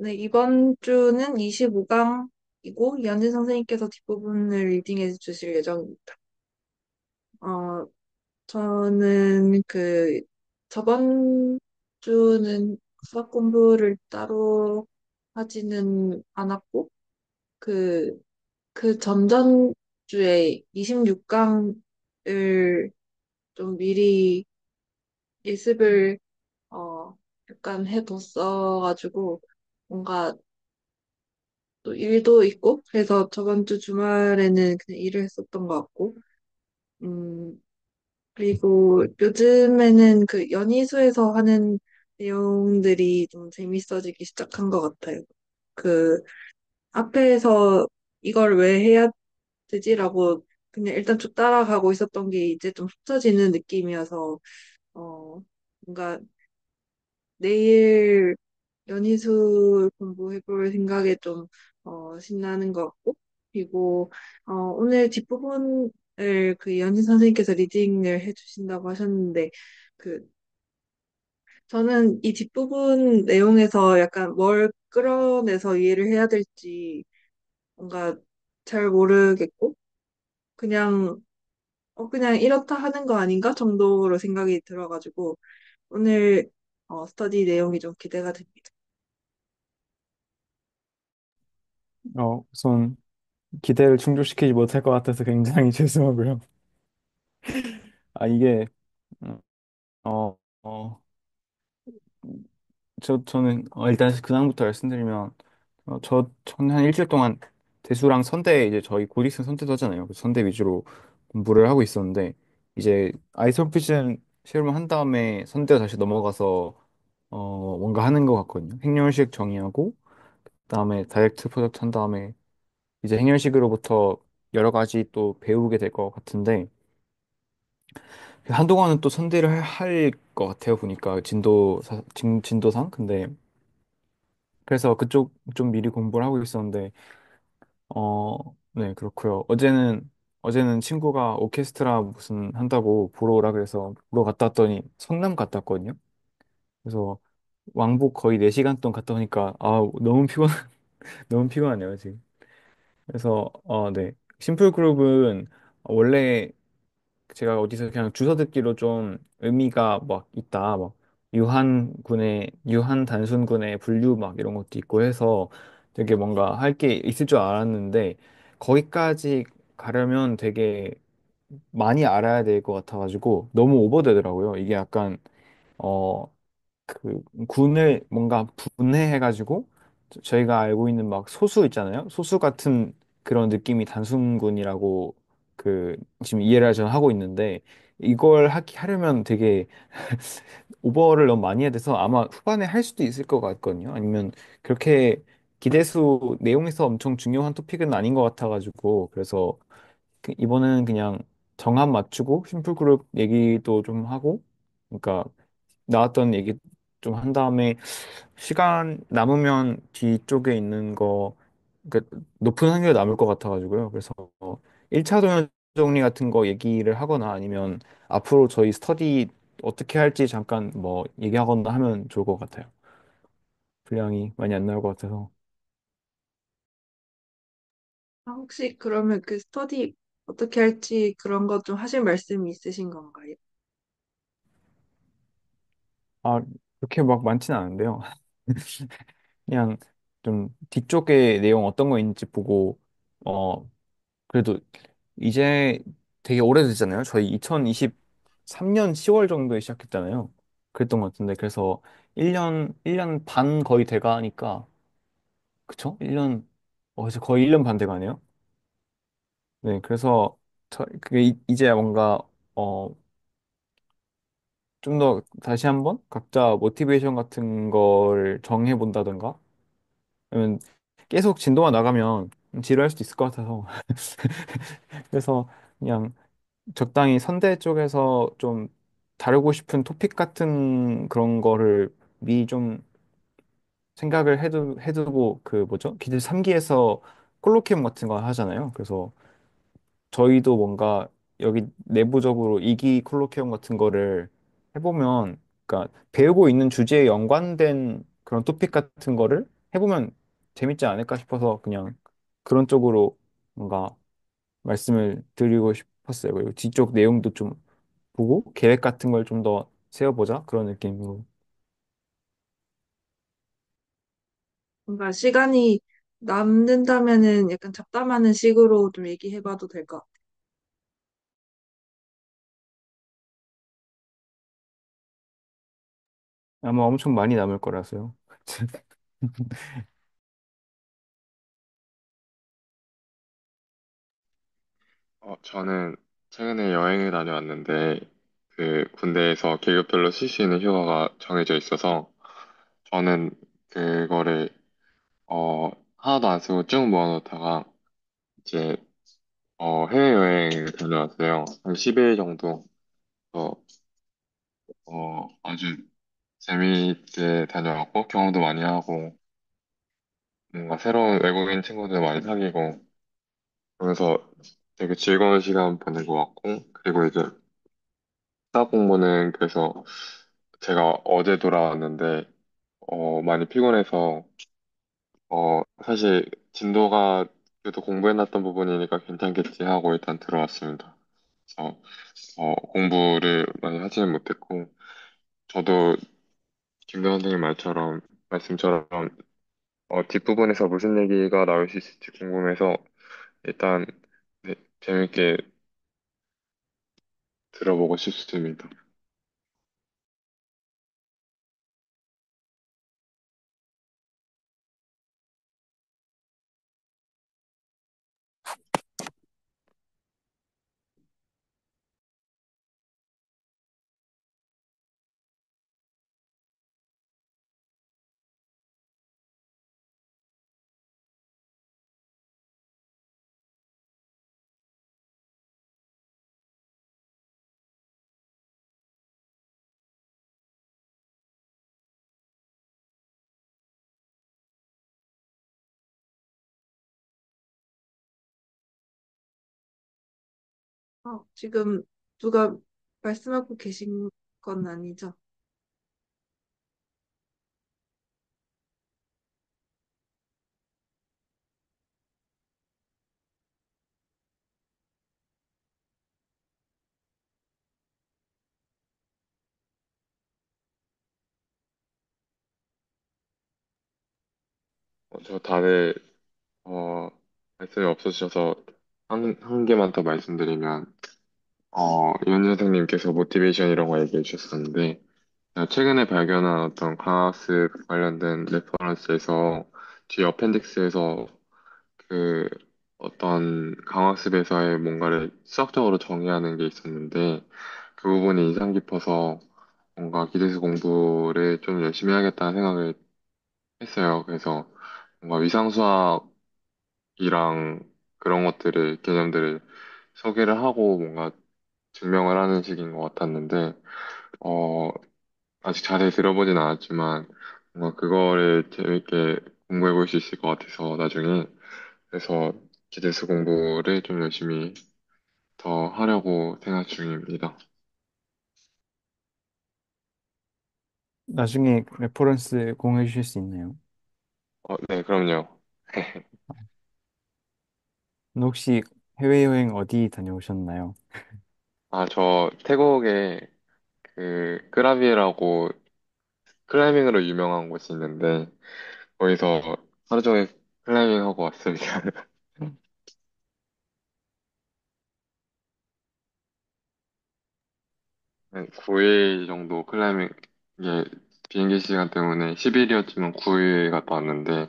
네, 이번 주는 25강이고, 연진 선생님께서 뒷부분을 리딩해 주실 예정입니다. 어, 저는 저번 주는 수학 공부를 따로 하지는 않았고, 그, 그 전전 주에 26강을 좀 미리 예습을, 약간 해뒀어가지고, 뭔가 또 일도 있고, 그래서 저번 주 주말에는 그냥 일을 했었던 것 같고, 음, 그리고 요즘에는 그 연희수에서 하는 내용들이 좀 재밌어지기 시작한 것 같아요. 그 앞에서 이걸 왜 해야 되지라고 그냥 일단 쭉 따라가고 있었던 게 이제 좀 흩어지는 느낌이어서, 뭔가 내일 연희술 공부해볼 생각에 좀, 신나는 것 같고, 그리고, 오늘 뒷부분을 그 연희 선생님께서 리딩을 해주신다고 하셨는데, 그, 저는 이 뒷부분 내용에서 약간 뭘 끌어내서 이해를 해야 될지 뭔가 잘 모르겠고, 그냥, 그냥 이렇다 하는 거 아닌가 정도로 생각이 들어가지고, 오늘, 스터디 내용이 좀 기대가 됩니다. 우선 기대를 충족시키지 못할 것 같아서 굉장히 죄송하고요. 이게, 음, 어, 어, 저는, 일단 근황부터 말씀드리면, 저는 한 일주일 동안 대수랑 선대, 이제 저희 곧 있으면 선대도 하잖아요. 그 선대 위주로 공부를 하고 있었는데, 이제 아이솔피전 시험을 한 다음에 선대 다시 넘어가서, 뭔가 하는 것 같거든요. 행렬식 정의하고, 그다음에 다이렉트 프로젝트 한 다음에, 이제 행렬식으로부터 여러 가지 또 배우게 될 것 같은데, 한동안은 또 선대를 할 것 같아요, 보니까 진도상. 근데 그래서 그쪽 좀 미리 공부를 하고 있었는데, 네, 그렇고요. 어제는 친구가 오케스트라 무슨 한다고 보러 오라 그래서 보러 갔다 왔더니 성남 갔다 왔거든요. 그래서 왕복 거의 4시간 동안 갔다 오니까 너무 너무 피곤하네요, 지금. 그래서 네. 심플 그룹은 원래 제가 어디서 그냥 주워 듣기로 좀 의미가 막 있다. 막 유한 단순군의 분류 막 이런 것도 있고 해서 되게 뭔가 할 게 있을 줄 알았는데 거기까지 가려면 되게 많이 알아야 될 것 같아가지고 너무 오버되더라고요. 이게 약간 어 그 군을 뭔가 분해해가지고 저희가 알고 있는 막 소수 있잖아요. 소수 같은 그런 느낌이 단순군이라고 지금 이해를 저는 하고 있는데 이걸 하려면 되게 오버를 너무 많이 해야 돼서 아마 후반에 할 수도 있을 것 같거든요. 아니면 그렇게 기대수 내용에서 엄청 중요한 토픽은 아닌 것 같아가지고 그래서 이번에는 그냥 정합 맞추고 심플 그룹 얘기도 좀 하고 그러니까 나왔던 얘기 좀 한 다음에 시간 남으면 뒤쪽에 있는 거 높은 확률이 남을 것 같아가지고요. 그래서 1차 동현 정리 같은 거 얘기를 하거나 아니면 앞으로 저희 스터디 어떻게 할지 잠깐 뭐 얘기하거나 하면 좋을 것 같아요. 분량이 많이 안 나올 것 같아서. 혹시 그러면 그 스터디 어떻게 할지 그런 것 좀 하실 말씀이 있으신 건가요? 아, 그렇게 막 많지는 않은데요. 그냥 좀 뒤쪽에 내용 어떤 거 있는지 보고 어 그래도 이제 되게 오래됐잖아요. 저희 2023년 10월 정도에 시작했잖아요. 그랬던 것 같은데 그래서 1년 반 거의 돼가니까 그쵸? 1년 이제 거의 1년 반 돼가네요. 네, 그래서 그게 이제 뭔가 어 좀 더 다시 한번 각자 모티베이션 같은 걸 정해 본다던가 아니면 계속 진도가 나가면 지루할 수도 있을 것 같아서 그래서 그냥 적당히 선대 쪽에서 좀 다루고 싶은 토픽 같은 그런 거를 미리 좀 생각을 해두고 그 뭐죠? 기술 3기에서 콜로키움 같은 거 하잖아요. 그래서 저희도 뭔가 여기 내부적으로 2기 콜로키움 같은 거를 해보면 그러니까 배우고 있는 주제에 연관된 그런 토픽 같은 거를 해보면 재밌지 않을까 싶어서 그냥 그런 쪽으로 뭔가 말씀을 드리고 싶었어요. 그리고 뒤쪽 내용도 좀 보고 계획 같은 걸 좀 더 세워보자 그런 느낌으로. 뭔가 시간이 남는다면은 약간 잡담하는 식으로 좀 얘기해봐도 될 것 같아요. 아마 엄청 많이 남을 거라서요. 저는 최근에 여행을 다녀왔는데, 그 군대에서 계급별로 쓸 수 있는 휴가가 정해져 있어서, 저는 그거를, 하나도 안 쓰고 쭉 모아놓다가, 이제, 해외여행을 다녀왔어요. 한 10일 정도. 어, 아주 재미있게 다녀왔고, 경험도 많이 하고, 뭔가 새로운 외국인 친구들 많이 사귀고, 그러면서 되게 즐거운 시간 보낸 것 같고, 그리고 이제, 수학 공부는 그래서 제가 어제 돌아왔는데, 많이 피곤해서, 사실 진도가 그래도 공부해놨던 부분이니까 괜찮겠지 하고 일단 들어왔습니다. 그래서, 공부를 많이 하지는 못했고, 저도 김경 선생님 말씀처럼, 뒷부분에서 무슨 얘기가 나올 수 있을지 궁금해서, 일단, 네, 재밌게 들어보고 싶습니다. 지금 누가 말씀하고 계신 건 아니죠? 저 다들, 어, 말씀이 없으셔서 한 개만 더 말씀드리면, 이현 선생님께서 모티베이션 이런 거 얘기해 주셨었는데, 제가 최근에 발견한 어떤 강학습 관련된 레퍼런스에서 뒤 어펜딕스에서 그 어떤 강학습에서의 뭔가를 수학적으로 정의하는 게 있었는데, 그 부분이 인상 깊어서 뭔가 기대수 공부를 좀 열심히 해야겠다는 생각을 했어요. 그래서 뭔가 위상수학이랑 그런 것들을, 개념들을 소개를 하고 뭔가 증명을 하는 식인 것 같았는데, 어, 아직 자세히 들어보진 않았지만, 뭔가 그거를 재밌게 공부해 볼 수 있을 것 같아서 나중에, 그래서 기대수 공부를 좀 열심히 더 하려고 생각 중입니다. 나중에 레퍼런스 공유해 주실 수 있나요? 네, 그럼요. 혹시 해외여행 어디 다녀오셨나요? 저 태국에 그 끄라비에라고 클라이밍으로 유명한 곳이 있는데, 거기서 하루 종일 클라이밍 하고 왔습니다. 9일 정도 클라이밍, 이게 비행기 시간 때문에 10일이었지만 9일 갔다 왔는데,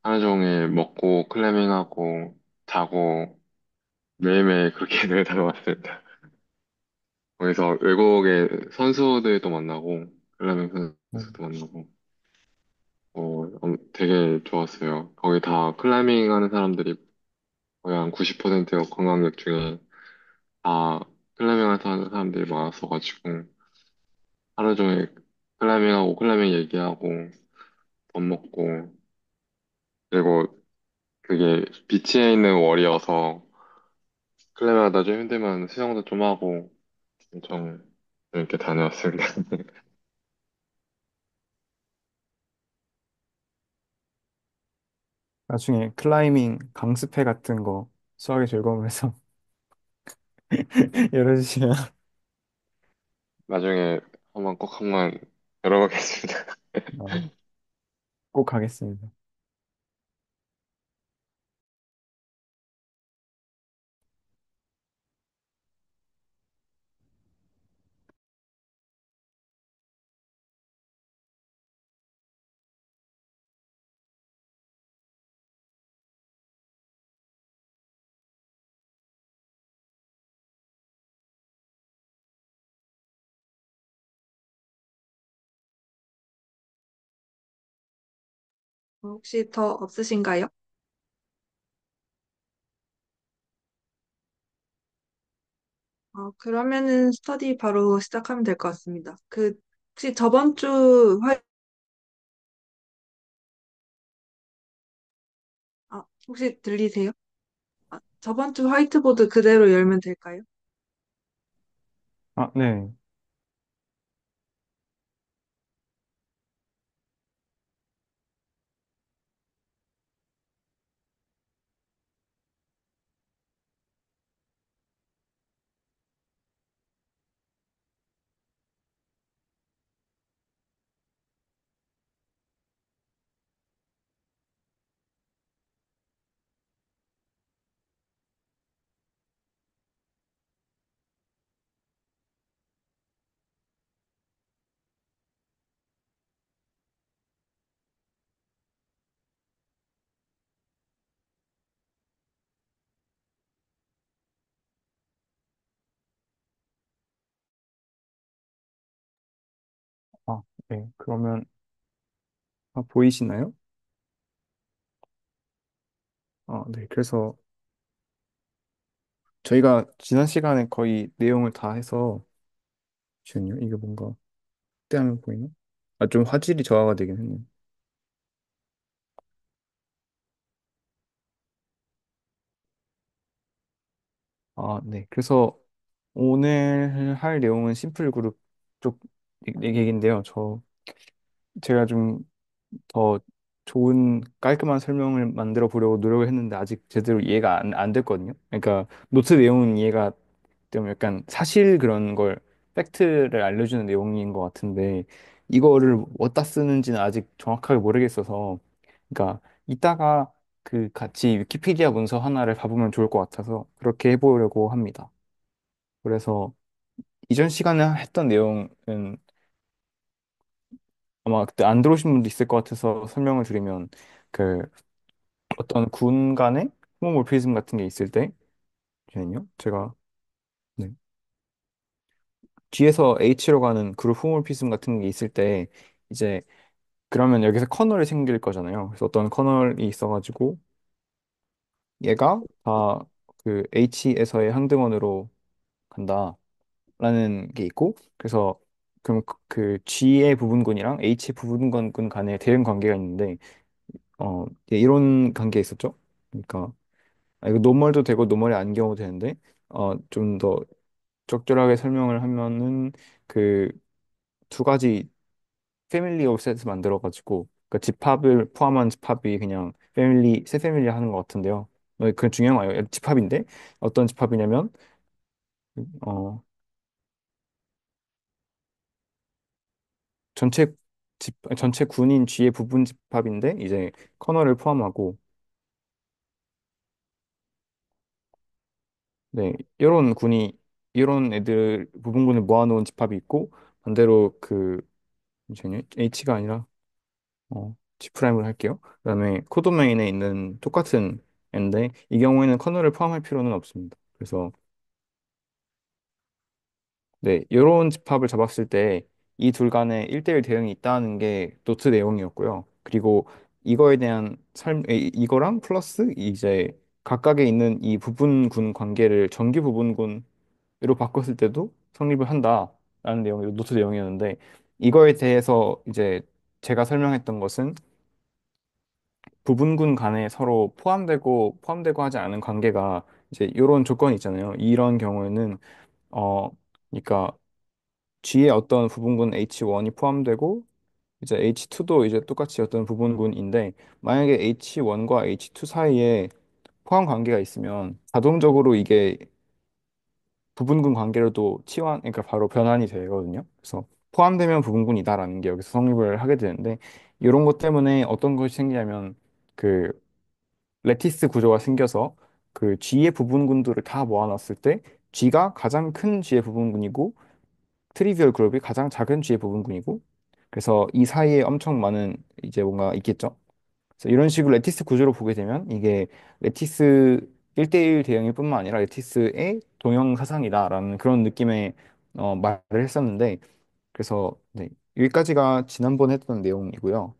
하루 종일 먹고 클라이밍하고 자고 매일매일 그렇게 늘 다녀왔습니다. 거기서 외국의 선수들도 만나고, 클라이밍 선수도 만나고, 되게 좋았어요. 거기 다 클라이밍 하는 사람들이 거의 한 90%가 관광객 중에 다 클라이밍 하는 사람들이 많았어가지고, 하루 종일 클라이밍하고 클라이밍 얘기하고 밥 먹고 그리고 그게 비치에 있는 월이어서 클라이밍 하다 좀 힘들면 수영도 좀 하고 엄청 이렇게 다녀왔습니다. 나중에 클라이밍 강습회 같은 거 수학의 즐거움에서 열어주시면 나중에 한번 꼭 한번 열어보겠습니다. 어, 꼭 하겠습니다. 혹시 더 없으신가요? 그러면은 스터디 바로 시작하면 될 것 같습니다. 혹시 저번 주 혹시 들리세요? 저번 주 화이트보드 그대로 열면 될까요? 아, 네. 아, 네. 그러면 보이시나요? 네. 그래서 저희가 지난 시간에 거의 내용을 다 해서 잠시만요. 이게 뭔가 그때하면 보이나? 좀 화질이 저하가 되긴 했네요. 네. 그래서 오늘 할 내용은 심플 그룹 쪽 얘기인데요. 제가 좀 더 좋은 깔끔한 설명을 만들어 보려고 노력을 했는데 아직 제대로 이해가 안 됐거든요. 그러니까 노트 내용은 이해가 좀 약간 사실 그런 걸 팩트를 알려주는 내용인 것 같은데 이거를 어디다 쓰는지는 아직 정확하게 모르겠어서 그러니까 이따가 그 같이 위키피디아 문서 하나를 봐보면 좋을 것 같아서 그렇게 해보려고 합니다. 그래서 이전 시간에 했던 내용은 아마 그때 안 들어오신 분도 있을 것 같아서 설명을 드리면 그 어떤 군 간의 호모몰피즘 같은 게 있을 때 잠시만요. 제가 네. 뒤에서 H로 가는 그룹 호모몰피즘 같은 게 있을 때 이제 그러면 여기서 커널이 생길 거잖아요. 그래서 어떤 커널이 있어가지고 얘가 다 그 H에서의 항등원으로 간다라는 게 있고 그래서 그럼 그 G의 부분군이랑 H 부분군 간의 대응 관계가 있는데 예, 이런 관계 있었죠. 그러니까 이거 노멀도 되고 노멀이 아닌 경우도 되는데 좀 더 적절하게 설명을 하면은 그 두 가지 패밀리 오브 셋을 만들어 가지고 그 집합을 포함한 집합이 그냥 패밀리 세 패밀리 하는 것 같은데요. 그건 중요한 거 아니에요. 집합인데 어떤 집합이냐면 어 전체 전체 군인 G의 부분 집합인데 이제 커널을 포함하고 네 이런 애들 부분군을 모아놓은 집합이 있고 반대로 잠시만요. H가 아니라 G 프라임을 할게요. 그다음에 코드 메인에 있는 똑같은 앤데 이 경우에는 커널을 포함할 필요는 없습니다. 그래서 네, 이런 집합을 잡았을 때 이 둘 간에 1대1 대응이 있다는 게 노트 내용이었고요. 그리고 이거에 대한 이거랑 플러스 이제 각각에 있는 이 부분군 관계를 정기 부분군으로 바꿨을 때도 성립을 한다라는 내용이 노트 내용이었는데 이거에 대해서 이제 제가 설명했던 것은 부분군 간에 서로 포함되고 하지 않은 관계가 이제 이런 조건이 있잖아요. 이런 경우에는 어 그러니까 G의 어떤 부분군 H1이 포함되고 이제 H2도 이제 똑같이 어떤 부분군인데 만약에 H1과 H2 사이에 포함 관계가 있으면 자동적으로 이게 부분군 관계로도 치환, 그러니까 바로 변환이 되거든요. 그래서 포함되면 부분군이다라는 게 여기서 성립을 하게 되는데 이런 것 때문에 어떤 것이 생기냐면 그 레티스 구조가 생겨서 그 G의 부분군들을 다 모아놨을 때 G가 가장 큰 G의 부분군이고 트리비얼 그룹이 가장 작은 G의 부분군이고 그래서 이 사이에 엄청 많은 이제 뭔가 있겠죠. 그래서 이런 식으로 레티스 구조로 보게 되면 이게 레티스 1대1 대응일 뿐만 아니라 레티스의 동형 사상이다라는 그런 느낌의 말을 했었는데 그래서 네, 여기까지가 지난번에 했던 내용이고요.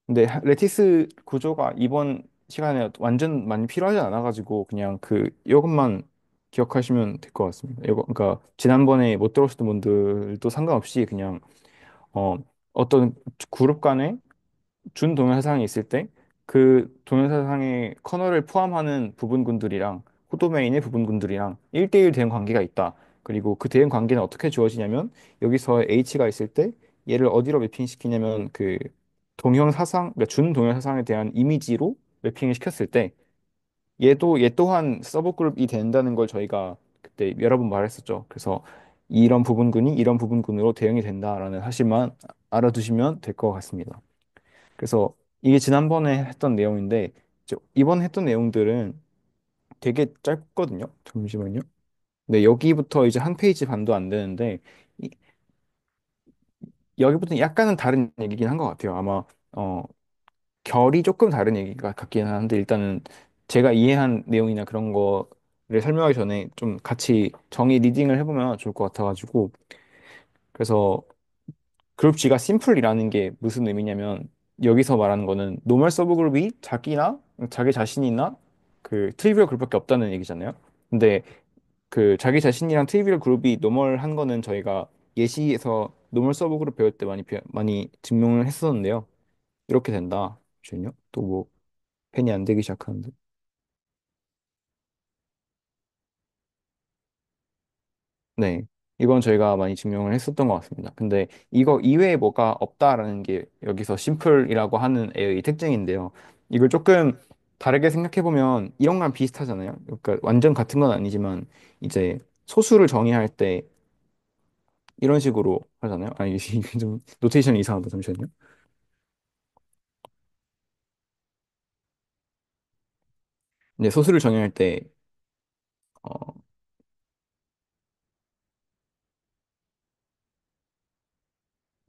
근데 레티스 구조가 이번 시간에 완전 많이 필요하지 않아가지고 그냥 그 이것만 기억하시면 될 것 같습니다. 이거 그러니까 지난번에 못 들었던 분들도 상관없이 그냥 어, 어떤 그룹 간에 준 동영상이 있을 때 그 동영상의 커널을 포함하는 부분군들이랑 코도메인의 부분군들이랑 1대1 대응 관계가 있다. 그리고 그 대응 관계는 어떻게 주어지냐면 여기서 H가 있을 때 얘를 어디로 매핑시키냐면 그 동형 사상, 그러니까 준 동형 사상에 대한 이미지로 매핑을 시켰을 때 얘도 얘 또한 서브그룹이 된다는 걸 저희가 그때 여러 번 말했었죠. 그래서 이런 부분군이 이런 부분군으로 대응이 된다라는 사실만 알아두시면 될 것 같습니다. 그래서 이게 지난번에 했던 내용인데 이번 했던 내용들은 되게 짧거든요. 잠시만요. 네, 여기부터 이제 한 페이지 반도 안 되는데 이- 여기부터는 약간은 다른 얘기긴 한 것 같아요. 아마 어, 결이 조금 다른 얘기가 같긴 한데 일단은 제가 이해한 내용이나 그런 거를 설명하기 전에 좀 같이 정의 리딩을 해보면 좋을 것 같아가지고 그래서 그룹 G가 심플이라는 게 무슨 의미냐면 여기서 말하는 거는 노멀 서브 그룹이 자기나 자기 자신이나 그 트리비얼 그룹밖에 없다는 얘기잖아요. 근데 그 자기 자신이랑 트리비얼 그룹이 노멀한 거는 저희가 예시에서 노멀 서브 그룹 배울 때 많이 증명을 했었는데요. 이렇게 된다. 잠시만요. 또 뭐 펜이 안 되기 시작하는데. 네. 이건 저희가 많이 증명을 했었던 것 같습니다. 근데 이거 이외에 뭐가 없다라는 게 여기서 심플이라고 하는 애의 특징인데요. 이걸 조금 다르게 생각해 보면 이런 거랑 비슷하잖아요. 그러니까 완전 같은 건 아니지만 이제 소수를 정의할 때 이런 식으로 하잖아요. 아니 이게 좀 노테이션이 이상하다. 잠시만요. 이제 소수를 정의할 때 어,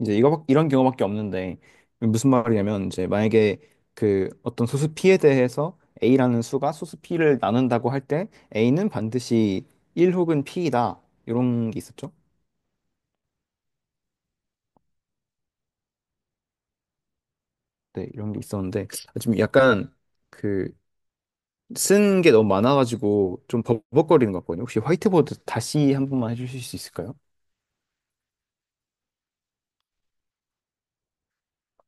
이제 이런 경우밖에 없는데 무슨 말이냐면 이제 만약에 그 어떤 소수 P에 대해서 A라는 수가 소수 P를 나눈다고 할 때 A는 반드시 1 혹은 P이다 이런 게 있었죠. 네, 이런 게 있었는데 좀 약간 그 쓴 게 너무 많아가지고 좀 버벅거리는 것 같거든요. 혹시 화이트보드 다시 한 번만 해주실 수 있을까요?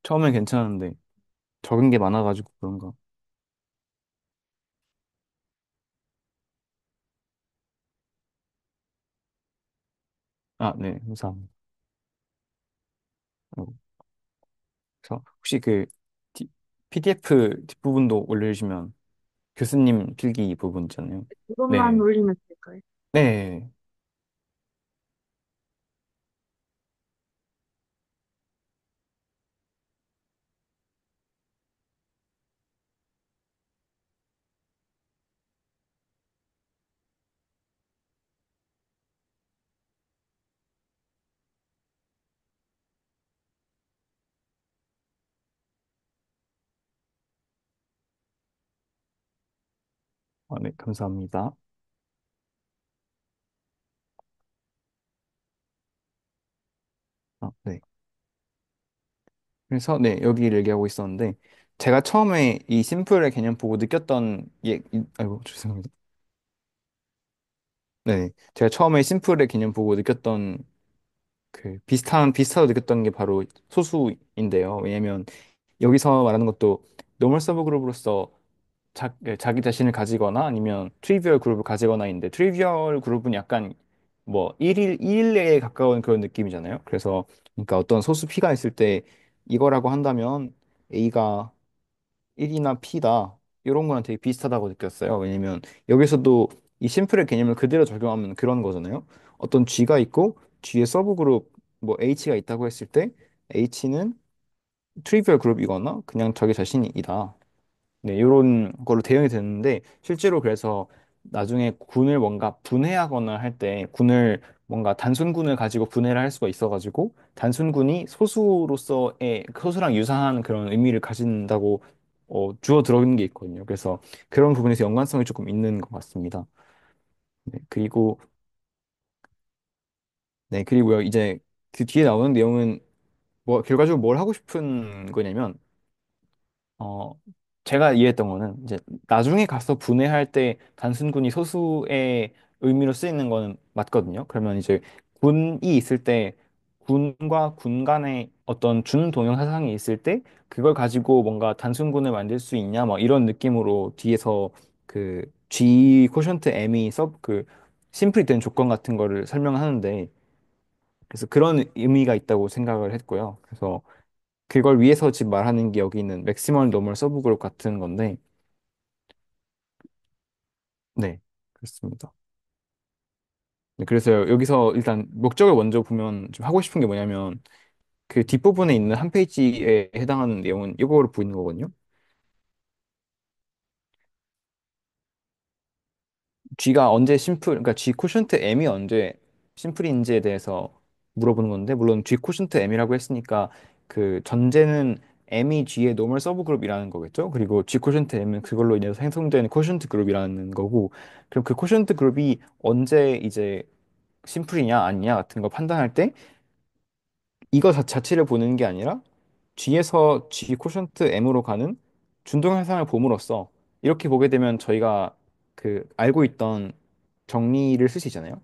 처음엔 괜찮은데 적은 게 많아가지고 그런가. 아, 네, 감사합니다. 어, 그래서 혹시 그 PDF 뒷부분도 올려주시면 교수님 필기 부분 있잖아요. 그것만 네. 올리면 될까요? 네. 아, 네, 감사합니다. 아, 네. 그래서 네, 여기를 얘기하고 있었는데 제가 처음에 이 심플의 개념 보고 느꼈던 아이고, 죄송합니다. 네. 제가 처음에 심플의 개념 보고 느꼈던 그 비슷하다고 느꼈던 게 바로 소수인데요. 왜냐면 여기서 말하는 것도 노멀 서브 그룹으로서 자기 자신을 가지거나 아니면 트리비얼 그룹을 가지거나인데 트리비얼 그룹은 약간 뭐 1일 1일에 가까운 그런 느낌이잖아요. 그래서 그러니까 어떤 소수 P가 있을 때 이거라고 한다면 A가 1이나 P다. 이런 거랑 되게 비슷하다고 느꼈어요. 왜냐면 여기서도 이 심플의 개념을 그대로 적용하면 그런 거잖아요. 어떤 G가 있고 G의 서브 그룹 뭐 H가 있다고 했을 때 H는 트리비얼 그룹이거나 그냥 자기 자신이다. 네, 이런 걸로 대응이 되는데 실제로 그래서 나중에 군을 뭔가 분해하거나 할 때 군을 뭔가 단순군을 가지고 분해를 할 수가 있어가지고 단순군이 소수로서의 소수랑 유사한 그런 의미를 가진다고 주어 들어있는 게 있거든요. 그래서 그런 부분에서 연관성이 조금 있는 것 같습니다. 네, 그리고 네, 그리고요 이제 그 뒤에 나오는 내용은 뭐 결과적으로 뭘 하고 싶은 거냐면 어, 제가 이해했던 거는 이제 나중에 가서 분해할 때 단순군이 소수의 의미로 쓰이는 거는 맞거든요. 그러면 이제 군이 있을 때 군과 군 간의 어떤 준동형 사상이 있을 때 그걸 가지고 뭔가 단순군을 만들 수 있냐 막 이런 느낌으로 뒤에서 그 G 코션트 M이 그 심플이 된 조건 같은 거를 설명하는데 그래서 그런 의미가 있다고 생각을 했고요. 그래서 그걸 위해서 지금 말하는 게 여기 있는 맥시멀 노멀 서브그룹 같은 건데, 네, 그렇습니다. 네, 그래서 여기서 일단 목적을 먼저 보면 좀 하고 싶은 게 뭐냐면 그 뒷부분에 있는 한 페이지에 해당하는 내용은 이거로 보이는 거거든요. G가 언제 심플, 그러니까 G 코션트 M이 언제 심플인지에 대해서 물어보는 건데, 물론 G 코션트 M이라고 했으니까 그 전제는 M이 G의 노멀 서브 그룹이라는 거겠죠. 그리고 G 코션트 M은 그걸로 인해서 생성된 코션트 그룹이라는 거고, 그럼 그 코션트 그룹이 언제 이제 심플이냐 아니냐 같은 거 판단할 때 이거 자체를 보는 게 아니라 G에서 G 코션트 M으로 가는 준동 현상을 봄으로써 이렇게 보게 되면 저희가 그 알고 있던 정리를 쓸 수 있잖아요.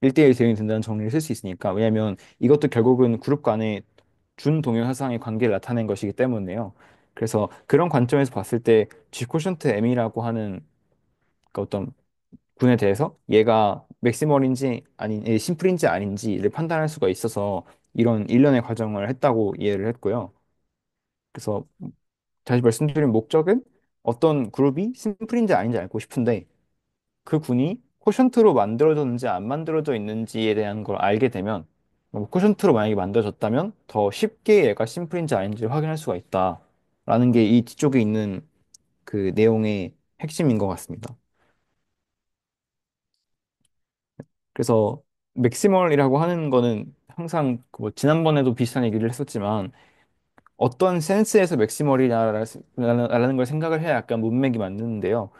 1대1 대응이 된다는 정리를 쓸 수 있으니까. 왜냐하면 이것도 결국은 그룹 간의 준동형 현상의 관계를 나타낸 것이기 때문에요. 그래서 그런 관점에서 봤을 때 G 코션트 M이라고 하는 그 어떤 군에 대해서 얘가 맥시멀인지 아닌 심플인지 아닌지를 판단할 수가 있어서 이런 일련의 과정을 했다고 이해를 했고요. 그래서 다시 말씀드린 목적은 어떤 그룹이 심플인지 아닌지 알고 싶은데 그 군이 코션트로 만들어졌는지 안 만들어져 있는지에 대한 걸 알게 되면 코션트로 만약에 만들어졌다면 더 쉽게 얘가 심플인지 아닌지를 확인할 수가 있다라는 게 이 뒤쪽에 있는 그 내용의 핵심인 것 같습니다. 그래서 맥시멀이라고 하는 거는 항상 그뭐 지난번에도 비슷한 얘기를 했었지만 어떤 센스에서 맥시멀이라는 걸 생각을 해야 약간 문맥이 맞는데요.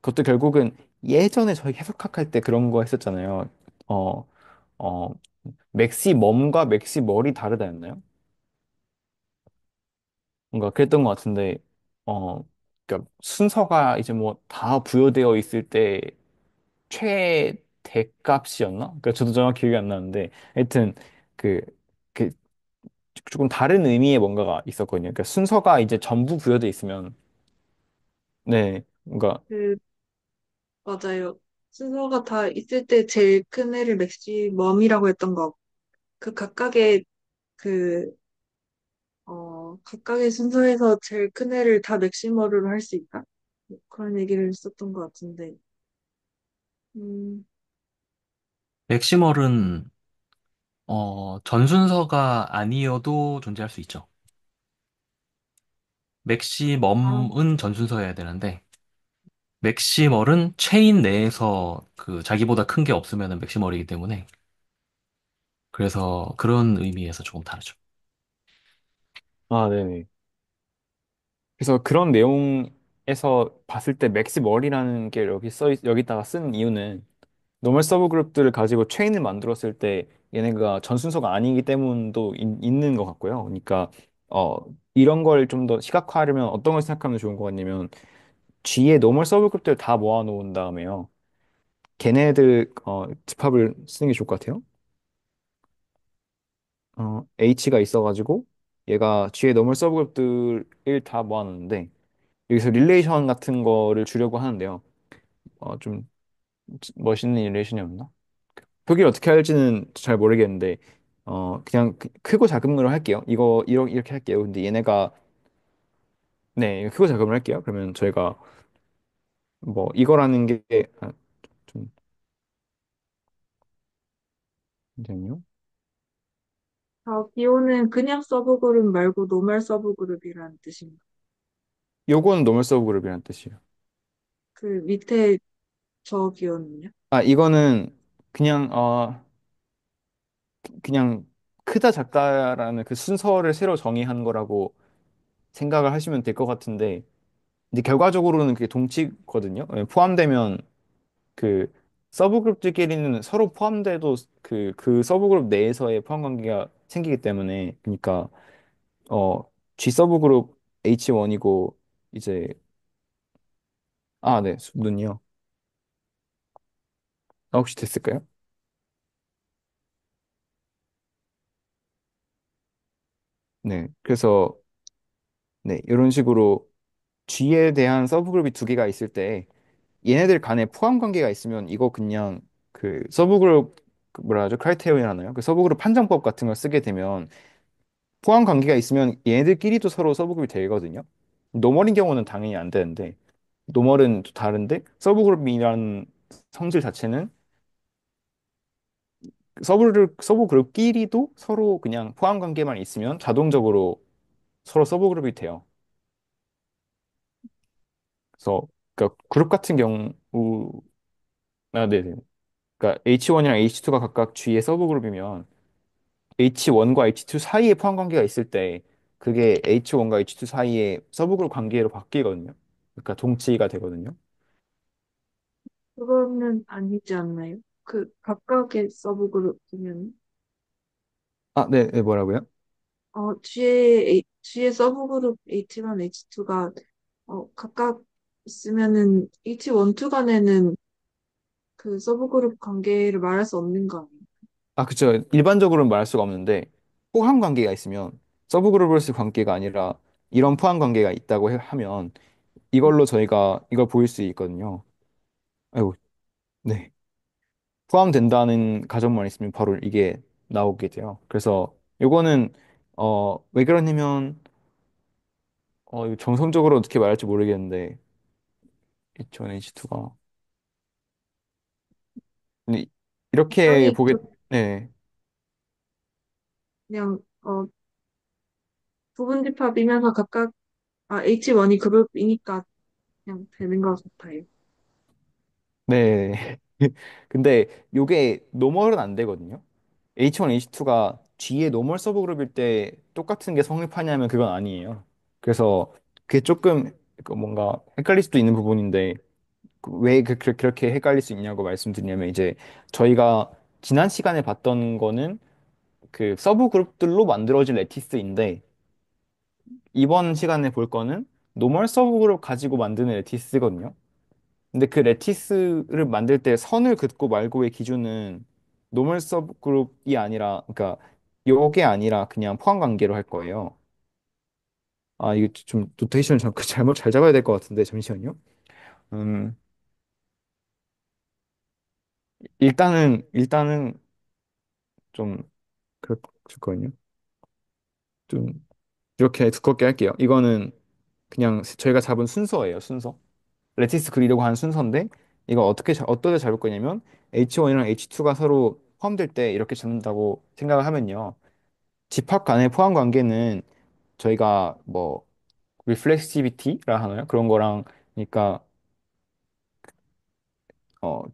그것도 결국은 예전에 저희 해석학할 때 그런 거 했었잖아요. 어, 어, 맥시멈과 맥시멀이 다르다였나요? 뭔가 그랬던 것 같은데, 그러니까 순서가 이제 뭐 다 부여되어 있을 때 최대값이었나? 그러니까 저도 정확히 기억이 안 나는데 하여튼 그, 그 조금 다른 의미의 뭔가가 있었거든요. 그러니까 순서가 이제 전부 부여돼 있으면 네, 뭔가 그, 맞아요. 순서가 다 있을 때 제일 큰 애를 맥시멈이라고 했던 거. 그 각각의 그, 각각의 순서에서 제일 큰 애를 다 맥시멈으로 할 수 있다. 그런 얘기를 했었던 것 같은데. 음, 맥시멀은 전순서가 아니어도 존재할 수 있죠. 아, 맥시멈은 전순서여야 되는데 맥시멀은 체인 내에서 그 자기보다 큰 게 없으면 맥시멀이기 때문에 그래서 그런 의미에서 조금 다르죠. 아, 네네. 그래서 그런 내용에서 봤을 때 맥시멀이라는 게 여기다가 쓴 이유는 노멀 서브 그룹들을 가지고 체인을 만들었을 때 얘네가 전순서가 아니기 때문도 있는 것 같고요. 그러니까 어 이런 걸 좀 더 시각화하려면 어떤 걸 생각하면 좋은 것 같냐면 G의 노멀 서브 그룹들 다 모아놓은 다음에요. 걔네들 집합을 쓰는 게 좋을 것 같아요. H가 있어가지고 얘가 G의 노멀 서브 그룹들을 다 모아놓는데 여기서 릴레이션 같은 거를 주려고 하는데요. 좀 멋있는 릴레이션이 없나? 표기를 어떻게 할지는 잘 모르겠는데 그냥 크고 작음으로 할게요. 이렇게 할게요. 근데 얘네가, 네, 크고 작음을 할게요. 그러면 저희가 뭐, 이거라는 게, 좀, 잠시만요. 기호는 그냥 서브그룹 말고 노멀 서브그룹이라는 뜻입니다. 요거는 노멀 서브 그룹이라는 뜻이에요. 그 밑에 저 기호는요? 아, 이거는 그냥, 그냥 크다 작다라는 그 순서를 새로 정의한 거라고 생각을 하시면 될 것 같은데, 근데 결과적으로는 그게 동치거든요. 예, 포함되면 그 서브그룹들끼리는 서로 포함돼도 그 서브그룹 내에서의 포함 관계가 생기기 때문에, 그러니까 어 G 서브그룹 H1이고 이제 네, 눈이요. 혹시 됐을까요? 네, 그래서 네, 이런 식으로 G에 대한 서브그룹이 두 개가 있을 때 얘네들 간에 포함 관계가 있으면 이거 그냥 그 서브그룹 뭐라 하죠? 크라이테리온 하나요? 그 서브그룹 판정법 같은 걸 쓰게 되면 포함 관계가 있으면 얘네들끼리도 서로 서브그룹이 되거든요. 노멀인 경우는 당연히 안 되는데 노멀은 또 다른데 서브그룹이라는 성질 자체는 서브그룹끼리도 서로 그냥 포함 관계만 있으면 자동적으로 서로 서브그룹이 돼요. 그래서 그러니까 그룹 같은 경우 네네. 그러니까 H1이랑 H2가 각각 G의 서브그룹이면 H1과 H2 사이에 포함 관계가 있을 때 그게 H1과 H2 사이에 서브그룹 관계로 바뀌거든요. 그러니까 동치가 되거든요. 그거는 아니지 않나요? 그 각각의 서브그룹이면 네, 네, 뭐라고요? G의 서브그룹 H1, H2가 각각 있으면은 H1, 2 간에는 그 서브그룹 관계를 말할 수 없는 거 아니에요? 그쵸. 일반적으로는 말할 수가 없는데 포함 관계가 있으면 서브그룹으로서의 관계가 아니라 이런 포함 관계가 있다고 하면 이걸로 저희가 이걸 보일 수 있거든요. 아이고, 네. 포함된다는 가정만 있으면 바로 이게 나오게 돼요. 그래서 요거는 왜 그러냐면 이거 정성적으로 어떻게 말할지 모르겠는데 H1H2가 근데 이렇게 아니, 보게 네. 그냥 부분 집합이면서 각각 H1이 그룹이니까 그냥 되는 것 같아요. 네. 근데 요게 노멀은 안 되거든요. H1, H2가 G의 노멀 서브그룹일 때 똑같은 게 성립하냐면 그건 아니에요. 그래서 그게 조금 그 뭔가 헷갈릴 수도 있는 부분인데 왜 그렇게 헷갈릴 수 있냐고 말씀드리냐면 이제 저희가 지난 시간에 봤던 거는 그 서브그룹들로 만들어진 레티스인데 이번 시간에 볼 거는 노멀 서브그룹 가지고 만드는 레티스거든요. 근데 그 레티스를 만들 때 선을 긋고 말고의 기준은 노멀 서브그룹이 아니라 그러니까 요게 아니라 그냥 포함 관계로 할 거예요. 이거 좀 노테이션을 잘못 잘 잡아야 될 것 같은데 잠시만요. 음, 일단은 좀 그렇거든요. 좀 이렇게 두껍게 할게요. 이거는 그냥 저희가 잡은 순서예요, 순서. 레티스 그리려고 하는 순서인데 이거 어떻게 잡을 거냐면 H1이랑 H2가 서로 포함될 때 이렇게 잡는다고 생각을 하면요. 집합 간의 포함 관계는 저희가 뭐 리플렉시비티라 하나요? 그런 거랑 그러니까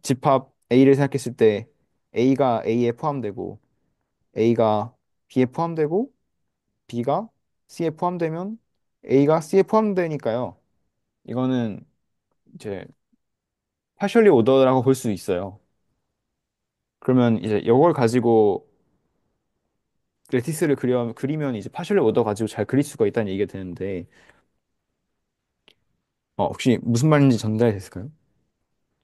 집합 A를 생각했을 때 A가 A에 포함되고 A가 B에 포함되고 B가 C에 포함되면 A가 C에 포함되니까요. 이거는 이제 파셜리 오더라고 볼 수 있어요. 그러면 이제 이걸 가지고 레티스를 그리면 이제 파셜리 오더 가지고 잘 그릴 수가 있다는 얘기가 되는데 혹시 무슨 말인지 전달이 됐을까요?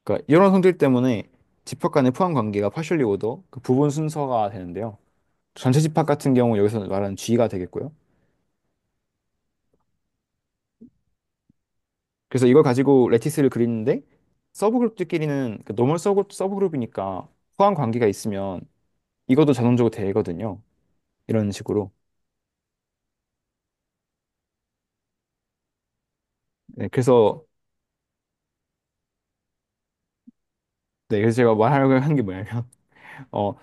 그러니까 이런 성질 때문에 집합 간의 포함 관계가 파셜리 오더 그 부분 순서가 되는데요. 전체 집합 같은 경우 여기서 말하는 G가 되겠고요. 그래서 이걸 가지고 레티스를 그리는데 서브그룹들끼리는 노멀 서브그룹이니까 포함 관계가 있으면 이것도 자동적으로 되거든요. 이런 식으로. 네, 그래서 그래서 제가 말하려고 한 게 뭐냐면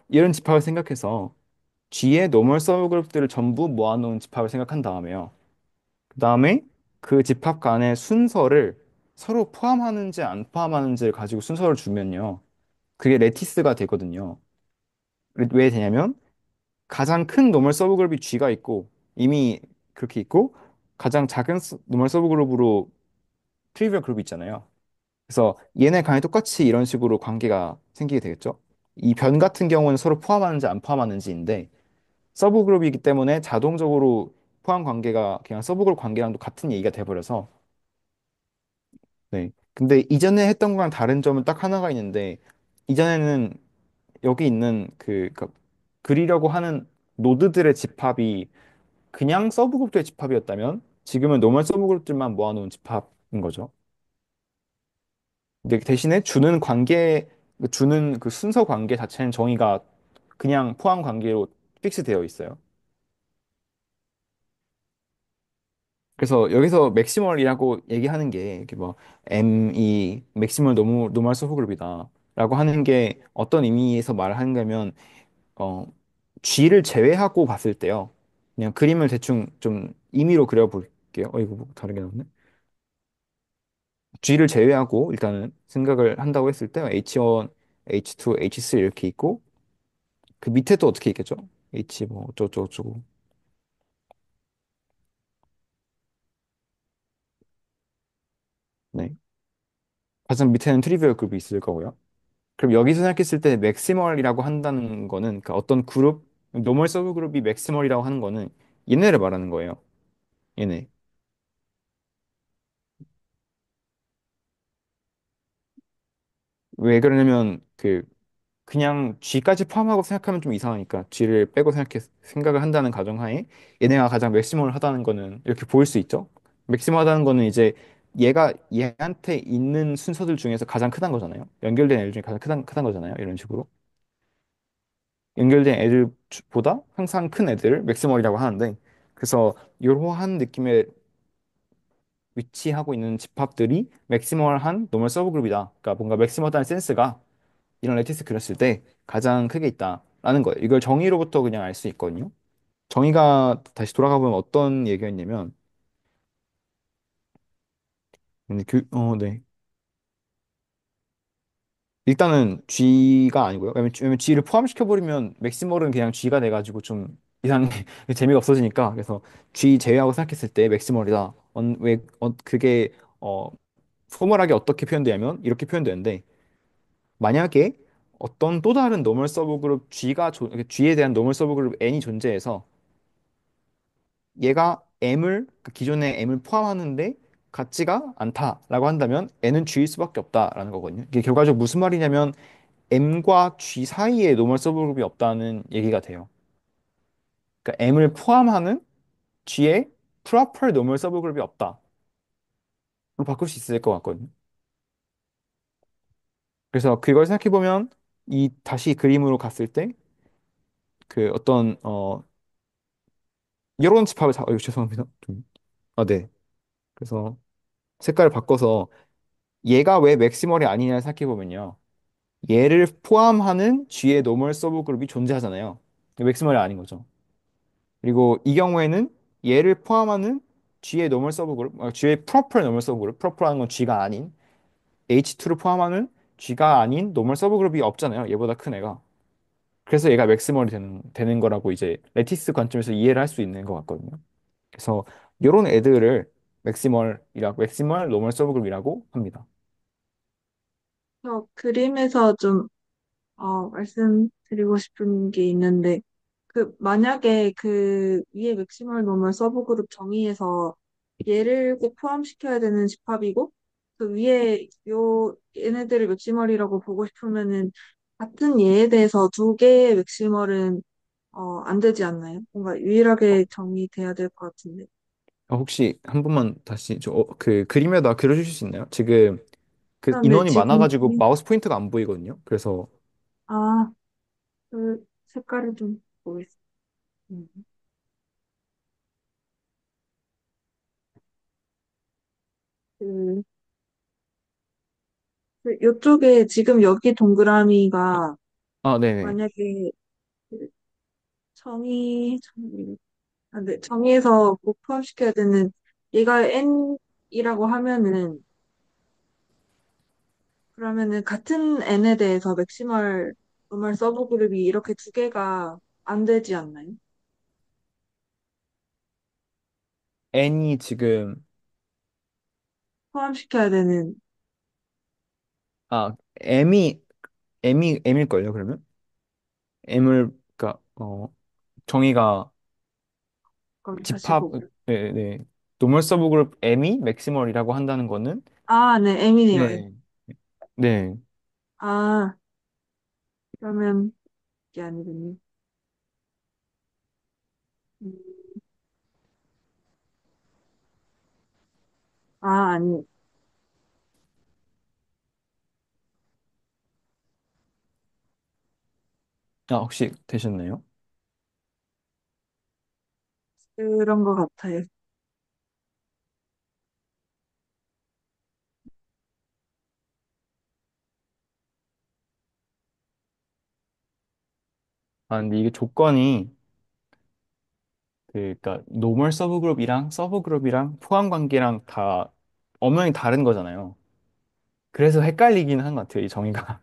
이런 집합을 생각해서 G의 노멀 서브그룹들을 전부 모아놓은 집합을 생각한 다음에요. 그 다음에 그 집합 간의 순서를 서로 포함하는지 안 포함하는지를 가지고 순서를 주면요. 그게 레티스가 되거든요. 왜 되냐면 가장 큰 노멀 서브그룹이 G가 있고 이미 그렇게 있고 가장 작은 노멀 서브그룹으로 트리비얼 그룹이 있잖아요. 그래서 얘네 간에 똑같이 이런 식으로 관계가 생기게 되겠죠. 이 변 같은 경우는 서로 포함하는지 안 포함하는지인데 서브그룹이기 때문에 자동적으로 포함 관계가 그냥 서브그룹 관계랑도 같은 얘기가 돼버려서 네. 근데 이전에 했던 거랑 다른 점은 딱 하나가 있는데 이전에는 여기 있는 그리려고 하는 노드들의 집합이 그냥 서브그룹들의 집합이었다면 지금은 노멀 서브그룹들만 모아놓은 집합인 거죠. 근데 대신에 주는 그 순서 관계 자체는 정의가 그냥 포함 관계로 픽스되어 있어요. 그래서 여기서 맥시멀이라고 얘기하는 게 이렇게 뭐 M이 맥시멀 노멀 서브그룹이다라고 하는 게 어떤 의미에서 말을 하는 거면 어 G를 제외하고 봤을 때요. 그냥 그림을 대충 좀 임의로 그려볼게요. 이거 뭐 다르게 나오네. G를 제외하고 일단은 생각을 한다고 했을 때 H1, H2, H3 이렇게 있고 그 밑에 또 어떻게 있겠죠? H 뭐 어쩌고저쩌고. 네. 가장 밑에는 트리비얼 그룹이 있을 거고요. 그럼 여기서 생각했을 때 맥시멀이라고 한다는 거는 그 어떤 그룹, 노멀 서브 그룹이 맥시멀이라고 하는 거는 얘네를 말하는 거예요. 얘네. 왜 그러냐면 그냥 G까지 포함하고 생각하면 좀 이상하니까 G를 빼고 생각을 한다는 가정하에 얘네가 가장 맥시멀 하다는 거는 이렇게 보일 수 있죠. 맥시멀 하다는 거는 이제 얘가 얘한테 있는 순서들 중에서 가장 크다는 거잖아요. 연결된 애들 중에 가장 크다는 거잖아요. 이런 식으로. 연결된 애들보다 항상 큰 애들을 맥시멀이라고 하는데 그래서 이러한 느낌의 위치하고 있는 집합들이 맥시멀한 노멀 서브그룹이다. 그러니까 뭔가 맥시멀하다는 센스가 이런 레티스 그렸을 때 가장 크게 있다라는 거예요. 이걸 정의로부터 그냥 알 수 있거든요. 정의가 다시 돌아가 보면 어떤 얘기였냐면 네. 일단은 G가 아니고요. 왜냐면 G를 포함시켜버리면 맥시멀은 그냥 G가 돼가지고 좀 이상 재미가 없어지니까 그래서 G 제외하고 생각했을 때 맥시멀이다. 그게 어, 포멀하게 어떻게 표현되냐면 이렇게 표현되는데 만약에 어떤 또 다른 노멀 서브그룹 G에 대한 노멀 서브그룹 N이 존재해서 얘가 그 기존의 M을 포함하는데 같지가 않다라고 한다면 N은 G일 수밖에 없다라는 거거든요. 이게 결과적으로 무슨 말이냐면 M과 G 사이에 노멀 서브그룹이 없다는 얘기가 돼요. 그러니까 M을 포함하는 G에 프로퍼 노멀 서브그룹이 없다로 바꿀 수 있을 것 같거든요. 그래서 그걸 생각해 보면 이 다시 그림으로 갔을 때 그 어떤 이런 집합을 죄송합니다. 네. 그래서 색깔을 바꿔서 얘가 왜 맥시멀이 아니냐 생각해 보면요. 얘를 포함하는 G의 노멀 서브그룹이 존재하잖아요. 맥시멀이 아닌 거죠. 그리고 이 경우에는 얘를 포함하는 G의 노멀 서브그룹, G의 프로퍼 노멀 서브그룹, 프로퍼라는 건 G가 아닌 H2를 포함하는 G가 아닌 노멀 서브그룹이 없잖아요. 얘보다 큰 애가. 그래서 얘가 맥시멀이 되는 거라고 이제 레티스 관점에서 이해를 할 수 있는 것 같거든요. 그래서 이런 애들을 맥시멀 노멀 서브그룹이라고 합니다. 그림에서 좀 말씀드리고 싶은 게 있는데, 만약에 그 위에 맥시멀 노멀 서브그룹 정의에서 얘를 꼭 포함시켜야 되는 집합이고, 그 위에 얘네들을 맥시멀이라고 보고 싶으면은, 같은 얘에 대해서 두 개의 맥시멀은, 안 되지 않나요? 뭔가 유일하게 정의돼야 될 것 같은데. 혹시 한 번만 다시 그 그림에다 그려주실 수 있나요? 지금 그 그런데 인원이 지금, 많아가지고 마우스 포인터가 안 보이거든요. 그래서 아, 그 색깔을 좀 보겠습니다. 음. 그, 요쪽에 지금 여기 동그라미가 아, 네네. 만약에 그 정의, 아, 네, 정의에서 꼭 포함시켜야 되는 얘가 n이라고 하면은 그러면은 같은 n에 대해서 맥시멀 노멀 서브 그룹이 이렇게 두 개가 안 되지 않나요? n이 지금, 포함시켜야 되는 아, m일걸요, 그러면? 그니까, 정의가 그럼 다시 집합, 보고. 네, 네. 노멀 서브 그룹 m이 맥시멀이라고 한다는 거는, 아, 네, m이네요. M. 네. 네. 아, 그러면 이게 아니군요. 음, 아, 아니. 아, 혹시 되셨나요? 그런 것 같아요. 아, 근데 이게 조건이, 그러니까 노멀 서브 그룹이랑 서브 그룹이랑 포함 관계랑 다 엄연히 다른 거잖아요. 그래서 헷갈리긴 한 것 같아요, 이 정의가.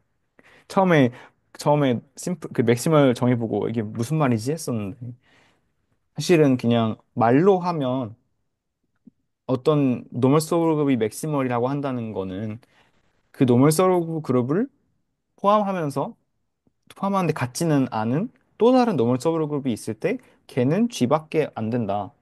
처음에 심플 그 맥시멀 정의 보고 이게 무슨 말이지 했었는데 사실은 그냥 말로 하면 어떤 노멀 서브 그룹이 맥시멀이라고 한다는 거는 그 노멀 서브 그룹을 포함하면서 포함하는데 같지는 않은 또 다른 노멀 서브 그룹이 있을 때 걔는 G밖에 안 된다.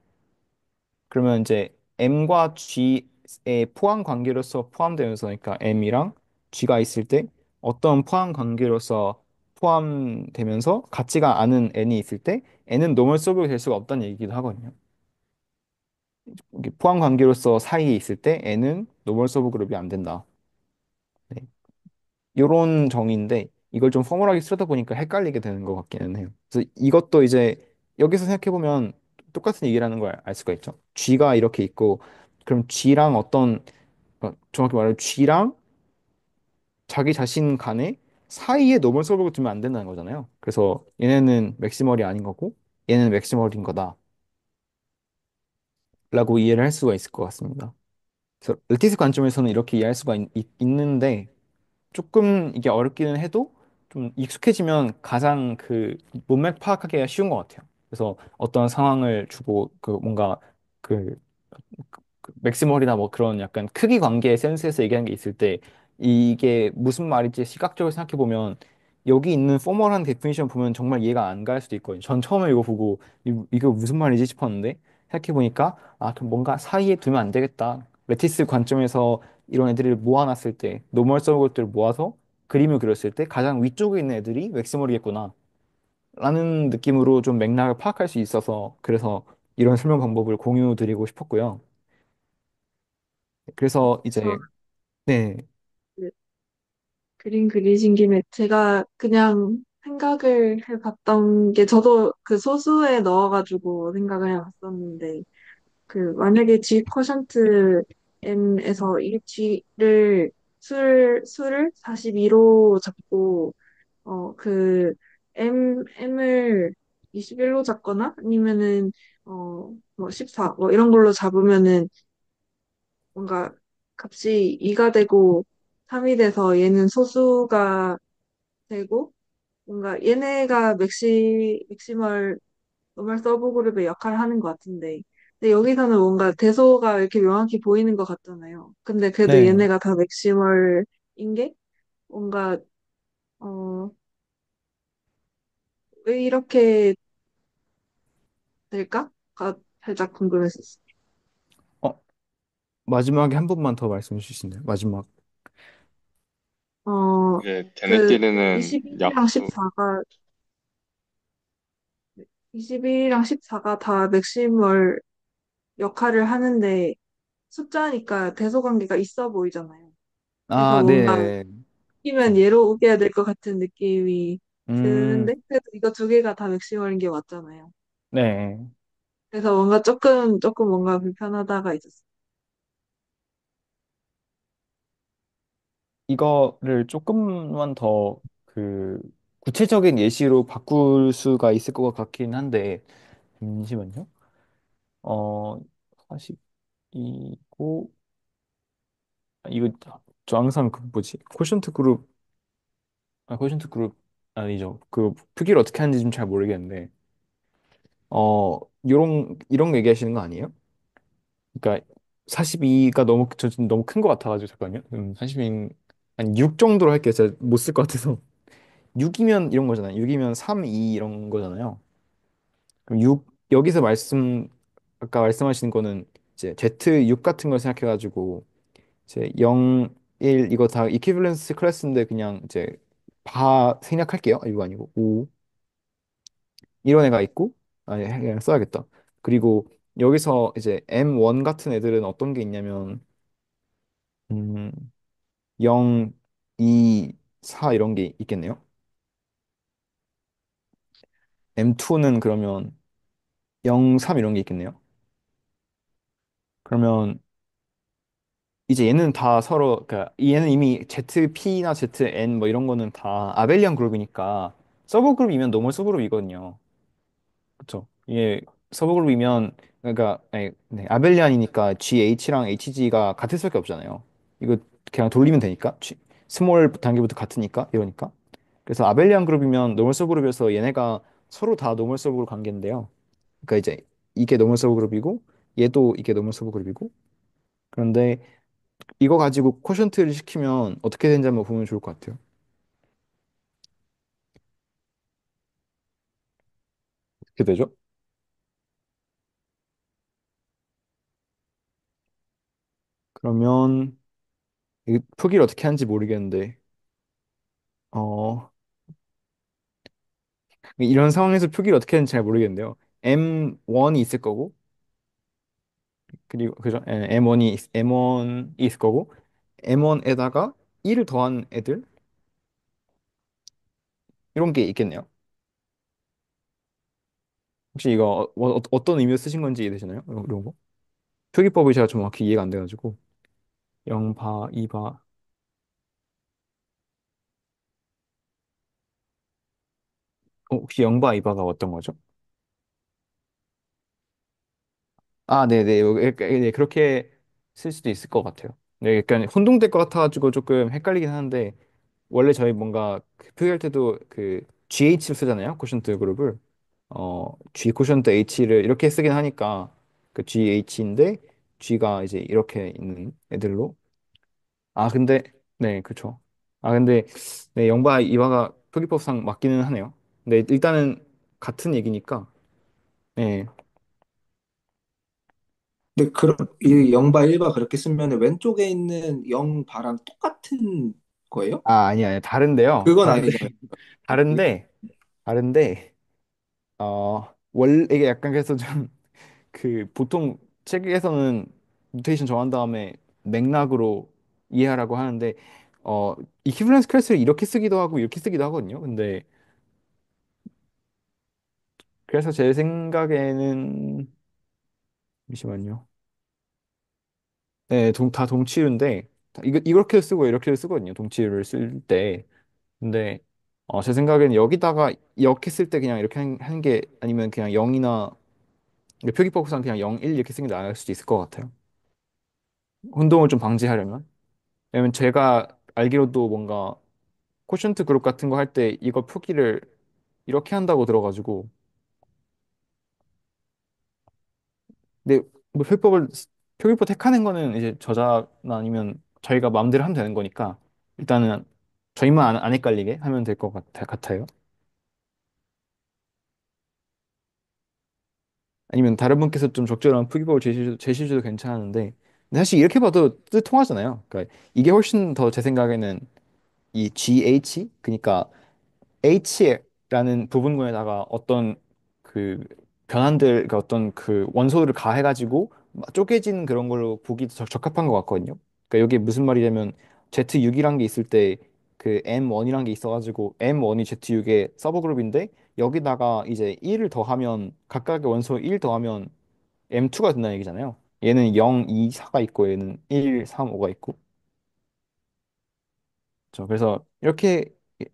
그러면 이제 M과 G의 포함 관계로서 포함되면서 그러니까 M이랑 G가 있을 때 어떤 포함 관계로서 포함되면서 같지가 않은 N이 있을 때 N은 노멀 서브가 될 수가 없다는 얘기기도 하거든요. 이게 포함 관계로서 사이에 있을 때 N은 노멀 서브 그룹이 안 된다. 네. 이런 정의인데 이걸 좀 포멀하게 쓰다 보니까 헷갈리게 되는 것 같기는 해요. 그래서 이것도 이제 여기서 생각해 보면 똑같은 얘기라는 걸 알 수가 있죠. G가 이렇게 있고 그럼 G랑 정확히 말하면 G랑 자기 자신 간의 사이에 노멀 서브를 두면 안 된다는 거잖아요. 그래서 얘네는 맥시멀이 아닌 거고 얘는 맥시멀인 거다라고 이해를 할 수가 있을 것 같습니다. 그래서 르티스 관점에서는 이렇게 이해할 수가 있는데 조금 이게 어렵기는 해도 좀 익숙해지면 가장 그 문맥 파악하기가 쉬운 것 같아요. 그래서 어떤 상황을 주고 그 뭔가 그 맥시멀이나 뭐 그런 약간 크기 관계 센스에서 얘기하는 게 있을 때 이게 무슨 말인지 시각적으로 생각해 보면 여기 있는 포멀한 데피니션 보면 정말 이해가 안 갈 수도 있거든요. 전 처음에 이거 보고 이거 무슨 말이지 싶었는데 생각해 보니까 아 그럼 뭔가 사이에 두면 안 되겠다. 레티스 관점에서 이런 애들을 모아놨을 때 노멀 서브 것들을 모아서 그림을 그렸을 때 가장 위쪽에 있는 애들이 맥시멀이겠구나 라는 느낌으로 좀 맥락을 파악할 수 있어서 그래서 이런 설명 방법을 공유 드리고 싶었고요. 그래서 저 이제 네. 그 그림 그리신 김에 제가 그냥 생각을 해봤던 게 저도 그 소수에 넣어가지고 생각을 해봤었는데 그 만약에 G 쿼션트 M에서 이 G를 수를 42로 잡고 그 M을 21로 잡거나 아니면은 뭐 14, 뭐 이런 걸로 잡으면은 뭔가 값이 2가 되고 3이 돼서 얘는 소수가 되고 뭔가 얘네가 맥시멀 노멀 서브 그룹의 역할을 하는 것 같은데 근데 여기서는 뭔가 대소가 이렇게 명확히 보이는 것 같잖아요. 근데 그래도 네. 얘네가 다 맥시멀인 게 뭔가 어, 왜 이렇게 될까?가 살짝 궁금했었어요. 어, 마지막에 한 번만 더 말씀해 주실 수 있나요? 마지막. 이게 그 걔네끼리는 21이랑 약수, 14가 21이랑 14가 다 맥시멀 역할을 하는데 숫자니까 대소관계가 있어 보이잖아요. 그래서 아, 뭔가 네. 이면 얘로 우겨야 될 것 같은 느낌이 음, 드는데 그래도 이거 두 개가 다 맥시멀인 게 맞잖아요. 네. 그래서 뭔가 조금 뭔가 불편하다가 있었어요. 이거를 조금만 더 그 구체적인 예시로 바꿀 수가 있을 것 같긴 한데, 잠시만요. 어, 42고, 이거, 저 항상 그 뭐지? 코션트 그룹 아니죠. 그 표기를 어떻게 하는지 좀 잘 모르겠는데, 이런 거 얘기하시는 거 아니에요? 그러니까 42가 너무, 저 지금 너무 큰 것 같아가지고, 잠깐요. 42, 한 6 정도로 할게요. 제가 못 쓸 것 같아서. 6이면 이런 거잖아요. 6이면 3, 2 이런 거잖아요. 그럼 6, 여기서 아까 말씀하신 거는 이제 Z6 같은 걸 생각해가지고, 이제 0, 1, 이거 다 이퀴밸런스 클래스인데 그냥 이제 바 생략할게요. 이거 아니고, 5. 이런 애가 있고, 아니, 그냥 써야겠다. 그리고 여기서 이제 M1 같은 애들은 어떤 게 있냐면, 음, 0, 2, 4 이런 게 있겠네요. M2는 그러면 0, 3 이런 게 있겠네요. 그러면 이제 얘는 다 서로, 그러니까 얘는 이미 ZP나 ZN 뭐 이런 거는 다 아벨리안 그룹이니까 서브 그룹이면 노멀 서브 그룹이거든요. 그쵸? 이게 서브 그룹이면 그러니까 아니, 네, 아벨리안이니까 GH랑 HG가 같을 수밖에 없잖아요. 이거 그냥 돌리면 되니까 스몰 단계부터 같으니까 이러니까. 그래서 아벨리안 그룹이면 노멀 서브 그룹에서 얘네가 서로 다 노멀 서브 그룹 관계인데요. 그러니까 이제 이게 노멀 서브 그룹이고 얘도 이게 노멀 서브 그룹이고 그런데 이거 가지고 쿼션트를 시키면 어떻게 되는지 한번 보면 좋을 것 같아요. 어떻게 되죠? 그러면 이 표기를 어떻게 하는지 모르겠는데 어 이런 상황에서 표기를 어떻게 하는지 잘 모르겠는데요. M1이 있을 거고 그리고 그죠? M1이 있을 거고 M1에다가 1을 더한 애들 이런 게 있겠네요. 혹시 이거 떤 의미로 쓰신 건지 이해되시나요? 이런 거? 표기법이 제가 정확히 이해가 안 돼가지고 0바, 2바 혹시 0바, 2바가 어떤 거죠? 아, 네네. 네, 그렇게 쓸 수도 있을 것 같아요. 네, 약간 혼동될 것 같아가지고 조금 헷갈리긴 하는데, 원래 저희 뭔가 그 표기할 때도 그 GH를 쓰잖아요. 코션트 그룹을. G 코션트 H를 이렇게 쓰긴 하니까 그 GH인데, G가 이제 이렇게 있는 애들로. 아, 근데, 네, 그쵸. 아, 근데, 네, 영바, 이바가 표기법상 맞기는 하네요. 네, 일단은 같은 얘기니까, 네. 근데 그럼 이 0바 1바 그렇게 쓰면 왼쪽에 있는 0바랑 똑같은 거예요? 아니야. 다른데요. 그건 아니잖아요. 다른데, 다른데, 원래 이게 약간 그래서 좀 그 보통 책에서는 노테이션 정한 다음에 맥락으로 이해하라고 하는데, 이퀴valence 클래스를 이렇게 쓰기도 하고 이렇게 쓰기도 하거든요. 근데 그래서 제 생각에는, 잠시만요. 네, 다 동치유인데, 이렇게 쓰고 이렇게 쓰거든요. 동치유를 쓸 때. 근데, 제 생각에는 여기다가 이렇게 쓸 때 그냥 이렇게 하는 게 아니면 그냥 0이나 표기법상 그냥 0, 1 이렇게 쓰는 게 나을 수도 있을 것 같아요. 혼동을 좀 방지하려면. 왜냐면 제가 알기로도 뭔가 코션트 그룹 같은 거 할 때 이거 표기를 이렇게 한다고 들어가지고. 근데 뭐 표기법 택하는 거는 이제 저자나 아니면 저희가 마음대로 하면 되는 거니까 일단은 저희만 안 헷갈리게 하면 될 것 같아요. 아니면 다른 분께서 좀 적절한 표기법을 제시해 주셔도 괜찮은데 근데 사실 이렇게 봐도 뜻 통하잖아요. 그러니까 이게 훨씬 더 제 생각에는 이 GH 그러니까 H라는 부분군에다가 어떤 그 변환들, 그러니까 어떤 그 원소를 가해가지고 쪼개진 그런 걸로 보기 적합한 것 같거든요. 그러니까 여기 무슨 말이냐면 Z6이란 게 있을 때 그 M1이란 게 있어가지고 M1이 Z6의 서브 그룹인데 여기다가 이제 1을 더하면 각각의 원소 1 더하면 M2가 된다는 얘기잖아요. 얘는 0, 2, 4가 있고 얘는 1, 3, 5가 있고. 그래서 이렇게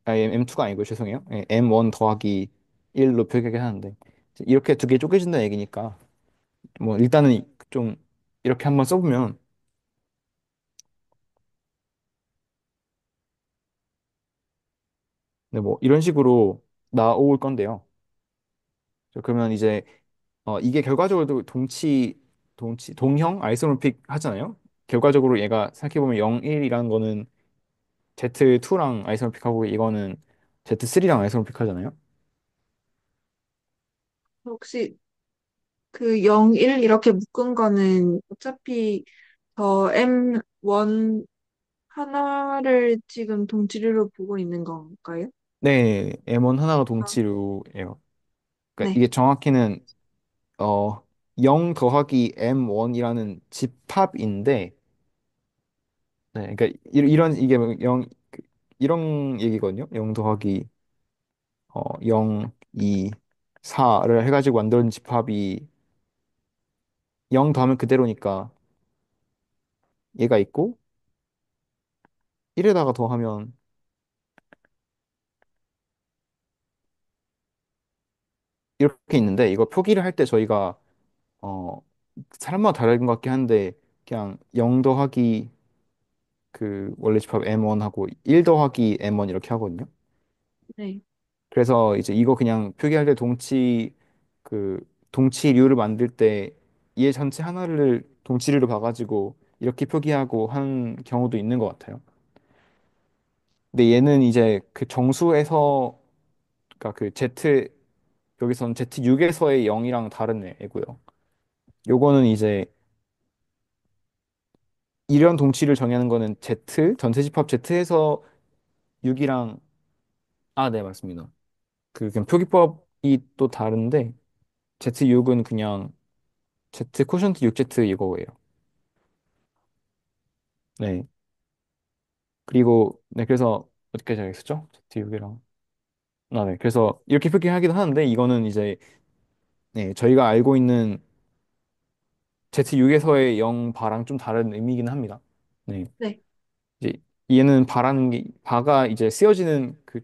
M2가 아니고 죄송해요. M1 더하기 1로 표기하긴 하는데 이렇게 두 개 쪼개진다는 얘기니까 뭐 일단은 좀 이렇게 한번 써보면 네, 뭐 이런 식으로 나올 건데요. 그러면 이제 이게 결과적으로 동형 아이소모픽 하잖아요. 결과적으로 얘가 생각해보면 0, 1이라는 거는 Z2랑 아이소모픽하고 이거는 Z3랑 아이소모픽 하잖아요. 혹시 그 0, 1 이렇게 묶은 거는 어차피 더 M1 하나를 지금 동치류로 보고 있는 건가요? 네, M1 하나가 아, 동치류예요. 그러니까 네. 이게 정확히는 어, 0 더하기 M1이라는 집합인데 네, 그러니까 이런 이게 0 이런 얘기거든요. 0 더하기 0, 2, 4를 해가지고 만든 집합이 0 더하면 그대로니까 얘가 있고 1에다가 더하면 이렇게 있는데 이거 표기를 할 때 저희가 어 사람마다 다른 것 같긴 한데 그냥 0 더하기 그 원래 집합 M1하고 1 더하기 M1 이렇게 하거든요. 네. 그래서 이제 이거 그냥 표기할 때 그 동치류를 만들 때 얘 전체 하나를 동치류로 봐가지고 이렇게 표기하고 한 경우도 있는 것 같아요. 근데 얘는 이제 그 정수에서 그러니까 그 Z 여기서는 Z6에서의 0이랑 다른 애고요. 요거는 이제 이런 동치를 정의하는 거는 Z 전체 집합 Z에서 6이랑 네, 맞습니다. 그 그냥 표기법이 또 다른데 Z6은 그냥 Z 코션트 6Z 이거예요. 네. 그리고 네, 그래서 어디까지 알겠었죠? Z6이랑 네. 그래서 이렇게 표기하기도 하는데 이거는 이제 네, 저희가 알고 있는 Z6에서의 0 바랑 좀 다른 의미이긴 합니다. 네. 네. 이제 얘는 바라는 게 바가 이제 쓰여지는 그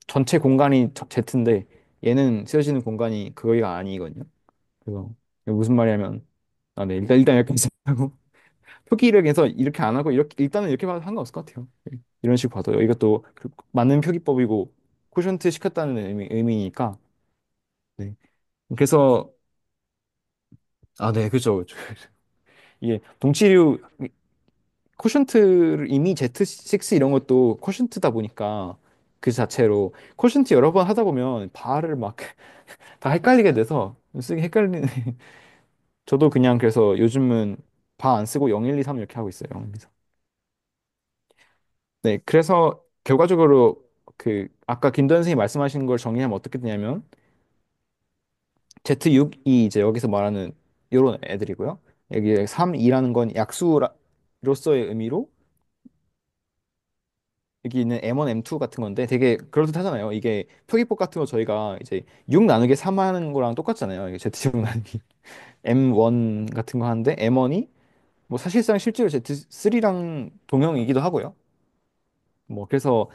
전체 공간이 Z인데 얘는 쓰여지는 공간이 그거가 아니거든요. 그래서 이게 무슨 말이냐면 네 일단 여기까지 하고 표기를 해서 이렇게 안 하고 이렇게 일단은 이렇게 봐도 상관없을 것 같아요. 이런 식으로 봐도 이것도 맞는 표기법이고 코션트 시켰다는 의미니까 네. 그래서 네 그죠. 이게 동치류 코션트를 이미 Z6 이런 것도 코션트다 보니까 그 자체로 코션트 여러 번 하다 보면 바를 막 다 헷갈리게 돼서 쓰기 헷갈리는 저도 그냥 그래서 요즘은 바 안 쓰고 0, 1, 2, 3 이렇게 하고 있어요. 0, 1, 2, 3. 네, 그래서 결과적으로 그 아까 김도현 선생님이 말씀하신 걸 정리하면 어떻게 되냐면 Z6이 이제 여기서 말하는 이런 애들이고요. 여기 3, 2라는 건 약수로서의 의미로 여기 있는 M1, M2 같은 건데 되게 그럴듯하잖아요. 이게 표기법 같은 거 저희가 이제 6 나누기 3 하는 거랑 똑같잖아요. 이게 Z6 나누기 M1 같은 거 하는데 M1이 뭐 사실상 실제로 Z3랑 동형이기도 하고요. 뭐 그래서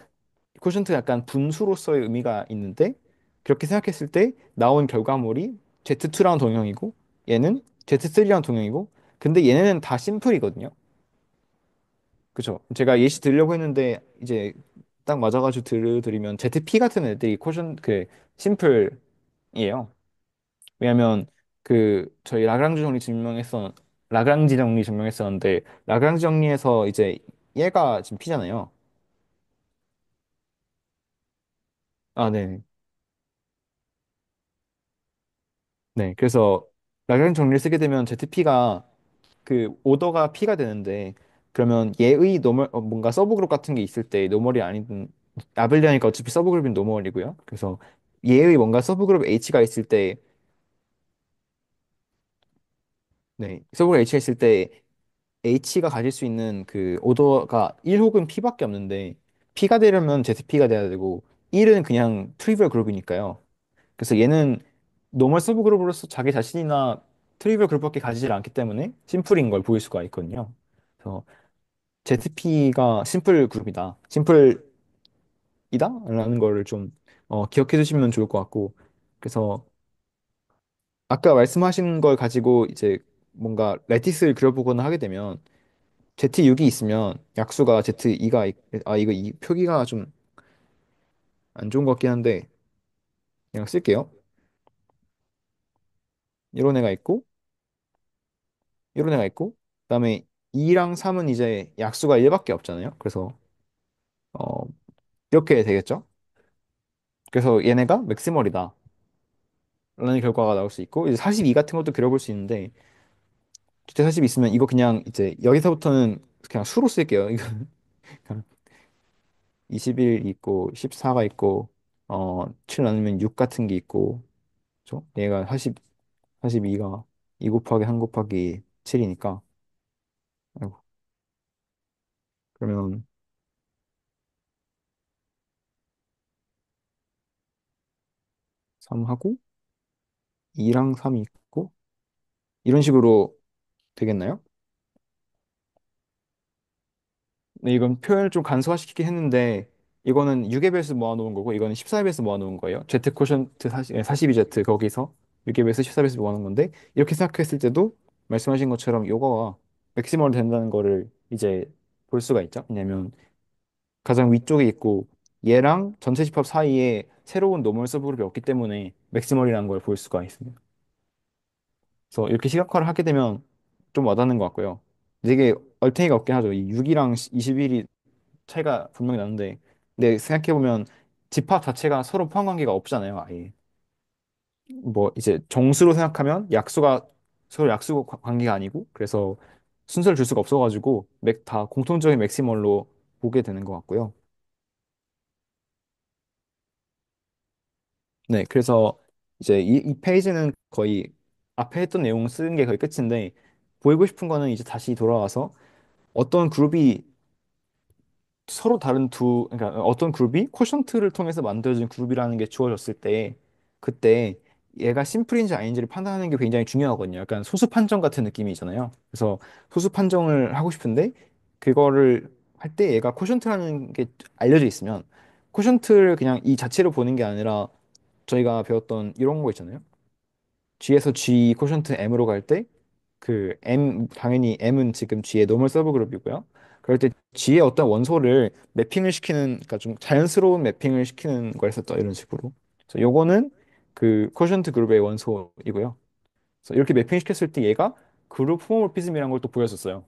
코션트 약간 분수로서의 의미가 있는데 그렇게 생각했을 때 나온 결과물이 Z2랑 동형이고 얘는 Z3랑 동형이고 근데 얘네는 다 심플이거든요. 그죠? 제가 예시 들려고 했는데 이제 딱 맞아가지고 들려드리면 ZP 같은 애들이 심플이에요. 왜냐면 저희 라그랑지 정리 증명했었는데 라그랑지 정리에서 이제 얘가 지금 P잖아요. 네. 네. 그래서 라그랑지 정리를 쓰게 되면 ZP가 그 오더가 P가 되는데 그러면 얘의 뭔가 서브그룹 같은 게 있을 때 노멀이 아니든 아벨리아니까 어차피 서브그룹은 노멀이고요. 그래서 얘의 뭔가 서브그룹 H가 있을 때 네, 서브그룹 H가 있을 때 H가 가질 수 있는 그 오더가 1 혹은 P밖에 없는데 P가 되려면 ZP가 돼야 되고 1은 그냥 트리비얼 그룹이니까요. 그래서 얘는 노멀 서브 그룹으로서 자기 자신이나 트리비얼 그룹밖에 가지질 않기 때문에 심플인 걸 보일 수가 있거든요. 그래서 ZP가 심플 그룹이다. 심플이다? 라는 거를 좀 기억해 두시면 좋을 것 같고. 그래서 아까 말씀하신 걸 가지고 이제 뭔가 레티스를 그려보거나 하게 되면 Z6이 있으면 약수가 Z2가 이거 이 표기가 좀 안 좋은 것 같긴 한데 그냥 쓸게요. 이런 애가 있고 이런 애가 있고 그다음에 2랑 3은 이제 약수가 1밖에 없잖아요. 그래서 어 이렇게 되겠죠. 그래서 얘네가 맥시멀이다 라는 결과가 나올 수 있고 이제 42 같은 것도 그려볼 수 있는데 Z40 있으면 이거 그냥 이제 여기서부터는 그냥 수로 쓸게요. 이거 그냥 21 있고 14가 있고 7 나누면 6 같은 게 있고 그죠? 얘가 42가 2 곱하기 1 곱하기 7이니까 아이고, 그러면 3하고 2랑 3이 있고 이런 식으로 되겠나요? 네, 이건 표현을 좀 간소화시키긴 했는데 이거는 6의 배수 모아놓은 거고 이거는 14의 배수 모아놓은 거예요. Z 코션트 42Z 거기서 6의 배수 14의 배수 모아놓은 건데 이렇게 생각했을 때도 말씀하신 것처럼 요거가 맥시멀 된다는 거를 이제 볼 수가 있죠. 왜냐면 가장 위쪽에 있고 얘랑 전체 집합 사이에 새로운 노멀 서브그룹이 없기 때문에 맥시멀이라는 걸 볼 수가 있습니다. 그래서 이렇게 시각화를 하게 되면 좀 와닿는 것 같고요. 되게 얼탱이가 없긴 하죠. 이 6이랑 21이 차이가 분명히 나는데 근데 생각해보면 집합 자체가 서로 포함 관계가 없잖아요. 아예. 뭐 이제 정수로 생각하면 약수가 서로 약수 관계가 아니고 그래서 순서를 줄 수가 없어가지고 맥 다 공통적인 맥시멀로 보게 되는 것 같고요. 네, 그래서 이제 이 페이지는 거의 앞에 했던 내용 쓰는 게 거의 끝인데 보이고 싶은 거는 이제 다시 돌아와서 어떤 그룹이 서로 다른 그러니까 어떤 그룹이 쿼션트를 통해서 만들어진 그룹이라는 게 주어졌을 때 그때 얘가 심플인지 아닌지를 판단하는 게 굉장히 중요하거든요. 약간 소수 판정 같은 느낌이잖아요. 그래서 소수 판정을 하고 싶은데 그거를 할 때 얘가 쿼션트라는 게 알려져 있으면 쿼션트를 그냥 이 자체로 보는 게 아니라 저희가 배웠던 이런 거 있잖아요. G에서 G 코션트 M으로 갈 때 그 M 당연히 M은 지금 G의 노멀 서브 그룹이고요. 그럴 때 G의 어떤 원소를 매핑을 시키는 그러니까 좀 자연스러운 매핑을 시키는 거였었죠. 이런 식으로. 그래서 요거는 그 코션트 그룹의 원소이고요. 그래서 이렇게 매핑 시켰을 때 얘가 그룹 호모모피즘이라는 걸 또 보였었어요.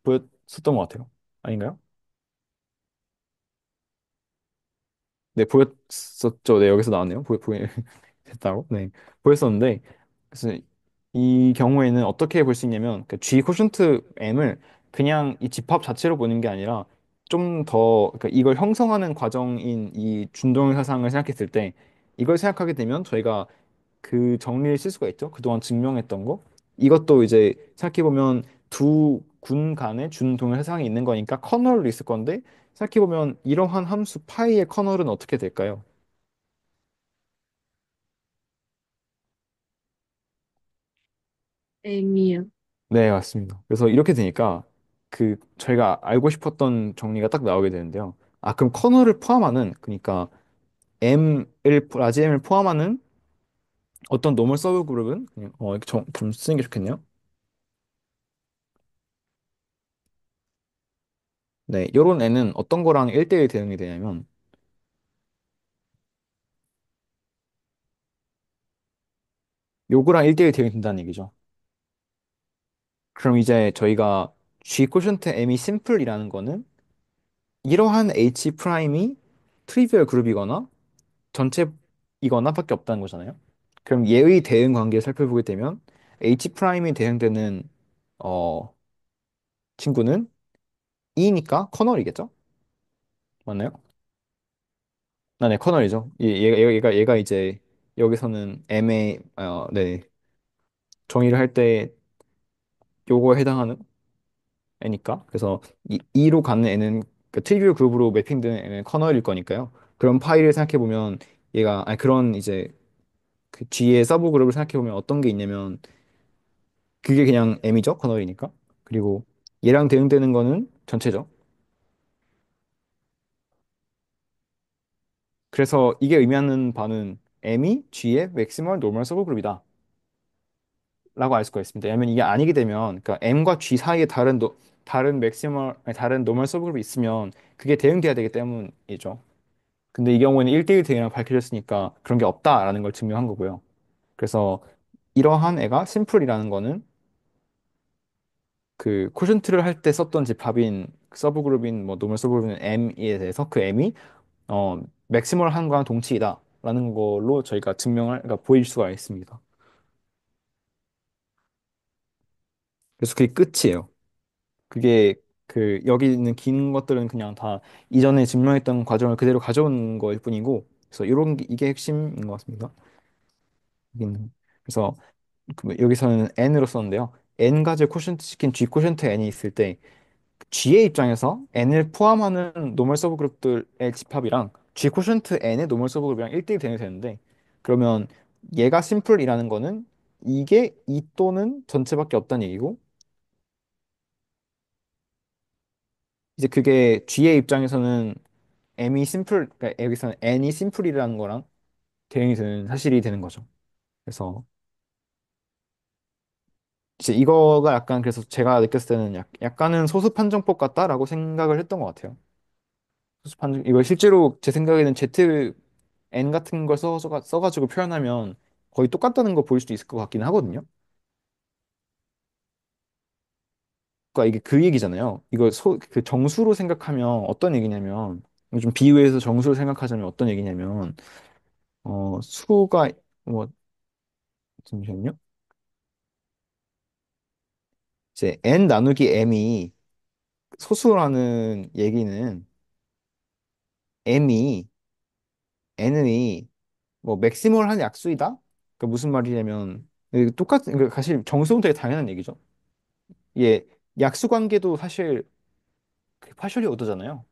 보였었던 것 같아요. 아닌가요? 네, 보였었죠. 네, 여기서 나왔네요. 됐다고? 네, 보였었는데 그래서 이 경우에는 어떻게 볼 수 있냐면 그 G 코션트 M을 그냥 이 집합 자체로 보는 게 아니라 좀 더 그러니까 이걸 형성하는 과정인 이 준동형 사상을 생각했을 때 이걸 생각하게 되면 저희가 그 정리를 쓸 수가 있죠. 그동안 증명했던 거. 이것도 이제 생각해보면 두 군 간의 준동형 사상이 있는 거니까 커널로 있을 건데 생각해보면 이러한 함수 파이의 커널은 어떻게 될까요? M이요. 네, 맞습니다. 그래서 이렇게 되니까 그 저희가 알고 싶었던 정리가 딱 나오게 되는데요. 아, 그럼 커널을 포함하는 그러니까 라지 M을 포함하는 어떤 노멀 서브 그룹은 그냥 이렇게 좀 쓰는 게 좋겠네요. 네, 요런 애는 어떤 거랑 1대1 대응이 되냐면 요거랑 1대1 대응이 된다는 얘기죠. 그럼 이제 저희가 G 코션트 M이 심플이라는 거는 이러한 H 프라임이 트리비얼 그룹이거나 전체이거나 밖에 없다는 거잖아요. 그럼 얘의 대응 관계를 살펴보게 되면 H 프라임이 대응되는 어 친구는 E니까 커널이겠죠? 맞나요? 아, 네, 커널이죠. 얘가 이제 여기서는 M의 네, 정의를 할 때 요거에 해당하는 애니까 그래서 E로 가는 애는 그 트리비얼 그룹으로 매핑되는 애는 커널일 거니까요. 그런 파일을 생각해 보면 얘가 아니 그런 이제 그 G의 서브 그룹을 생각해 보면 어떤 게 있냐면 그게 그냥 M이죠 커널이니까. 그리고 얘랑 대응되는 거는 전체죠. 그래서 이게 의미하는 바는 M이 G의 맥시멀 노멀 서브 그룹이다. 라고 알 수가 있습니다. 왜냐면 이게 아니게 되면 그러니까 M과 G 사이에 다른 맥시멀 아니, 다른 노멀 서브그룹이 있으면 그게 대응돼야 되기 때문이죠. 근데 이 경우에는 1대1 대응이라고 밝혀졌으니까 그런 게 없다라는 걸 증명한 거고요. 그래서 이러한 애가 심플이라는 거는 그 코션트를 할 때 썼던 집합인 서브그룹인 뭐 노멀 서브그룹인 M에 대해서 그 M이 맥시멀 한 거랑 동치이다라는 걸로 저희가 증명을 그러니까 보일 수가 있습니다. 그래서 그게 끝이에요. 그게 그 여기 있는 긴 것들은 그냥 다 이전에 증명했던 과정을 그대로 가져온 거일 뿐이고 그래서 이런 게 이게 핵심인 것 같습니다. 여기는. 그래서 여기서는 n으로 썼는데요. n 가지를 코션트 시킨 g 코션트 n이 있을 때 g의 입장에서 n을 포함하는 노멀 서브 그룹들의 집합이랑 g 코션트 n의 노멀 서브 그룹이랑 1대1 대응이 되는데 그러면 얘가 심플이라는 거는 이게 2 또는 전체밖에 없다는 얘기고 이제 그게 g의 입장에서는 m이 심플, 그러니까 여기서는 n이 심플이라는 거랑 대응이 되는 사실이 되는 거죠. 그래서 이제 이거가 약간 그래서 제가 느꼈을 때는 약간은 소수 판정법 같다라고 생각을 했던 것 같아요. 소수 판정 이거 실제로 제 생각에는 z n 같은 걸 써가지고 표현하면 거의 똑같다는 거 보일 수도 있을 것 같기는 하거든요. 그러니까 이게 그 얘기잖아요. 이거 그 정수로 생각하면 어떤 얘기냐면 이거 좀 비유해서 정수로 생각하자면 어떤 얘기냐면 수가 뭐 잠시만요. 이제 n 나누기 m이 소수라는 얘기는 m이 n의 뭐 맥시멀한 약수이다? 그러니까 무슨 말이냐면 이게 똑같은 그러니까 사실 정수는 되게 당연한 얘기죠. 이게 약수 관계도 사실 그 파셜리 오더잖아요.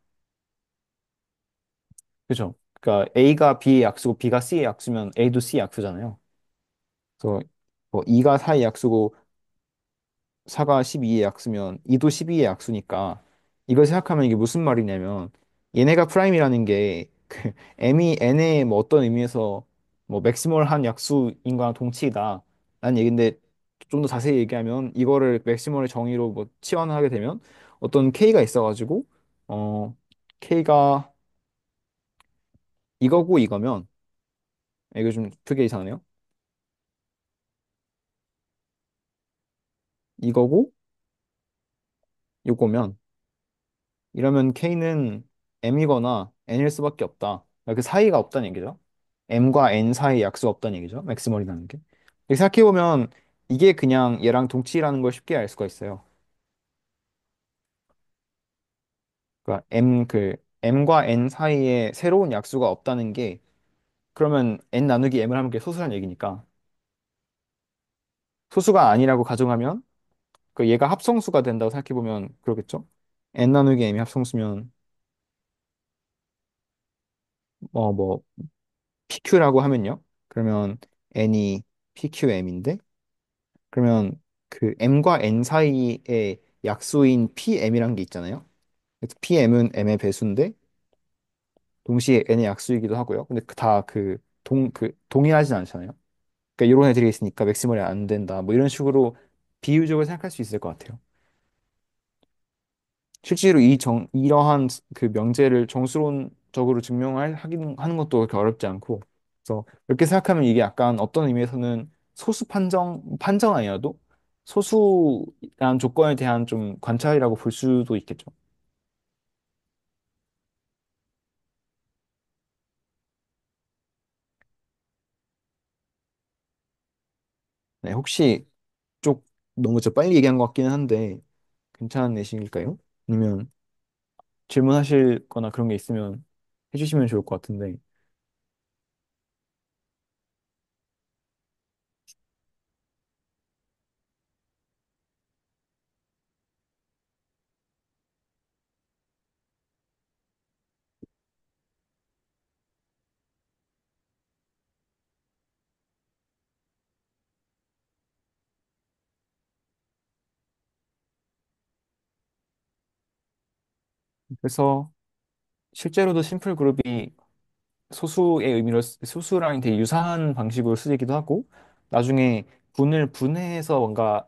그죠? 그러니까 A가 B의 약수고 B가 C의 약수면 A도 C의 약수잖아요. 그래서 뭐 2가 4의 약수고 4가 12의 약수면 2도 12의 약수니까 이걸 생각하면 이게 무슨 말이냐면 얘네가 프라임이라는 게 그 m이 n의 뭐 어떤 의미에서 뭐 맥시멀한 약수인 거랑 동치이다 라는 얘기인데 좀 더 자세히 얘기하면 이거를 맥시멀의 정의로 뭐 치환하게 되면 어떤 k가 있어가지고 어 k가 이거고 이거면 이거 좀 크게 이상하네요. 이거고 요거면 이러면 K는 M이거나 N일 수밖에 없다. 그러니까 그 사이가 없다는 얘기죠. M과 N 사이 약수가 없다는 얘기죠. 맥시멀이라는 게. 이렇게 생각해보면 이게 그냥 얘랑 동치라는 걸 쉽게 알 수가 있어요. 그러니까 M과 N 사이에 새로운 약수가 없다는 게 그러면 N 나누기 M을 하면 그게 소수란 얘기니까 소수가 아니라고 가정하면 그 얘가 합성수가 된다고 생각해보면 그러겠죠. N 나누기 M이 합성수면 뭐 PQ라고 하면요. 그러면 N이 PQM인데 그러면 그 M과 N 사이에 약수인 PM이란 게 있잖아요. 그래서 PM은 M의 배수인데 동시에 N의 약수이기도 하고요. 근데 동일하진 않잖아요. 그러니까 이런 애들이 있으니까 맥시멀이 안 된다. 뭐 이런 식으로 비유적으로 생각할 수 있을 것 같아요. 실제로 이러한 그 명제를 정수론적으로 하는 것도 그렇게 어렵지 않고, 그래서 이렇게 생각하면 이게 약간 어떤 의미에서는 소수 판정 아니어도 소수란 조건에 대한 좀 관찰이라고 볼 수도 있겠죠. 네, 혹시 쪽 너무 빨리 얘기한 것 같기는 한데, 괜찮으실까요? 아니면 질문하실 거나 그런 게 있으면 해주시면 좋을 것 같은데, 그래서 실제로도 심플 그룹이 소수의 의미로 소수랑 되게 유사한 방식으로 쓰이기도 하고 나중에 분을 분해해서 뭔가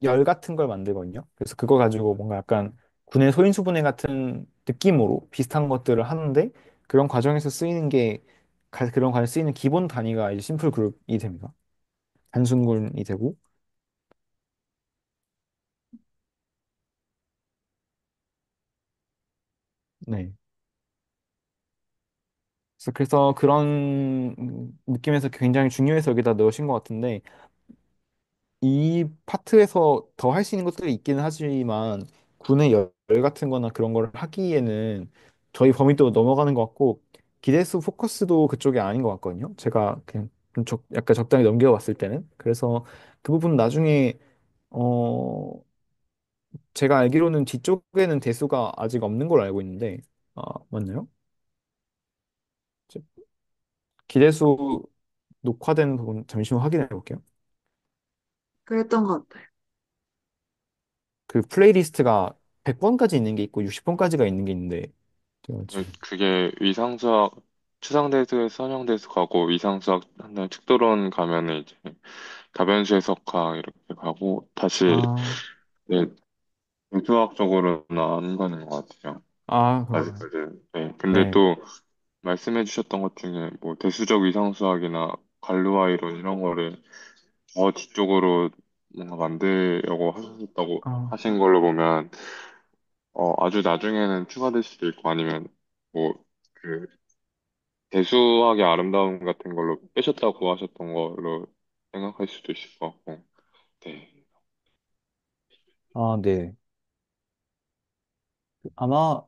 열 같은 걸 만들거든요. 그래서 그거 가지고 뭔가 약간 분해 소인수 분해 같은 느낌으로 비슷한 것들을 하는데 그런 과정에서 쓰이는 게 그런 과정에 쓰이는 기본 단위가 이제 심플 그룹이 됩니다. 단순군이 되고 네. 그래서 그런 느낌에서 굉장히 중요해서 여기다 넣으신 것 같은데 이 파트에서 더 할 수 있는 것들이 있기는 하지만 군의 열 같은 거나 그런 걸 하기에는 저희 범위도 넘어가는 것 같고 기대수 포커스도 그쪽이 아닌 것 같거든요. 제가 그냥 약간 적당히 넘겨봤을 때는. 그래서 그 부분 나중에 어 제가 알기로는 뒤쪽에는 대수가 아직 없는 걸로 알고 있는데 맞나요? 기대수 녹화된 부분 잠시만 확인해 볼게요. 그랬던 것 같아요. 그 플레이리스트가 100번까지 있는 게 있고 60번까지가 있는 게 있는데 제가 지금 그게 위상수학, 추상대수에 선형대수 가고 위상수학 한다음 축도론 가면은 이제 다변수 해석학 이렇게 가고 다시 아, 네, 수학적으로는 안 가는 것 같아요. 그렇구나. 아직까지는. 네. 근데 네. 또 말씀해 주셨던 것 중에 뭐 대수적 위상수학이나 갈루아 이론 이런 거를 더 뒤쪽으로 뭔가 만들려고 하셨다고 아, 하신 걸로 보면 아주 나중에는 추가될 수도 있고 아니면 뭐 그 대수학의 아름다움 같은 걸로 빼셨다고 하셨던 걸로 생각할 수도 있을 것 같고. 네. 네. 아마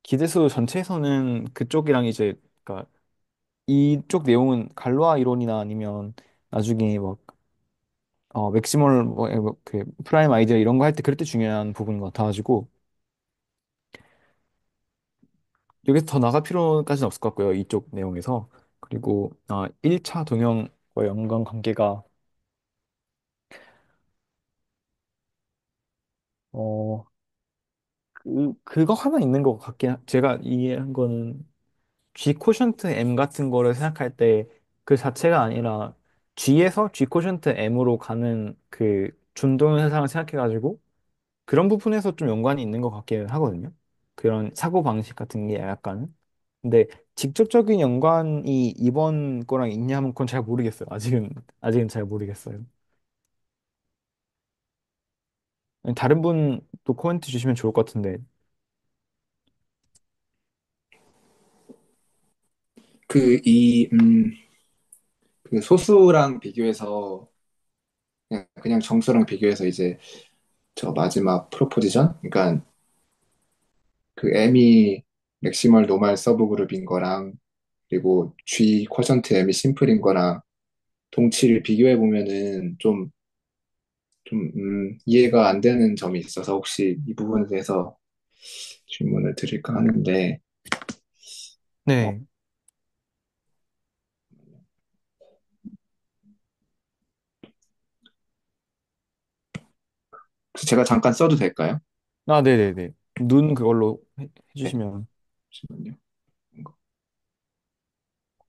기대수 전체에서는 그쪽이랑 이제, 그러니까 이쪽 내용은 갈로아 이론이나 아니면 나중에 막, 맥시멀, 그, 프라임 아이디어 이런 거 할 때 그럴 때 중요한 부분인 것 같아가지고, 여기서 더 나갈 필요까지는 없을 것 같고요. 이쪽 내용에서. 그리고, 1차 동형과 연관 관계가, 어, 그거 하나 있는 것 제가 이해한 거는 G 코션트 M 같은 거를 생각할 때 그 자체가 아니라 G에서 G 코션트 M으로 가는 그 준동 현상을 생각해가지고 그런 부분에서 좀 연관이 있는 것 같긴 하거든요. 그런 사고 방식 같은 게 약간은. 근데 직접적인 연관이 이번 거랑 있냐면 그건 잘 모르겠어요. 아직은 잘 모르겠어요. 다른 분도 코멘트 주시면 좋을 것 같은데. 그, 그 소수랑 비교해서, 그냥 정수랑 비교해서 이제 저 마지막 프로포지션? 그러니까 그 M이 맥시멀 노말 서브 그룹인 거랑 그리고 G 쿼션트 M이 심플인 거랑 동치를 비교해 보면은 이해가 안 되는 점이 있어서 혹시 이 부분에 대해서 질문을 드릴까 하는데, 어, 네. 혹시 제가 잠깐 써도 될까요? 네네네. 눈 그걸로 네, 해주시면. 잠시만요.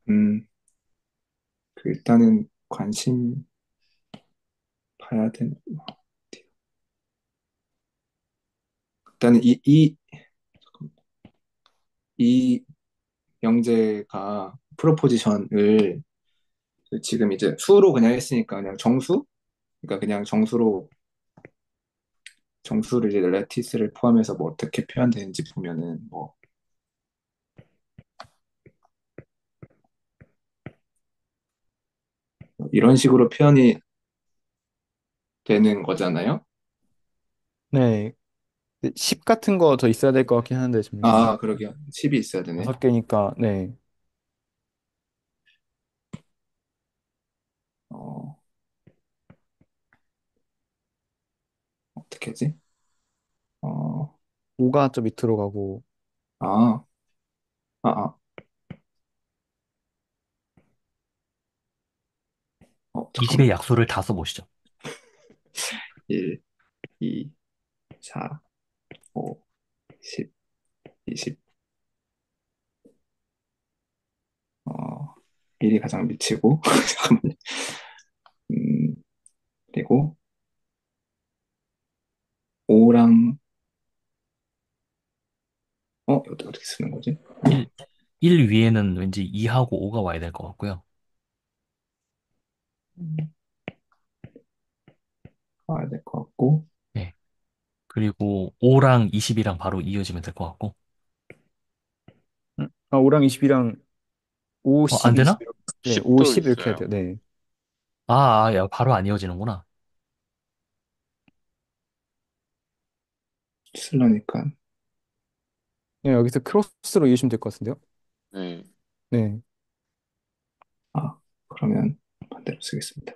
음, 그 일단은 관심 봐야 되는, 일단은 이 영재가 프로포지션을 지금 이제 수로 그냥 했으니까 그냥 정수? 그러니까 그냥 정수를 이제 레티스를 포함해서 뭐 어떻게 표현되는지 보면은 뭐 이런 식으로 표현이 되는 거잖아요. 네. 10 같은 거 더 있어야 될 것 같긴 한데 잠시만요. 아, 그러게요. 10이 있어야 되네. 5개니까 네. 어, 어떻게 하지? 어, 5가 좀 밑으로 가고 아, 아. 이 집의 잠깐만요. 약수를 다 써보시죠. 1, 2, 4, 5, 10, 20. 1이 가장 미치고, 잠깐만요. 음, 그리고 5랑, 어떻게 쓰는 거지? 1, 일 위에는 왠지 2하고 5가 와야 될 것 같고요. 가야 될 것 같고, 네. 그리고 5랑 20이랑 바로 이어지면 될 것 같고. 5랑 20이랑 5, 안 10, 되나? 20 이렇게, 네, 5, 10도 10 이렇게 해야 돼요. 있어요. 네. 야, 바로 안 이어지는구나. 쓰려니까. 네, 여기서 크로스로 이으시면 될 것 같은데요. 네. 네. 아, 그러면 반대로 쓰겠습니다.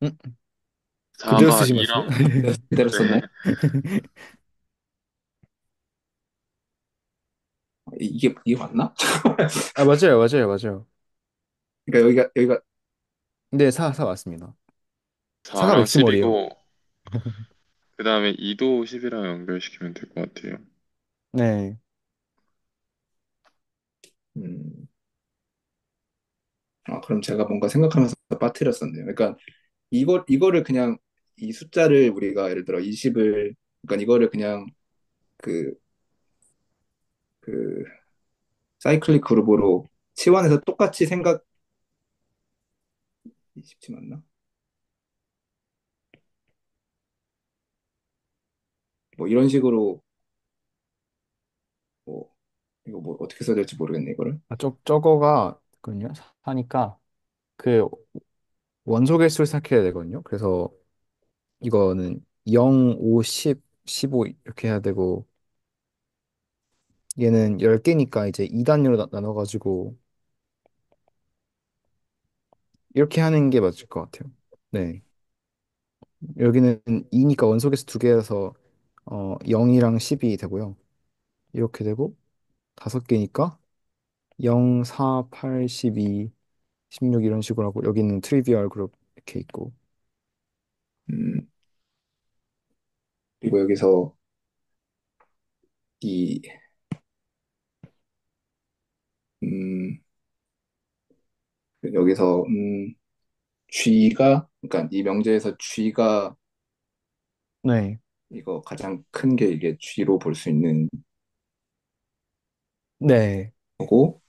음, 그대로 4가 쓰신 것 같은데요. 2랑, 그대로 네. 썼나요? 이게 맞나? 아, 맞아요, 맞아요, 맞아요. 그러니까 여기가, 네, 4 맞습니다. 4가 4랑 맥시멀이에요. 10이고, 그 다음에 2도 10이랑 연결시키면 될 것 같아요. 네. 음, 그럼 제가 뭔가 생각하면서 빠뜨렸었네요. 그러니까 이거를 그냥 이 숫자를 우리가 예를 들어 20을 그러니까 이거를 그냥 그 그 사이클릭 그룹으로 치환해서 똑같이 생각 20지 맞나? 뭐 이런 식으로 뭐 이거 뭐 어떻게 써야 될지 모르겠네 이거를. 저거가, 그군요. 하니까, 그, 원소 개수를 생각해야 되거든요. 그래서, 이거는 0, 5, 10, 15 이렇게 해야 되고, 얘는 10개니까 이제 2단위로 나눠가지고, 이렇게 하는 게 맞을 것 같아요. 네. 여기는 2니까 원소 개수 2개여서, 0이랑 10이 되고요. 이렇게 되고, 5개니까, 0, 4, 8, 12, 16 이런 식으로 하고 여기는 트리비얼 그룹 이렇게 있고 음, 그리고 여기서 이 음, 여기서 G가 그러니까 이 명제에서 G가 네, 이거 가장 큰 게 이게 G로 볼 수 있는 네, 거고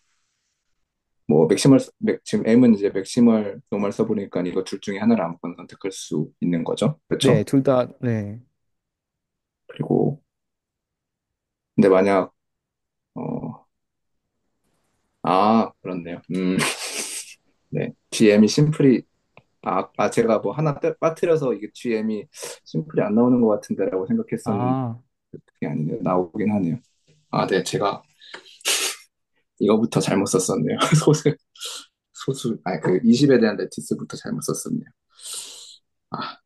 뭐 지금 M은 이제 맥시멀 노멀 써보니까 이거 둘 중에 하나를 아무거나 선택할 수 있는 거죠. 네, 그렇죠? 둘 다, 네, 그리고 근데 만약 어, 그렇네요. 네. GM이 심플이 제가 뭐 하나 빠뜨려서 이게 GM이 심플이 안 나오는 것 같은데라고 생각했었는데 아, 그게 아니네요. 나오긴 하네요. 네. 제가 이거부터 잘못 썼었네요. 그 20에 대한 레티스부터 잘못 썼었네요. 아,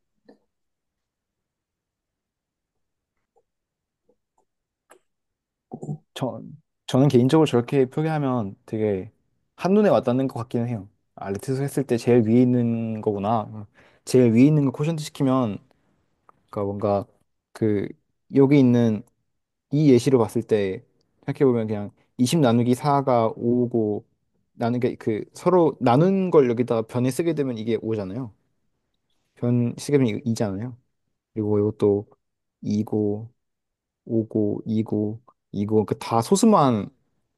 저, 저는 개인적으로 저렇게 표기하면 되게 한눈에 와닿는 것 같기는 해요. 알렉티스 했을 때 제일 위에 있는 거구나. 제일 위에 있는 거 코션트 시키면, 그러니까 뭔가 그, 여기 있는 이 예시로 봤을 때 생각해보면 그냥 20 나누기 4가 5고, 나누게 그 서로 나눈 걸 여기다가 변에 쓰게 되면 이게 5잖아요. 변 쓰게 되면 2잖아요. 그리고 이것도 2고, 5고, 2고, 2고, 그 다 소수만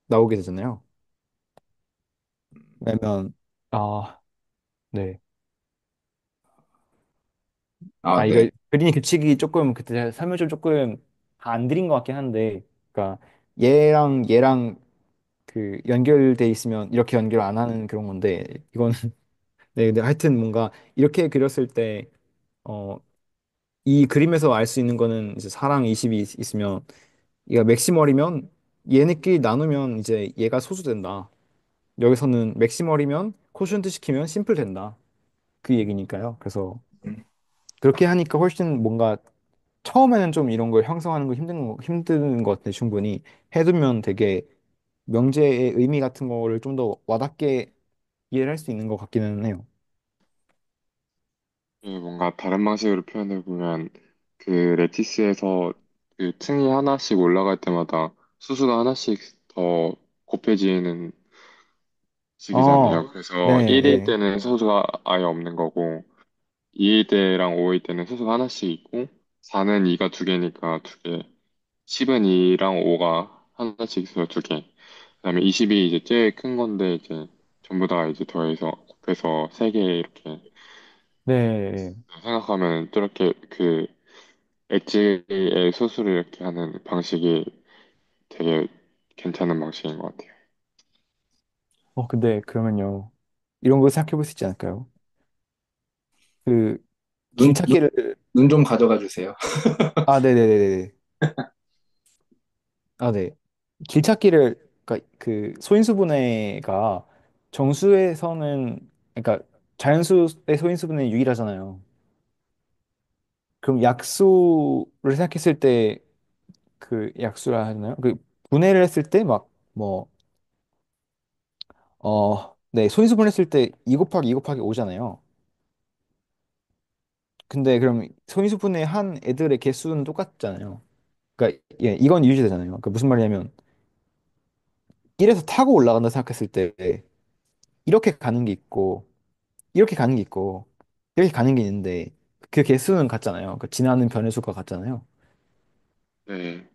나오게 되잖아요. 왜냐면, 아, 네. 이거 네. 그린이 규칙이 조금 그때 제가 설명 좀 조금 다 안 드린 것 같긴 한데, 그러니까 얘랑 얘랑 그 연결돼 있으면 이렇게 연결 안 하는 그런 건데, 이건 네, 근데 하여튼 뭔가 이렇게 그렸을 때, 어, 이 그림에서 알 수 있는 거는 이제 4랑 20이 있으면 얘가 맥시멀이면 얘네끼리 나누면 이제 얘가 소수된다. 여기서는 맥시멀이면 코션트 시키면 심플 된다. 그 얘기니까요. 그래서 음, 그렇게 하니까 훨씬 뭔가 처음에는 좀 이런 걸 형성하는 거 힘든 것 같은데 충분히 해두면 되게 명제의 의미 같은 거를 좀 더 와닿게 이해를 할 수 있는 것 같기는 해요. 뭔가 다른 방식으로 표현해 보면 그 레티스에서 그 층이 하나씩 올라갈 때마다 수수가 하나씩 더 곱해지는 식이잖아요. 그래서 네, 1일 네. 때는 수수가 아예 없는 거고 2일 때랑 5일 때는 수수가 하나씩 있고 4는 2가 두 개니까 두 개, 10은 2랑 5가 하나씩 있어서 두 개. 그다음에 20이 이제 제일 큰 건데 이제 전부 다 이제 더해서 곱해서 세 개 이렇게 네. 생각하면 저렇게 그 엣지의 수술을 이렇게 하는 방식이 되게 괜찮은 방식인 것 같아요. 근데 그러면요. 이런 거 생각해 볼 수 있지 않을까요? 그 눈, 눈, 길찾기를 눈 좀 가져가 주세요. 네네네네. 네. 길찾기를 그러니까 그 소인수분해가 정수에서는 그러니까 자연수의 소인수분해 유일하잖아요. 그럼 약수를 생각했을 때 그 약수라 하나요? 그 분해를 했을 때 막 뭐 네, 소인수분해 했을 때 2 곱하기 2 곱하기 5잖아요. 근데 그럼 소인수분해 한 애들의 개수는 똑같잖아요. 그러니까 예, 이건 유지되잖아요. 그러니까 무슨 말이냐면 1에서 타고 올라간다 생각했을 때 이렇게 가는 게 있고 이렇게 가는 게 있고 이렇게 가는 게 있는데 그 개수는 같잖아요. 그 지나는 변의 수가 같잖아요. 네,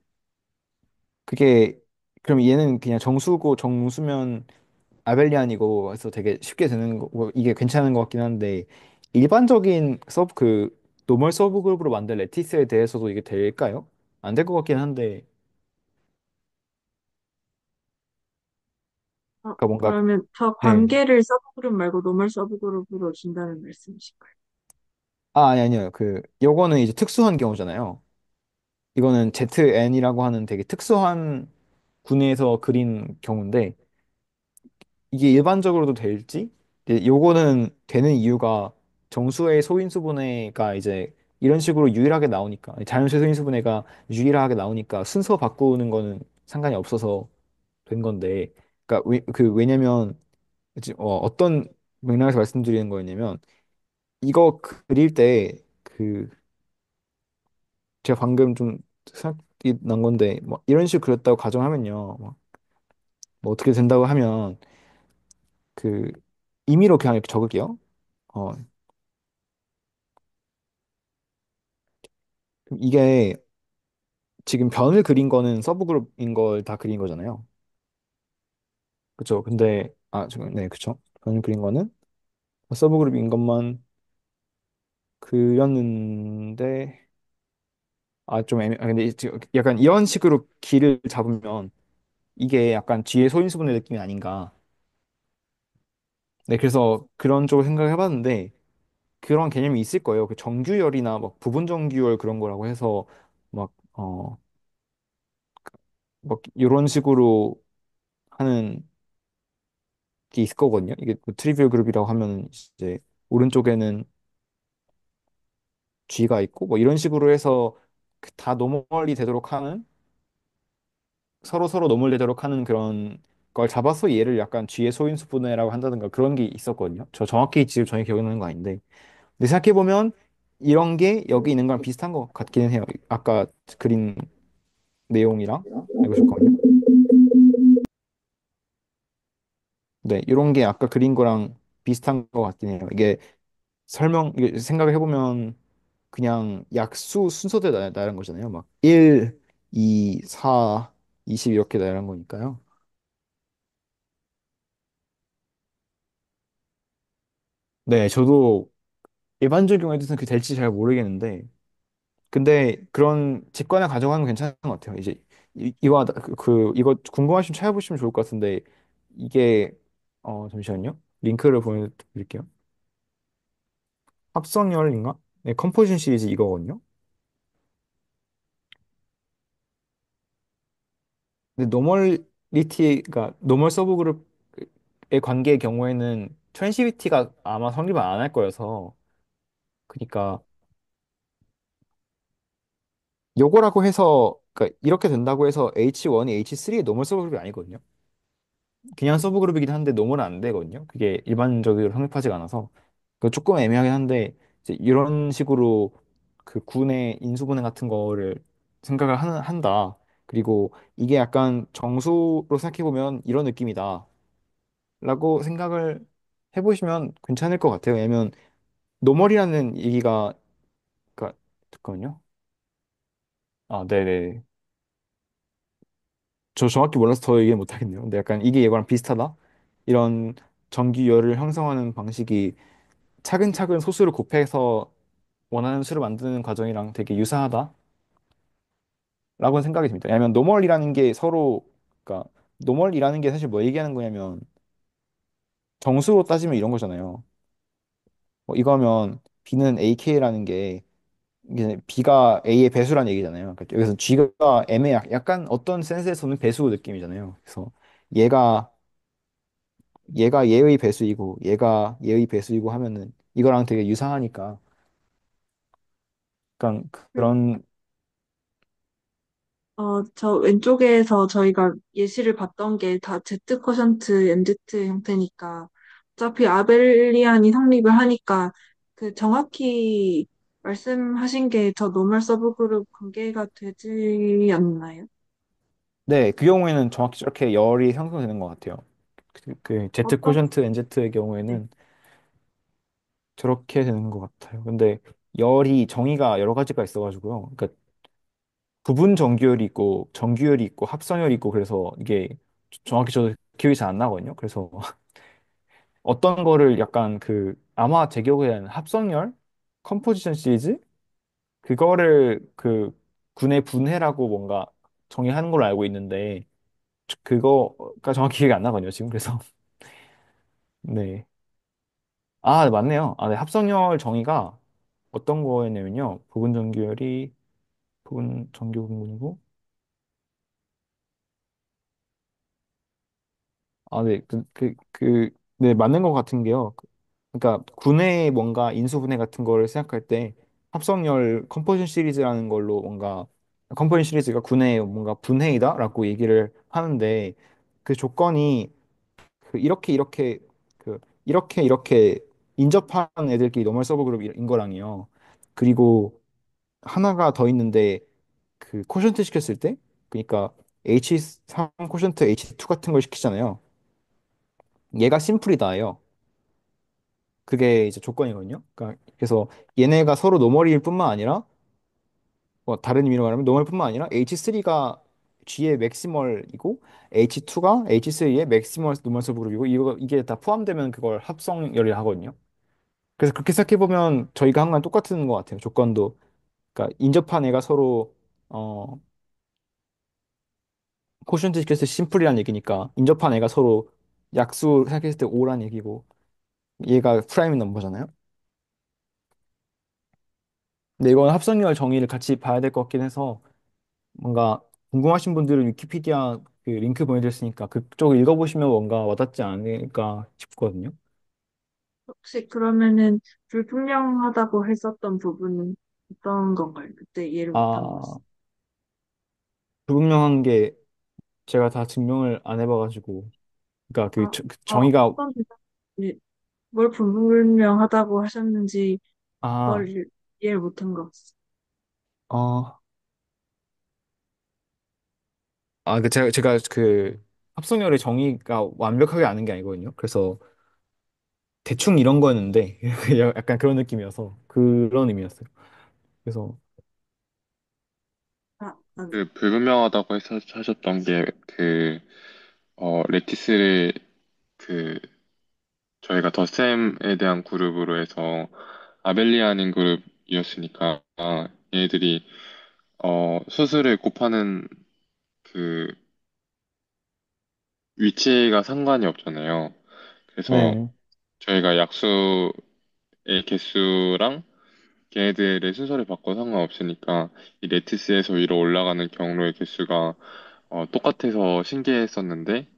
그게 그럼 얘는 그냥 정수고 정수면 아벨리안이고 해서 되게 쉽게 되는 거고 이게 괜찮은 것 같긴 한데 일반적인 서브 그 노멀 서브 그룹으로 만든 레티스에 대해서도 이게 될까요? 안 될 것 같긴 한데 그러니까 뭔가 그러면 저 네. 관계를 서브그룹 말고 노멀 서브그룹으로 준다는 말씀이실까요? 아니요. 그 요거는 이제 특수한 경우잖아요. 이거는 ZN이라고 하는 되게 특수한 군에서 그린 경우인데 이게 일반적으로도 될지? 이제 요거는 되는 이유가 정수의 소인수분해가 이제 이런 식으로 유일하게 나오니까 자연수의 소인수분해가 유일하게 나오니까 순서 바꾸는 거는 상관이 없어서 된 건데 그러니까 왜냐면 이제 어떤 맥락에서 말씀드리는 거였냐면 이거 그릴 때 그 제가 방금 좀 생각이 난 건데 뭐 이런 식으로 그렸다고 가정하면요 뭐 어떻게 된다고 하면 그 임의로 그냥 이렇게 적을게요. 어, 그럼 이게 지금 변을 그린 거는 서브그룹인 걸 다 그린 거잖아요. 그쵸? 근데 지금 네, 그쵸? 변을 그린 거는 서브그룹인 것만 그렸는데 좀 근데 지금 약간 이런 식으로 길을 잡으면 이게 약간 뒤에 소인수분해 느낌이 아닌가. 네, 그래서 그런 쪽으로 생각을 해봤는데 그런 개념이 있을 거예요. 그 정규열이나 막 부분 정규열 그런 거라고 해서 막 막 이런 식으로 하는 게 있을 거거든요. 이게 뭐 트리비얼 그룹이라고 하면 이제 오른쪽에는 G가 있고 뭐 이런 식으로 해서 다 노멀이 되도록 하는 서로 서로 노멀되도록 하는 그런 걸 잡아서 얘를 약간 G의 소인수 분해라고 한다든가 그런 게 있었거든요. 저 정확히 지금 전혀 기억나는 거 아닌데. 근데 생각해 보면 이런 게 여기 있는 거랑 비슷한 것 같기는 해요. 아까 그린 내용이랑 잠깐만요. 네, 이런 게 아까 그린 거랑 비슷한 것 같긴 해요. 이게 생각을 해보면 그냥 약수 순서대로 나열한 거잖아요. 막 1, 2, 4, 20 이렇게 나열한 거니까요. 네, 저도 일반적인 경우에 대해서는 그게 될지 잘 모르겠는데, 근데 그런 직관을 가져가는 건 괜찮은 것 같아요. 이제 이거 궁금하시면 찾아보시면 좋을 것 같은데, 이게 잠시만요. 링크를 보내드릴게요. 합성열인가? 네, 컴포지션 시리즈 이거거든요. 근데 노멀리티가 노멀 서브그룹의 관계의 경우에는 트랜시비티가 아마 성립을 안 할 거여서 그러니까 요거라고 해서 그러니까 이렇게 된다고 해서 H1이 H3의 노멀 서브그룹이 아니거든요. 그냥 서브그룹이긴 한데 노멀은 안 되거든요. 그게 일반적으로 성립하지가 않아서 그 조금 애매하긴 한데 이제 이런 식으로 그 군의 인수분해 같은 거를 생각을 한다. 그리고 이게 약간 정수로 생각해보면 이런 느낌이다. 라고 생각을 해보시면 괜찮을 것 같아요. 왜냐면 노멀이라는 얘기가, 그니까, 잠깐만요. 아, 네네. 저 정확히 몰라서 더 얘기 못하겠네요. 근데 약간 이게 이거랑 비슷하다? 이런 전기열을 형성하는 방식이 차근차근 소수를 곱해서 원하는 수를 만드는 과정이랑 되게 유사하다라고 생각이 듭니다. 왜냐하면 노멀이라는 게 서로 그러니까 노멀이라는 게 사실 뭐 얘기하는 거냐면 정수로 따지면 이런 거잖아요. 뭐 이거면 B는 AK라는 게 이게 B가 A의 배수란 얘기잖아요. 그러니까 여기서 G가 M의 약간 어떤 센스에서는 배수 느낌이잖아요. 그래서 얘가 얘가 얘의 배수이고 얘가 얘의 배수이고 하면은 이거랑 되게 유사하니까 약간 그런 저 왼쪽에서 저희가 예시를 봤던 게 다 Z 쿼션트 MZ 형태니까 어차피 아벨리안이 성립을 하니까 그 정확히 말씀하신 게 저 노멀 서브그룹 관계가 되지 않나요? 네, 그 경우에는 정확히 저렇게 열이 형성되는 것 같아요. 그 Z 어떤, 코션트 NZ의 네. 경우에는 저렇게 되는 것 같아요. 근데 열이 정의가 여러 가지가 있어가지고요. 그러니까 부분 정규열이 있고 정규열이 있고 합성열이 있고 그래서 이게 정확히 저도 기억이 잘 안 나거든요. 그래서 어떤 거를 약간 그 아마 제 기억에는 합성열 컴포지션 시리즈 그거를 그 군의 분해라고 뭔가 정의하는 걸로 알고 있는데 그거가 정확히 기억이 안 나거든요. 지금 그래서 네. 아, 네, 맞네요. 아, 네. 합성열 정의가 어떤 거였냐면요. 부분 정규열이 부분 정규 분분이고 아, 네. 네, 맞는 것 같은 게요. 그러니까 군의 뭔가 인수분해 같은 거를 생각할 때 합성열 컴포지션 시리즈라는 걸로 뭔가 컴포지션 시리즈가 군의 뭔가 분해이다라고 얘기를 하는데 그 조건이 그 이렇게 인접한 애들끼리 노멀 서브 그룹인 거랑요. 그리고 하나가 더 있는데 그 코션트 시켰을 때 그러니까 H3 코션트 H2 같은 걸 시키잖아요. 얘가 심플이다예요. 그게 이제 조건이거든요. 그러니까 그래서 얘네가 서로 노멀일 뿐만 아니라 뭐 다른 의미로 말하면 노멀뿐만 아니라 H3가 G의 맥시멀이고 H2가 H3의 맥시멀 노멀 서브 그룹이고 이게 다 포함되면 그걸 합성열이라 하거든요. 그래서 그렇게 생각해 보면 저희가 항상 똑같은 것 같아요. 조건도 그러니까 인접한 애가 서로 어 코션트 시켰을 때 심플이란 얘기니까 인접한 애가 서로 약수 생각했을 때 O란 얘기고 얘가 프라임 넘버잖아요. 근데 이건 합성열 정의를 같이 봐야 될 것 같긴 해서 뭔가 궁금하신 분들은 위키피디아 그 링크 보내드렸으니까 그쪽 읽어보시면 뭔가 와닿지 않을까 싶거든요. 혹시 그러면은 불분명하다고 했었던 부분은 어떤 건가요? 그때 이해를 못한 아, 것이. 불분명한 게 제가 다 증명을 안 해봐가지고 그러니까 그 정의가 어떤 대상이 뭘 불분명하다고 하셨는지 아, 그걸 이해를 못한 것 같아요. 어, 그 제가 그 합성열의 정의가 완벽하게 아는 게 아니거든요. 그래서 대충 이런 거였는데 약간 그런 느낌이어서 그런 의미였어요. 그래서 네. 그 불분명하다고 하셨던 게 레티스를 그 저희가 덧셈에 대한 그룹으로 해서 아벨리안인 그룹이었으니까 얘네들이 수수를 곱하는 그 위치가 상관이 없잖아요. 그래서 네. 저희가 약수의 개수랑 걔네들의 순서를 바꿔도 상관없으니까 이 레티스에서 위로 올라가는 경로의 개수가 똑같아서 신기했었는데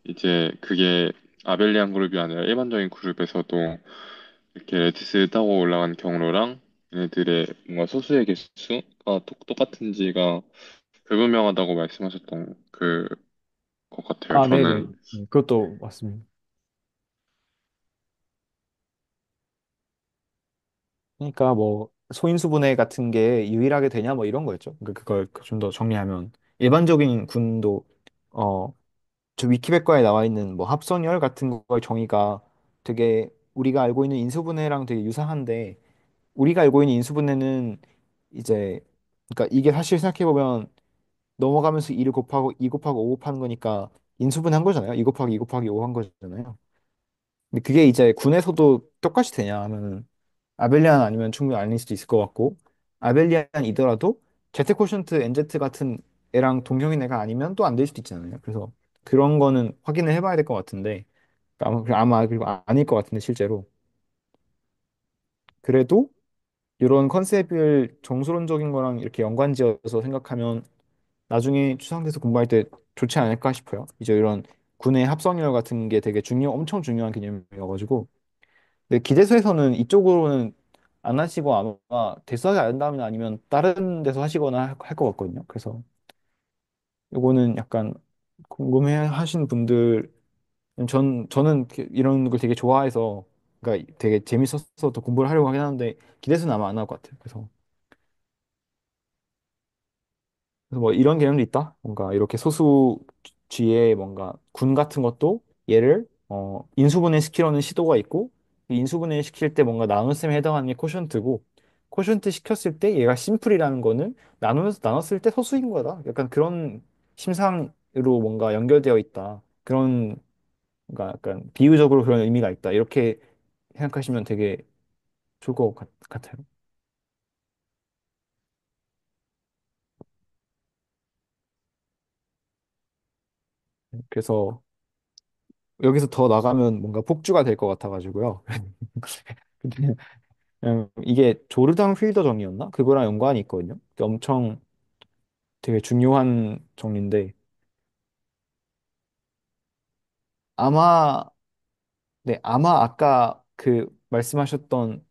이제 그게 아벨리안 그룹이 아니라 일반적인 그룹에서도 이렇게 레티스 타고 올라간 경로랑 얘네들의 뭔가 소수의 개수가 똑같은지가 불분명하다고 말씀하셨던 것 같아요. 아, 네네. 저는. 그것도 맞습니다. 그러니까 뭐 소인수분해 같은 게 유일하게 되냐 뭐 이런 거였죠. 그러니까 그걸 좀 더 정리하면 일반적인 군도 저 위키백과에 나와 있는 뭐 합성열 같은 거의 정의가 되게 우리가 알고 있는 인수분해랑 되게 유사한데 우리가 알고 있는 인수분해는 이제 그러니까 이게 사실 생각해 보면 넘어가면서 2를 곱하고 2 곱하고 5 곱하는 거니까 인수분해 한 거잖아요. 2 곱하기 2 곱하기 5 한 거잖아요. 근데 그게 이제 군에서도 똑같이 되냐 하면은 아벨리안 아니면 충분히 아닐 수도 있을 것 같고 아벨리안이더라도 제트 코션트 NZ 같은 애랑 동형인 애가 아니면 또 안 될 수도 있잖아요. 그래서 그런 거는 확인을 해봐야 될 것 같은데 아마 그리고 아닐 것 같은데 실제로 그래도 이런 컨셉을 정서론적인 거랑 이렇게 연관지어서 생각하면 나중에 추상돼서 공부할 때 좋지 않을까 싶어요. 이제 이런 군의 합성열 같은 게 되게 엄청 중요한 개념이어가지고 근데 기대서에서는 이쪽으로는 안 하시고 아마 대수하게 안 한다면 아니면 다른 데서 하시거나 할 것 같거든요. 그래서 요거는 약간 궁금해 하시는 분들 저는 이런 걸 되게 좋아해서 그러니까 되게 재밌어서 더 공부를 하려고 하긴 하는데 기대서는 아마 안 할 것 같아요. 그래서 뭐 이런 개념도 있다. 뭔가 이렇게 소수지의 뭔가 군 같은 것도 얘를 인수분해 시키려는 시도가 있고 이 인수분해 시킬 때 뭔가 나눗셈에 해당하는 게 코션트고 코션트 시켰을 때 얘가 심플이라는 거는 나누면서 나눴을 때 소수인 거다. 약간 그런 심상으로 뭔가 연결되어 있다. 그런 뭔가 약간 비유적으로 그런 의미가 있다. 이렇게 생각하시면 되게 좋을 것 같아요. 그래서 여기서 더 나가면 뭔가 폭주가 될 것 같아가지고요. 근데 이게 조르단 필더 정리였나? 그거랑 연관이 있거든요. 그게 엄청 되게 중요한 정리인데 아마 네 아마 아까 그 말씀하셨던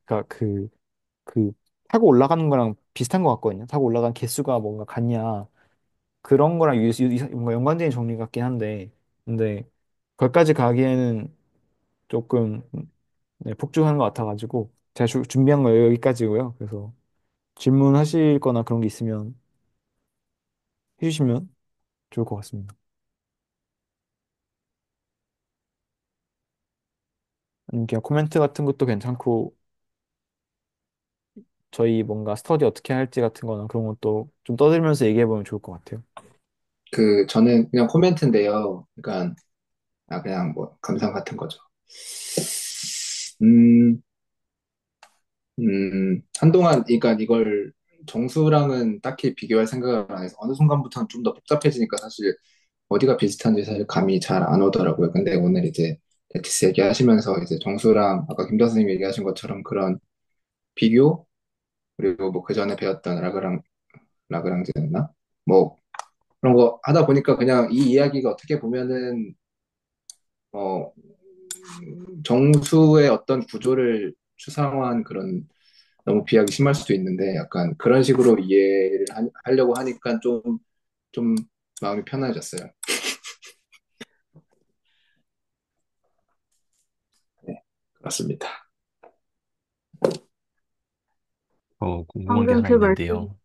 그 타고 올라가는 거랑 비슷한 것 같거든요. 타고 올라간 개수가 뭔가 같냐 그런 거랑 뭔가 연관된 정리 같긴 한데 근데 거기까지 가기에는 조금 네, 폭주하는 것 같아가지고 제가 준비한 거 여기까지고요. 그래서 질문하실 거나 그런 게 있으면 해주시면 좋을 것 같습니다. 아니면 그냥 코멘트 같은 것도 괜찮고 저희 뭔가 스터디 어떻게 할지 같은 거나 그런 것도 좀 떠들면서 얘기해 보면 좋을 것 같아요. 저는 그냥 코멘트인데요. 그러니까, 그냥 뭐, 감상 같은 거죠. 음, 한동안, 그러니까 이걸 정수랑은 딱히 비교할 생각을 안 해서 어느 순간부터는 좀 더 복잡해지니까 사실 어디가 비슷한지 사실 감이 잘 안 오더라고요. 근데 오늘 이제 레티스 얘기하시면서 이제 정수랑 아까 김 교수님 얘기하신 것처럼 그런 비교 그리고 뭐 그 전에 배웠던 라그랑제였나? 뭐 그런 거 하다 보니까 그냥 이 이야기가 어떻게 보면은 어 정수의 어떤 구조를 추상화한 그런 너무 비약이 심할 수도 있는데 약간 그런 식으로 이해를 하려고 하니까 좀 마음이 편해졌어요. 네, 그렇습니다. 궁금한 게 방금 하나 그 말씀, 있는데요.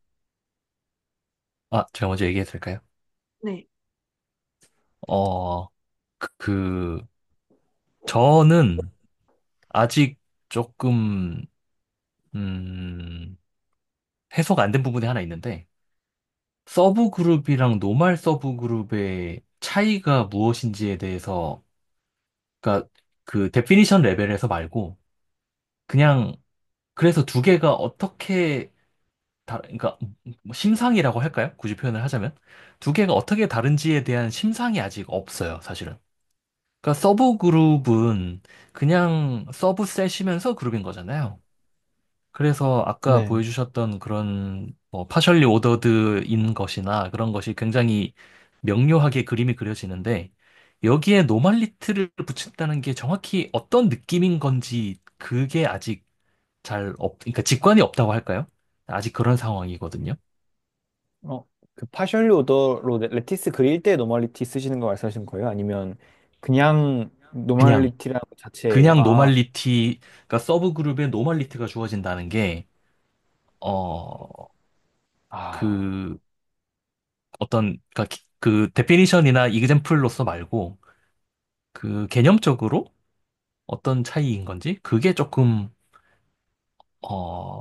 아, 제가 먼저 얘기해도 될까요? 네. 어, 그, 저는 아직 조금, 음, 해소가 안 된 부분이 하나 있는데, 서브 그룹이랑 노말 서브 그룹의 차이가 무엇인지에 대해서, 그러니까 그 데피니션 레벨에서 말고, 그냥, 그래서 두 개가 어떻게 그러니까 뭐 심상이라고 할까요? 굳이 표현을 하자면 두 개가 어떻게 다른지에 대한 심상이 아직 없어요, 사실은. 그러니까 서브 그룹은 그냥 서브셋이면서 그룹인 거잖아요. 그래서 아까 네. 보여주셨던 그런 뭐 파셜리 오더드인 것이나 그런 것이 굉장히 명료하게 그림이 그려지는데 여기에 노말리티를 붙인다는 게 정확히 어떤 느낌인 건지 그게 아직 그러니까 직관이 없다고 할까요? 아직 그런 상황이거든요. 어, 그 파셜리 오더로 레티스 그릴 때 노멀리티 쓰시는 거 말씀하시는 거예요? 아니면 그냥 그냥 노멀리티라는 것 자체에 그냥 노말리티, 그러니까 서브 그룹에 노말리티가 주어진다는 게, 어, 아, 그, 그러니까 그 데피니션이나 이그젬플로서 말고, 그 개념적으로 어떤 차이인 건지, 그게 조금,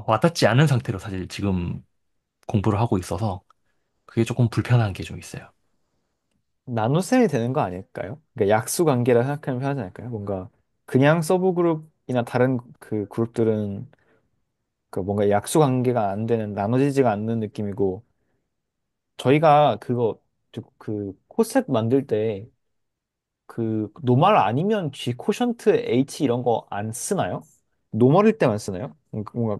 와닿지 않은 상태로 사실 지금 공부를 하고 있어서, 그게 조금 불편한 게 좀 있어요. 나눗셈이 되는 거 아닐까요? 그러니까 약수 관계라 생각하면 편하지 않을까요? 뭔가 그냥 서브 그룹이나 다른 그 그룹들은 그 뭔가 약수 관계가 안 되는 나눠지지가 않는 느낌이고 저희가 그거 그 코셋 만들 때 그 노멀 아니면 G 코션트 H 이런 거 안 쓰나요? 노멀일 때만 쓰나요? 뭔가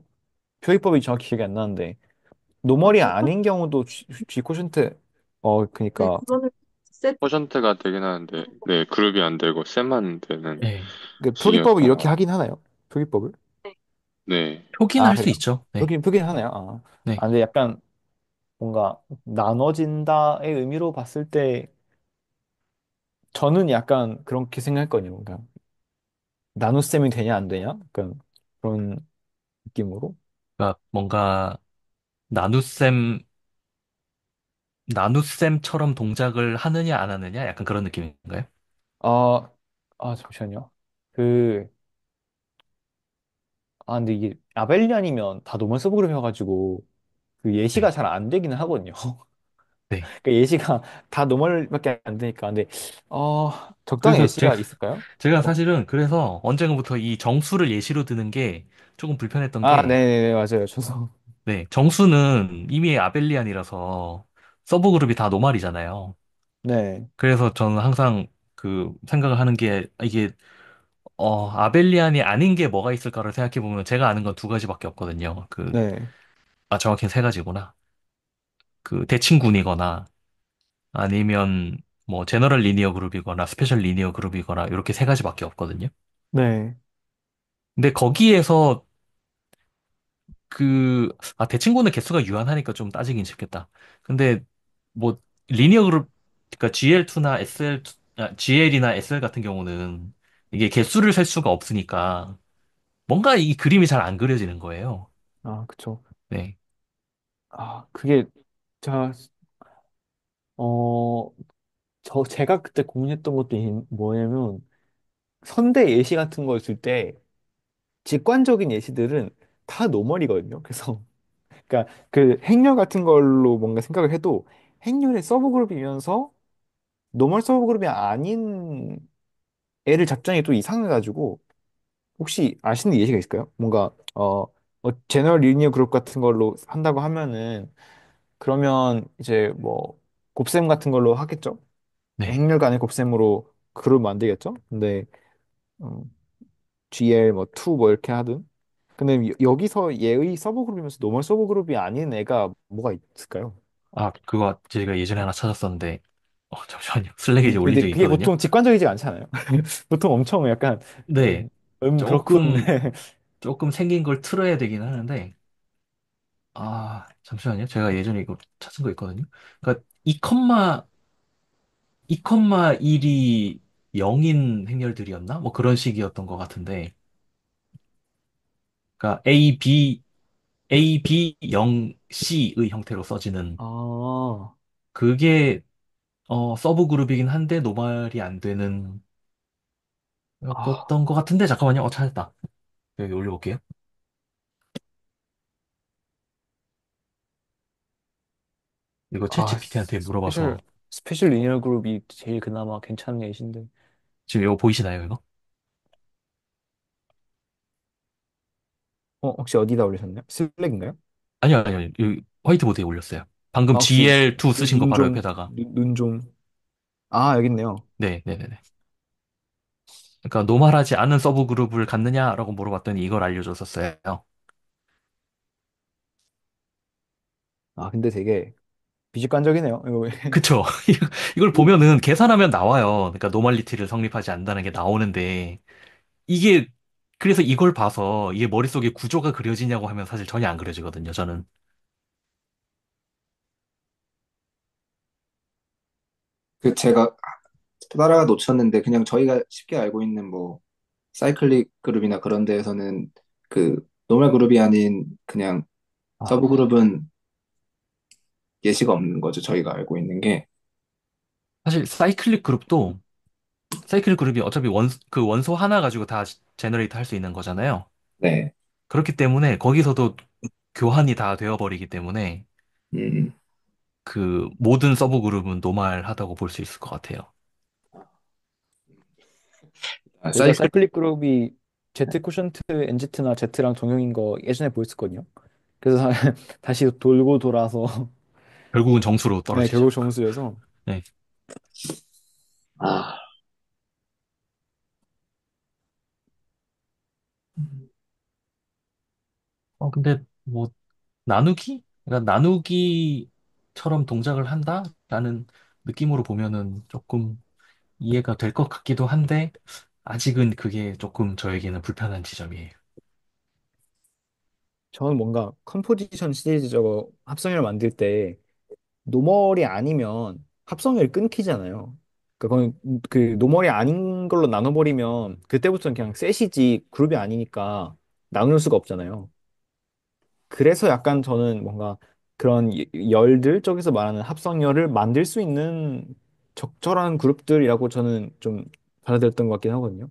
표기법이 정확히 기억이 안 나는데 노멀이 그건, 아닌 경우도 G 코션트 네, 그니까 그거는 세트, 퍼센트가 되긴 하는데, 네, 그룹이 안 되고 셈만 되는 네. 그 표기법을 이렇게 식이어서, 하긴 하나요? 표기법을? 네. 표기는 아 할 수 그래요? 있죠. 네. 표기는 하나요? 아, 네. 아 근데 약간 뭔가 나눠진다의 의미로 봤을 때 저는 약간 그렇게 생각했거든요. 뭔가 나눗셈이 되냐 안 되냐? 약간 그런 느낌으로. 그러니까 뭔가 나눗셈, 나눗셈처럼 동작을 하느냐 안 하느냐? 약간 그런 느낌인가요? 아, 잠시만요. 그, 근데 이게 아벨리안이면 다 노멀 서브그룹이어가지고 그 예시가 네. 잘 안 되기는 하거든요. 네. 그 예시가 다 노멀밖에 안 되니까. 근데, 적당히 그래서 예시가 있을까요? 제가 어, 사실은 그래서 언젠가부터 이 정수를 예시로 드는 게 조금 불편했던 게, 네네네, 맞아요. 저도. 네, 정수는 이미 아벨리안이라서 서브 그룹이 다 노말이잖아요. 네, 그래서 저는 항상 그 생각을 하는 게 이게 아벨리안이 아닌 게 뭐가 있을까를 생각해 보면 제가 아는 건 두 가지밖에 없거든요. 네, 정확히는 세 가지구나. 그 대칭군이거나 아니면 뭐 제너럴 리니어 그룹이거나 스페셜 리니어 그룹이거나 이렇게 세 가지밖에 없거든요. 네, 근데 거기에서 대칭군은 개수가 유한하니까 좀 따지긴 쉽겠다. 근데 뭐 리니어 그룹, 그러니까 GL2나 GL이나 SL 같은 경우는 이게 개수를 셀 수가 없으니까 뭔가 이 그림이 잘 안 그려지는 거예요. 그쵸. 네. 그게, 자, 어, 제가 그때 고민했던 것도 뭐냐면, 선대 예시 같은 거 있을 때, 직관적인 예시들은 다 노멀이거든요. 그래서, 그러니까 그 행렬 같은 걸로 뭔가 생각을 해도, 행렬의 서브 그룹이면서, 노멀 서브 그룹이 아닌 애를 잡자니 또 이상해가지고, 혹시 아시는 예시가 있을까요? 뭔가, 제너럴 리니어 그룹 같은 걸로 한다고 하면은, 그러면 이제 뭐, 곱셈 같은 걸로 하겠죠? 네. 행렬 간의 곱셈으로 그룹 만들겠죠? 근데 음, GL 뭐 2 뭐 이렇게 하든 근데 여기서 얘의 서브 그룹이면서 노멀 서브 그룹이 아닌 애가 뭐가 있을까요? 그거 제가 예전에 하나 찾았었는데, 잠시만요. 슬랙에 이제 올린 근데 적이 그게 있거든요. 보통 직관적이지 않잖아요. 보통 엄청 약간 네. 그렇군. 조금, 조금 생긴 걸 틀어야 되긴 하는데, 잠시만요. 제가 예전에 이거 찾은 거 있거든요. 그러니까 2,1이 0인 행렬들이었나? 뭐 그런 식이었던 것 같은데, 그러니까 A, B, 0, C의 형태로 써지는 아, 그게 서브 그룹이긴 한데 노말이 안 되는 아, 였던 것 같은데 잠깐만요. 찾았다. 여기 올려볼게요. 이거 챗GPT한테 스페셜 물어봐서 스페셜 리니어 그룹이 제일 그나마 괜찮은 예시인데. 지금 이거 보이시나요, 이거? 혹시 어디다 올리셨나요? 슬랙인가요? 아니요, 아니요. 여기 화이트보드에 올렸어요. 방금 혹시 GL2 쓰신 거 바로 옆에다가. 눈 좀, 여기 있네요. 네, 네, 네, 네. 그러니까 노말하지 않은 서브 그룹을 갖느냐라고 물어봤더니 이걸 알려줬었어요. 근데 되게 비직관적이네요. 이거 그쵸? 이걸 보면은 계산하면 나와요. 그러니까 노멀리티를 성립하지 않는다는 게 나오는데 이게 그래서 이걸 봐서 이게 머릿속에 구조가 그려지냐고 하면 사실 전혀 안 그려지거든요, 저는. 그 제가 또 따라가 놓쳤는데 그냥 저희가 쉽게 알고 있는 뭐 사이클릭 그룹이나 그런 데에서는 그 노멀 그룹이 아닌 그냥 아, 서브 그룹은 예시가 없는 거죠. 저희가 알고 있는 게. 사실 사이클릭 그룹이 어차피 그 원소 하나 가지고 다 제너레이트 할 수 있는 거잖아요. 네. 그렇기 때문에 거기서도 교환이 다 되어버리기 때문에 음, 그 모든 서브 그룹은 노말하다고 볼 수 있을 것 같아요. 저희가 사이클, 사이클릭 그룹이 Z 코션트 NZ나 Z랑 동형인 거 예전에 보였었거든요. 그래서 다시 돌고 돌아서 결국은 정수로 네, 떨어지죠. 결국 정수여서 네. 아, 근데 뭐 나누기? 그러니까 나누기처럼 동작을 한다라는 느낌으로 보면은 조금 이해가 될 것 같기도 한데 아직은 그게 조금 저에게는 불편한 지점이에요. 저는 뭔가 컴포지션 시리즈 저거 합성을 만들 때 노멀이 아니면 합성을 끊기잖아요. 그건 그 노멀이 아닌 걸로 나눠버리면 그때부터는 그냥 셋이지 그룹이 아니니까 나눌 수가 없잖아요. 그래서 약간 저는 뭔가 그런 열들 쪽에서 말하는 합성열을 만들 수 있는 적절한 그룹들이라고 저는 좀 받아들였던 것 같긴 하거든요.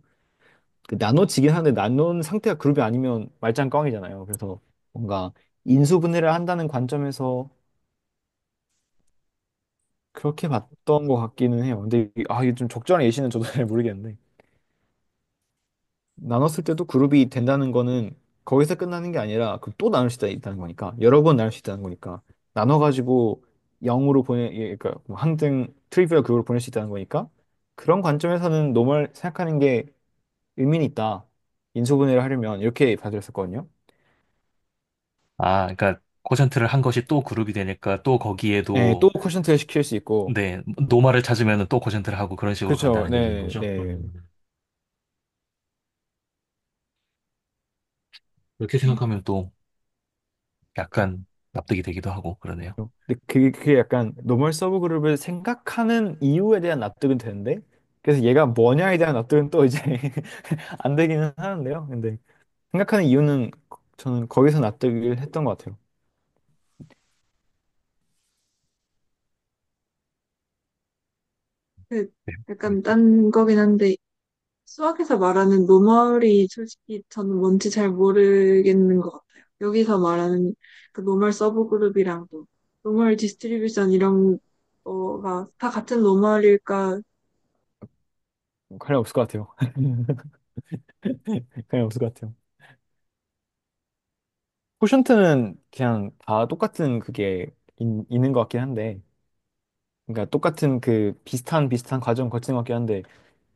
그 나눠지긴 하는데 나눈 상태가 그룹이 아니면 말짱 꽝이잖아요. 그래서 뭔가 인수분해를 한다는 관점에서 그렇게 봤던 것 같기는 해요. 근데 이게 좀 적절한 예시는 저도 잘 모르겠는데 나눴을 때도 그룹이 된다는 거는 거기서 끝나는 게 아니라 또 나눌 수 있다는 거니까 여러 번 나눌 수 있다는 거니까 나눠가지고 0으로 그러니까 뭐 항등 트리비얼 그룹으로 보낼 수 있다는 거니까 그런 관점에서는 노멀 생각하는 게 의미는 있다. 인수분해를 하려면 이렇게 받아들였었거든요. 그러니까 코션트를 한 것이 또 그룹이 되니까 또 네, 또 거기에도 쿼션트를 시킬 수 있고 네, 노말을 찾으면 또 코션트를 하고 그런 식으로 그렇죠. 간다는 얘기인 네, 거죠. 네. 그렇게 생각하면 또 약간 납득이 되기도 하고 그러네요. 근데 그게 약간 노멀 서브 그룹을 생각하는 이유에 대한 납득은 되는데 그래서 얘가 뭐냐에 대한 납득은 또 이제 안 되기는 하는데요. 근데 생각하는 이유는 저는 거기서 납득을 했던 것 같아요. 그 네. 약간 딴 거긴 한데 수학에서 말하는 노멀이 솔직히 저는 뭔지 잘 모르겠는 것 같아요. 여기서 말하는 그 노멀 서브그룹이랑도 노멀 디스트리뷰션 이런 거가 다 같은 노멀일까? 관련 없을 것 같아요. 관련 없을 것 같아요. 코션트는 그냥 다 똑같은 그게 있는 것 같긴 한데 그러니까 똑같은 그 비슷한 과정 거치는 것 같긴 한데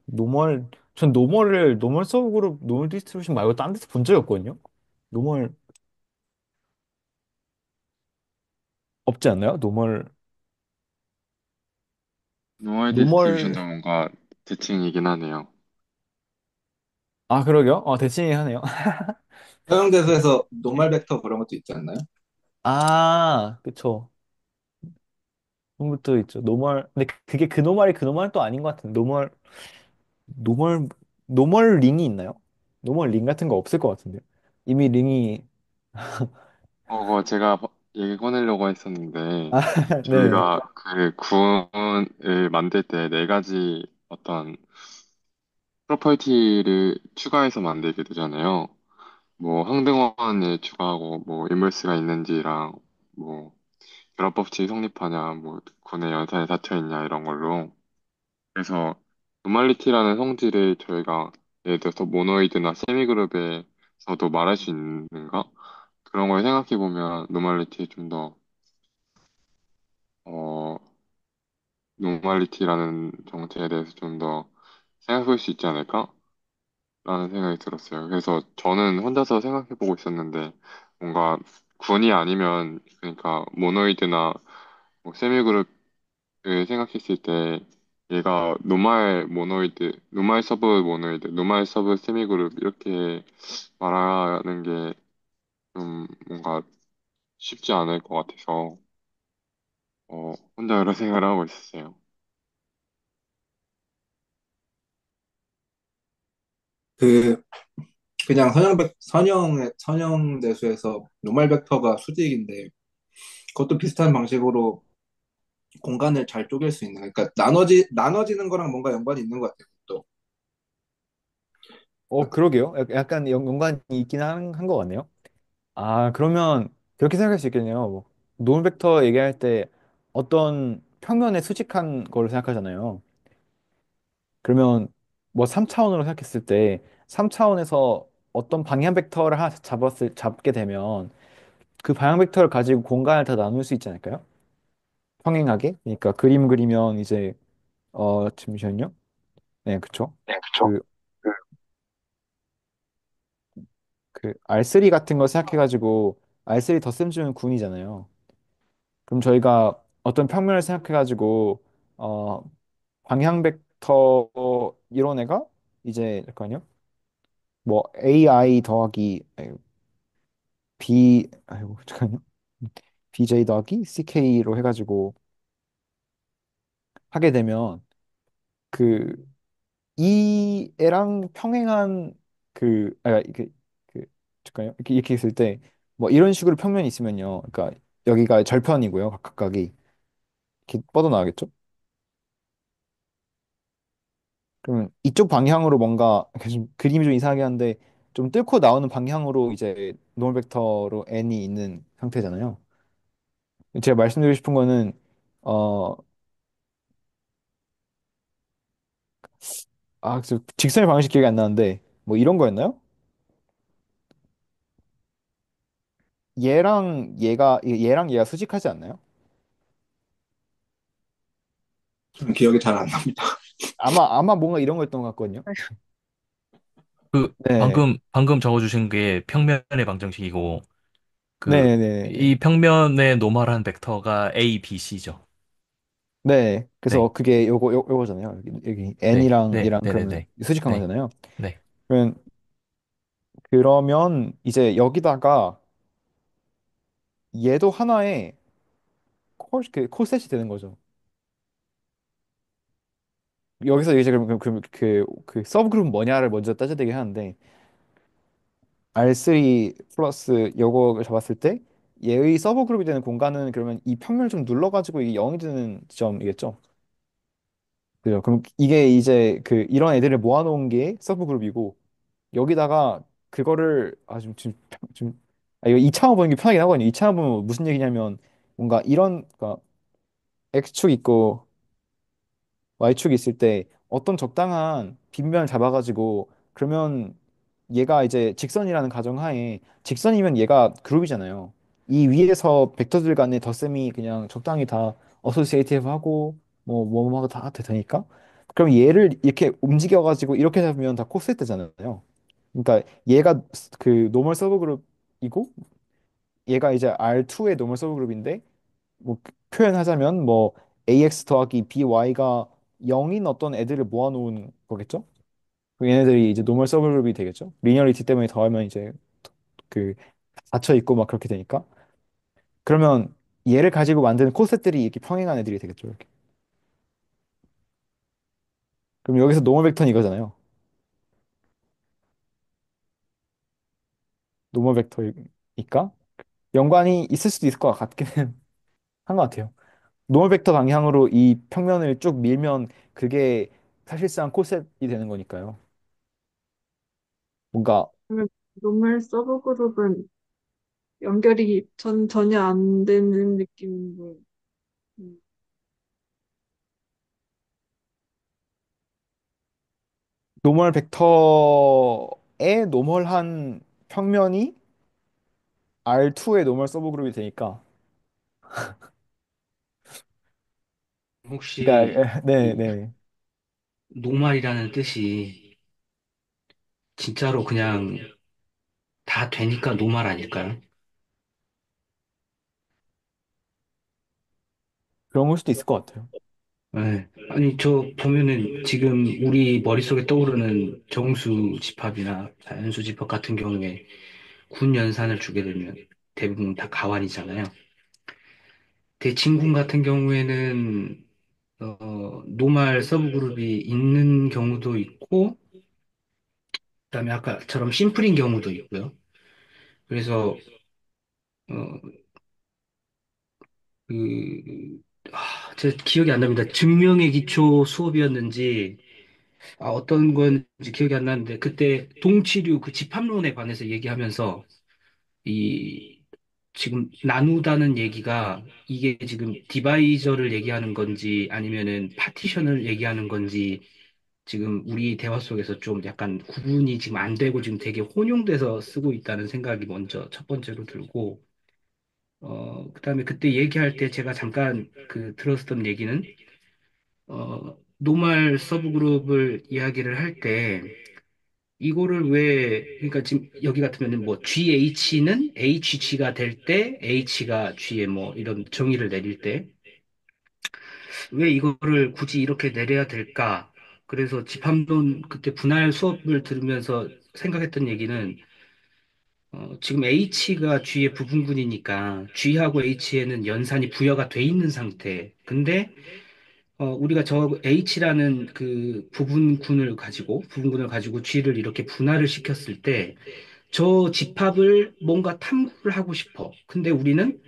노멀 전 노멀 서브 그룹 노멀 디스트리뷰션 말고 딴 데서 본 적이 없거든요. 노멀 없지 않나요? 노멀 노멀 디스트리뷰션도 뭔가 대칭이긴 하네요. 그러게요. 대칭이 하네요. 사용대소에서 노멀 벡터 그런 것도 있지 않나요? 그쵸. 그런 것도 있죠. 근데 그게 그 노멀 또 아닌 것 같은데. 노멀, 노멀 링이 있나요? 노멀 링 같은 거 없을 것 같은데요. 이미 링이, 그거 제가 얘기 꺼내려고 했었는데, 아, 네. 저희가 그 구원을 만들 때 네 가지 어떤 프로퍼티를 추가해서 만들게 되잖아요. 뭐 항등원을 추가하고 뭐 인버스가 있는지랑 뭐 결합법칙이 성립하냐 뭐 군의 연산에 닫혀 있냐 이런 걸로 그래서 노멀리티라는 성질을 저희가 예를 들어서 모노이드나 세미그룹에서도 말할 수 있는가 그런 걸 생각해 보면 노멀리티에 좀더 어, 노멀리티라는 정체에 대해서 좀 더 생각해 볼 수 있지 않을까? 라는 생각이 들었어요. 그래서 저는 혼자서 생각해 보고 있었는데, 뭔가 군이 아니면, 그러니까 모노이드나 뭐 세미그룹을 생각했을 때, 얘가 노말 모노이드, 노말 서브 모노이드, 노말 서브 세미그룹 이렇게 말하는 게 좀 뭔가 쉽지 않을 것 같아서, 혼자 여러 생각을 하고 있었어요. 그 그냥 선형대수에서 노멀 벡터가 수직인데 그것도 비슷한 방식으로 공간을 잘 쪼갤 수 있는 그러니까 나눠지는 거랑 뭔가 연관이 있는 것 같아요. 또 그러게요. 약간 연관이 있긴 한 것 같네요. 아, 그러면 그렇게 생각할 수 있겠네요. 뭐, 노멀 벡터 얘기할 때 어떤 평면에 수직한 걸 생각하잖아요. 그러면 뭐 3차원으로 생각했을 때 3차원에서 어떤 방향 벡터를 하나 잡게 되면 그 방향 벡터를 가지고 공간을 다 나눌 수 있지 않을까요? 평행하게. 그러니까 그림 그리면 이제 잠시만요. 네, 그쵸. 그, 그 R3 같은 거 생각해가지고 R3 덧셈 주는 군이잖아요. 그럼 저희가 어떤 평면을 생각해가지고 어 방향 벡터 이런 애가 이제 잠깐요. 뭐 AI 더하기 B 아이고 잠깐요. BJ 더하기 CK로 해가지고 하게 되면 그 이 애랑 평행한 그 잠깐요. 이렇게 있을 때 뭐 이런 식으로 평면이 있으면요. 그러니까 여기가 절편이고요. 각각이 이렇게 뻗어나가겠죠. 그러면 이쪽 방향으로 뭔가 좀 그림이 좀 이상하게 한데 좀 뚫고 나오는 방향으로 이제 노멀 벡터로 n이 있는 상태잖아요. 제가 말씀드리고 싶은 거는 어, 직선의 방식 기억이 안 나는데 뭐 이런 거였나요? 얘랑 얘가 수직하지 않나요? 기억이 잘 안 납니다. 아마 뭔가 이런 거였던 것 같거든요. 그 네, 방금 적어주신 게 평면의 방정식이고 그 네, 네, 이 네, 평면의 노멀한 벡터가 A, B, C죠. 네. 네, 그래서 그게 요거잖아요. 여기 네, n이랑 네, 얘랑 네, 네, 그러면 네, 수직한 네, 거잖아요. 네. 그러면 이제 여기다가 얘도 하나의 콜셋이 되는 거죠. 여기서 이제 그 서브 그룹 뭐냐를 먼저 따져야 되긴 하는데 R3 플러스 요거를 잡았을 때 얘의 서브 그룹이 되는 공간은 그러면 이 평면을 좀 눌러가지고 이게 0이 되는 지점이겠죠. 그죠? 그럼 이게 이제 그 이런 애들을 모아놓은 게 서브 그룹이고 여기다가 그거를 이거 2차원 보는 게 편하긴 하거든요. 2차원 보면 무슨 얘기냐면 뭔가 이런 그러니까 X축 있고 Y축이 있을 때 어떤 적당한 빗면을 잡아가지고 그러면 얘가 이제 직선이라는 가정하에 직선이면 얘가 그룹이잖아요. 이 위에서 벡터들 간의 덧셈이 그냥 적당히 다 어소시에이티브 하고 뭐하고 다 되니까 그럼 얘를 이렇게 움직여가지고 이렇게 잡으면 다 코세트잖아요. 그러니까 얘가 그 노멀 서브 그룹이고 얘가 이제 R2의 노멀 서브 그룹인데 뭐 표현하자면 뭐 AX 더하기 BY가 0인 어떤 애들을 모아놓은 거겠죠? 그 얘네들이 이제 노멀 서브그룹이 되겠죠? 리니어리티 때문에 더하면 이제 그 닫혀 있고 막 그렇게 되니까 그러면 얘를 가지고 만드는 코셋들이 이렇게 평행한 애들이 되겠죠. 이렇게. 그럼 여기서 노멀 벡터는 이거잖아요. 노멀 벡터니까 연관이 있을 수도 있을 것 같기는 한 것 같아요. 노멀 벡터 방향으로 이 평면을 쭉 밀면 그게 사실상 코셋이 되는 거니까요. 뭔가 그러면 노멀 서브 그룹은 연결이 전혀 안 되는 느낌으로. 음, 노멀 벡터의 노멀한 평면이 R2의 노멀 서브그룹이 되니까 그러니까 혹시 네, 이 네. 노말이라는 뜻이 진짜로 그냥 다 되니까 노말 아닐까요? 그런 걸 수도 있을 것 같아요. 네. 아니, 저 보면은 지금 우리 머릿속에 떠오르는 정수 집합이나 자연수 집합 같은 경우에 군 연산을 주게 되면 대부분 다 가완이잖아요. 대칭군 같은 경우에는 노말 서브그룹이 있는 경우도 있고 그다음에 아까처럼 심플인 경우도 있고요. 그래서 어, 그, 제 기억이 안 납니다. 증명의 기초 수업이었는지, 어떤 건지 기억이 안 나는데, 그때 동치류 그 집합론에 관해서 얘기하면서, 이, 지금 나누다는 얘기가, 이게 지금 디바이저를 얘기하는 건지, 아니면은 파티션을 얘기하는 건지, 지금 우리 대화 속에서 좀 약간 구분이 지금 안 되고 지금 되게 혼용돼서 쓰고 있다는 생각이 먼저 첫 번째로 들고, 그다음에 그때 얘기할 때 제가 잠깐 들었었던 얘기는, 노말 서브그룹을 이야기를 할 때, 이거를 왜, 그러니까 지금 여기 같으면은 뭐 GH는 HG가 될 때, H가 G에 뭐 이런 정의를 내릴 때, 왜 이거를 굳이 이렇게 내려야 될까? 그래서 집합론 그때 분할 수업을 들으면서 생각했던 얘기는, 지금 H가 G의 부분군이니까 G하고 H에는 연산이 부여가 돼 있는 상태. 근데 우리가 저 H라는 그 부분군을 가지고 G를 이렇게 분할을 시켰을 때, 저 집합을 뭔가 탐구를 하고 싶어. 근데 우리는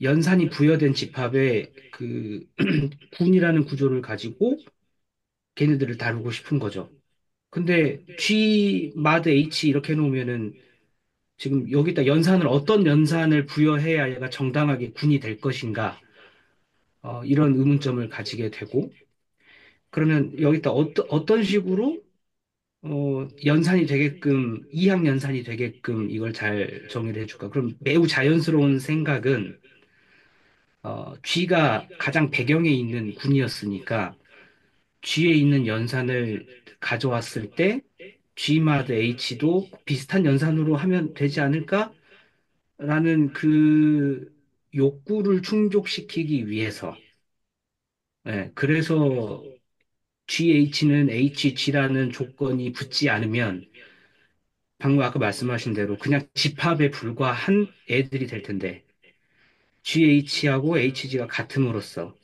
연산이 부여된 집합에 군이라는 구조를 가지고 걔네들을 다루고 싶은 거죠. 근데 G, 마드 H 이렇게 해놓으면은 지금 여기다 어떤 연산을 부여해야 얘가 정당하게 군이 될 것인가, 이런 의문점을 가지게 되고, 그러면 여기다 어떤 식으로 연산이 되게끔, 이항 연산이 되게끔 이걸 잘 정의를 해줄까? 그럼 매우 자연스러운 생각은, G가 가장 배경에 있는 군이었으니까, G에 있는 연산을 가져왔을 때, G마다 H도 비슷한 연산으로 하면 되지 않을까? 라는 그 욕구를 충족시키기 위해서, 그래서 GH는 HG라는 조건이 붙지 않으면 방금 아까 말씀하신 대로 그냥 집합에 불과한 애들이 될 텐데 GH하고 HG가 같음으로써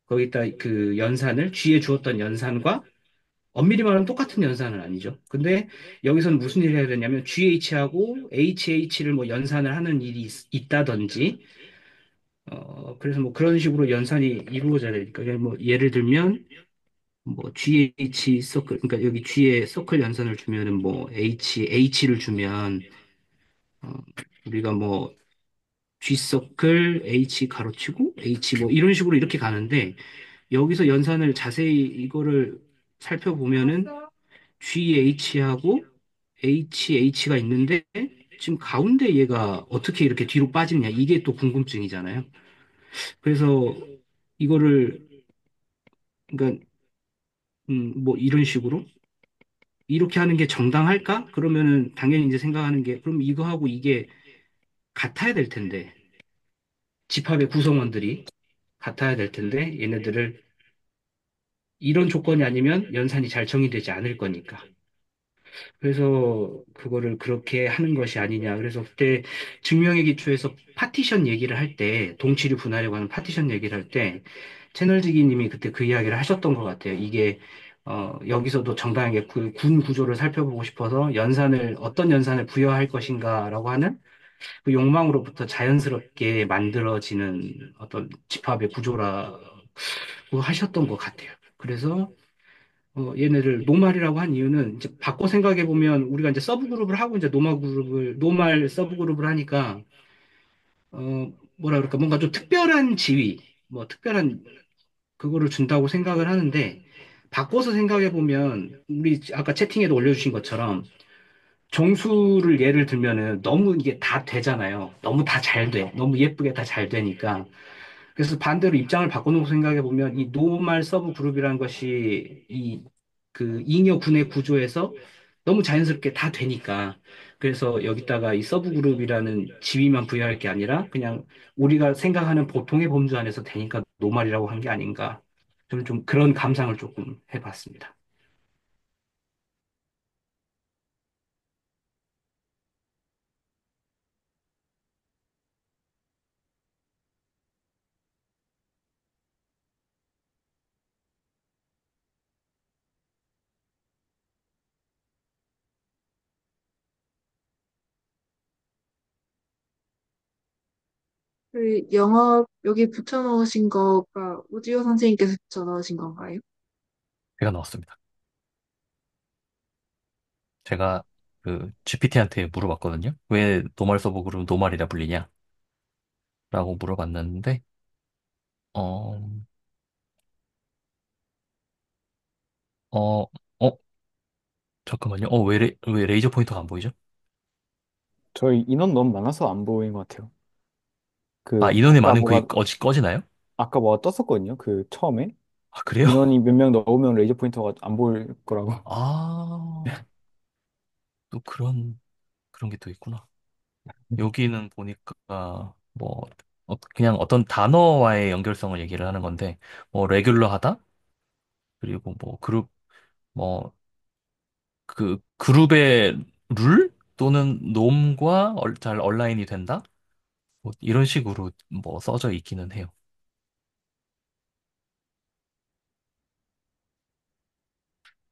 거기다 그 연산을 G에 주었던 연산과 엄밀히 말하면 똑같은 연산은 아니죠. 근데 여기서는 무슨 일을 해야 되냐면 GH하고 HH를 뭐 연산을 하는 일이 있다든지, 그래서 뭐 그런 식으로 연산이 이루어져야 되니까 뭐 예를 들면 뭐 GH 서클, 그러니까 여기 G에 서클 연산을 주면은 뭐 H를 주면, 어, 우리가 뭐 G 서클 H 가로치고 H 뭐 이런 식으로 이렇게 가는데, 여기서 연산을 자세히 이거를 살펴보면은 GH하고 HH가 있는데 지금 가운데 얘가 어떻게 이렇게 뒤로 빠지느냐, 이게 또 궁금증이잖아요. 그래서 이거를, 그러니까 뭐 이런 식으로 이렇게 하는 게 정당할까? 그러면은 당연히 이제 생각하는 게, 그럼 이거하고 이게 같아야 될 텐데, 집합의 구성원들이 같아야 될 텐데, 얘네들을 이런 조건이 아니면 연산이 잘 정의되지 않을 거니까. 그래서 그거를 그렇게 하는 것이 아니냐. 그래서 그때 증명의 기초에서 파티션 얘기를 할 때, 동치류 분할에 관한 파티션 얘기를 할 때, 채널지기 님이 그때 그 이야기를 하셨던 것 같아요. 이게, 여기서도 정당하게 그 군 구조를 살펴보고 싶어서 어떤 연산을 부여할 것인가라고 하는 그 욕망으로부터 자연스럽게 만들어지는 어떤 집합의 구조라고 하셨던 것 같아요. 그래서 얘네를 노말이라고 한 이유는, 이제 바꿔 생각해 보면 우리가 이제 서브 그룹을 하고 이제 노말 서브 그룹을 하니까, 뭐라 그럴까, 뭔가 좀 특별한 지위, 뭐 특별한 그거를 준다고 생각을 하는데, 바꿔서 생각해 보면 우리 아까 채팅에도 올려주신 것처럼 정수를 예를 들면은 너무 이게 다 되잖아요. 너무 다 잘 돼. 너무 예쁘게 다 잘 되니까. 그래서 반대로 입장을 바꿔놓고 생각해 보면 이 노말 서브 그룹이라는 것이 잉여 군의 구조에서 너무 자연스럽게 다 되니까, 그래서 여기다가 이 서브 그룹이라는 지위만 부여할 게 아니라 그냥 우리가 생각하는 보통의 범주 안에서 되니까 노말이라고 한 게 아닌가. 저는 좀 그런 감상을 조금 해봤습니다. 그 영어 여기 붙여넣으신 거가 오지호 선생님께서 붙여넣으신 건가요? 제가 넣었습니다. 제가 그 GPT한테 물어봤거든요. 왜 노말 서버 그룹 노말이라 불리냐? 라고 물어봤는데, 어, 어, 어, 잠깐만요. 왜 레이저 포인터가 안 보이죠? 저희 인원 너무 많아서 안 보이는 것 같아요. 아, 그 인원이 많은 그 꺼지나요? 아까 뭐가 떴었거든요. 그 처음에 아, 그래요? 인원이 몇 명 넣으면 레이저 포인터가 안 보일 거라고. 아, 또 그런 게 또 있구나. 여기는 보니까 뭐 그냥 어떤 단어와의 연결성을 얘기를 하는 건데 뭐 레귤러하다 그리고 뭐 그룹 뭐 그 그룹의 룰 또는 놈과 잘 얼라인이 된다 뭐 이런 식으로 뭐 써져 있기는 해요.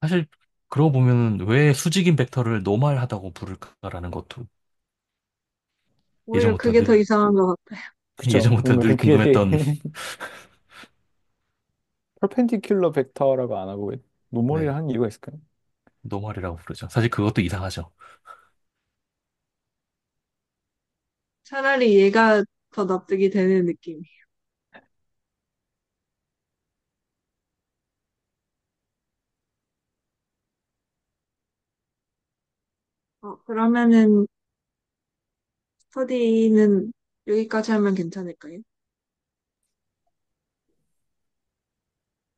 사실 그러고 보면은 왜 수직인 벡터를 노멀하다고 부를까라는 것도 오히려 예전부터 그게 더 늘 이상한 것 같아요. 그쵸. 예전부터 늘 그게 되게 궁금했던 퍼펜디큘러 벡터라고 안 하고 왜 노멀이라 네 하는 이유가 있을까요? 노멀이라고 부르죠. 사실 그것도 이상하죠. 차라리 얘가 더 납득이 되는 느낌이. 그러면은 스터디는 여기까지 하면 괜찮을까요?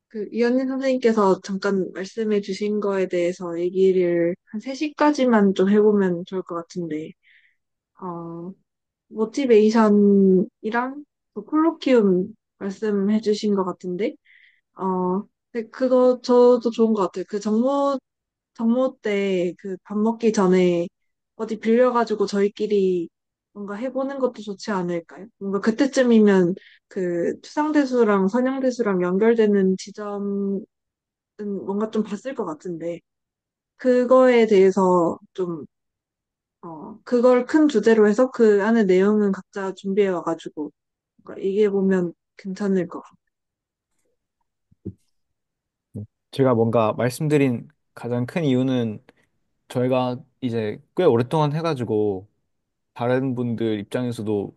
그 이현희 선생님께서 잠깐 말씀해 주신 거에 대해서 얘기를 한 3시까지만 좀 해보면 좋을 것 같은데, 어, 모티베이션이랑 그 콜로키움 말씀해 주신 것 같은데, 근데 그거 저도 좋은 것 같아요. 그 정모 때 그 밥 먹기 전에 어디 빌려가지고 저희끼리 뭔가 해보는 것도 좋지 않을까요? 뭔가 그때쯤이면 그 추상대수랑 선형대수랑 연결되는 지점은 뭔가 좀 봤을 것 같은데, 그거에 대해서 좀, 그걸 큰 주제로 해서 그 안에 내용은 각자 준비해 와가지고, 뭔가 얘기해보면 괜찮을 것 같아요. 제가 뭔가 말씀드린 가장 큰 이유는 저희가 이제 꽤 오랫동안 해가지고 다른 분들 입장에서도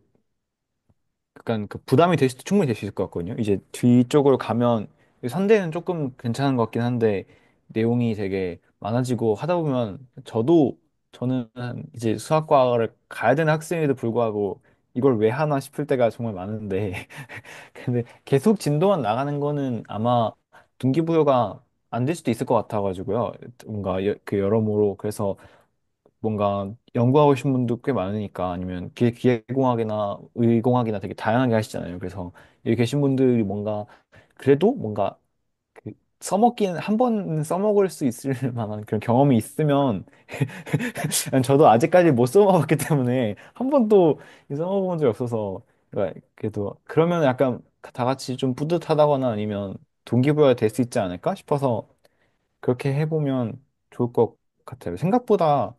약간 그 부담이 될 수도 충분히 될 수 있을 것 같거든요. 이제 뒤쪽으로 가면 선대는 조금 괜찮은 것 같긴 한데 내용이 되게 많아지고 하다 보면 저는 이제 수학과를 가야 되는 학생에도 불구하고 이걸 왜 하나 싶을 때가 정말 많은데 근데 계속 진도만 나가는 거는 아마 동기부여가 안 될 수도 있을 것 같아가지고요. 뭔가 그 여러모로 그래서 뭔가 연구하고 싶은 분도 꽤 많으니까 아니면 기계공학이나 의공학이나 되게 다양하게 하시잖아요. 그래서 여기 계신 분들이 뭔가 그래도 뭔가 그 써먹기는 한 번 써먹을 수 있을 만한 그런 경험이 있으면 저도 아직까지 못 써먹었기 때문에 한 번도 써먹어본 적이 없어서 그러니까 그래도 그러면 약간 다 같이 좀 뿌듯하다거나 아니면 동기부여가 될 수 있지 않을까 싶어서 그렇게 해보면 좋을 것 같아요. 생각보다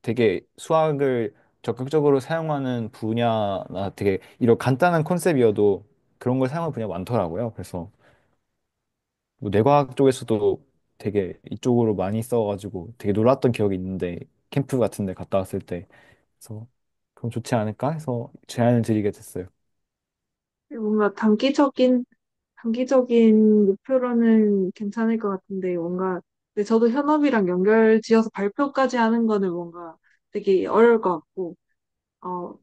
되게 수학을 적극적으로 사용하는 분야나 되게 이런 간단한 컨셉이어도 그런 걸 사용하는 분야가 많더라고요. 그래서 뭐 뇌과학 쪽에서도 되게 이쪽으로 많이 써가지고 되게 놀랐던 기억이 있는데 캠프 같은 데 갔다 왔을 때 그래서 그럼 좋지 않을까 해서 제안을 드리게 됐어요. 뭔가 단기적인 목표로는 괜찮을 것 같은데, 뭔가, 근데 저도 현업이랑 연결 지어서 발표까지 하는 거는 뭔가 되게 어려울 것 같고, 어,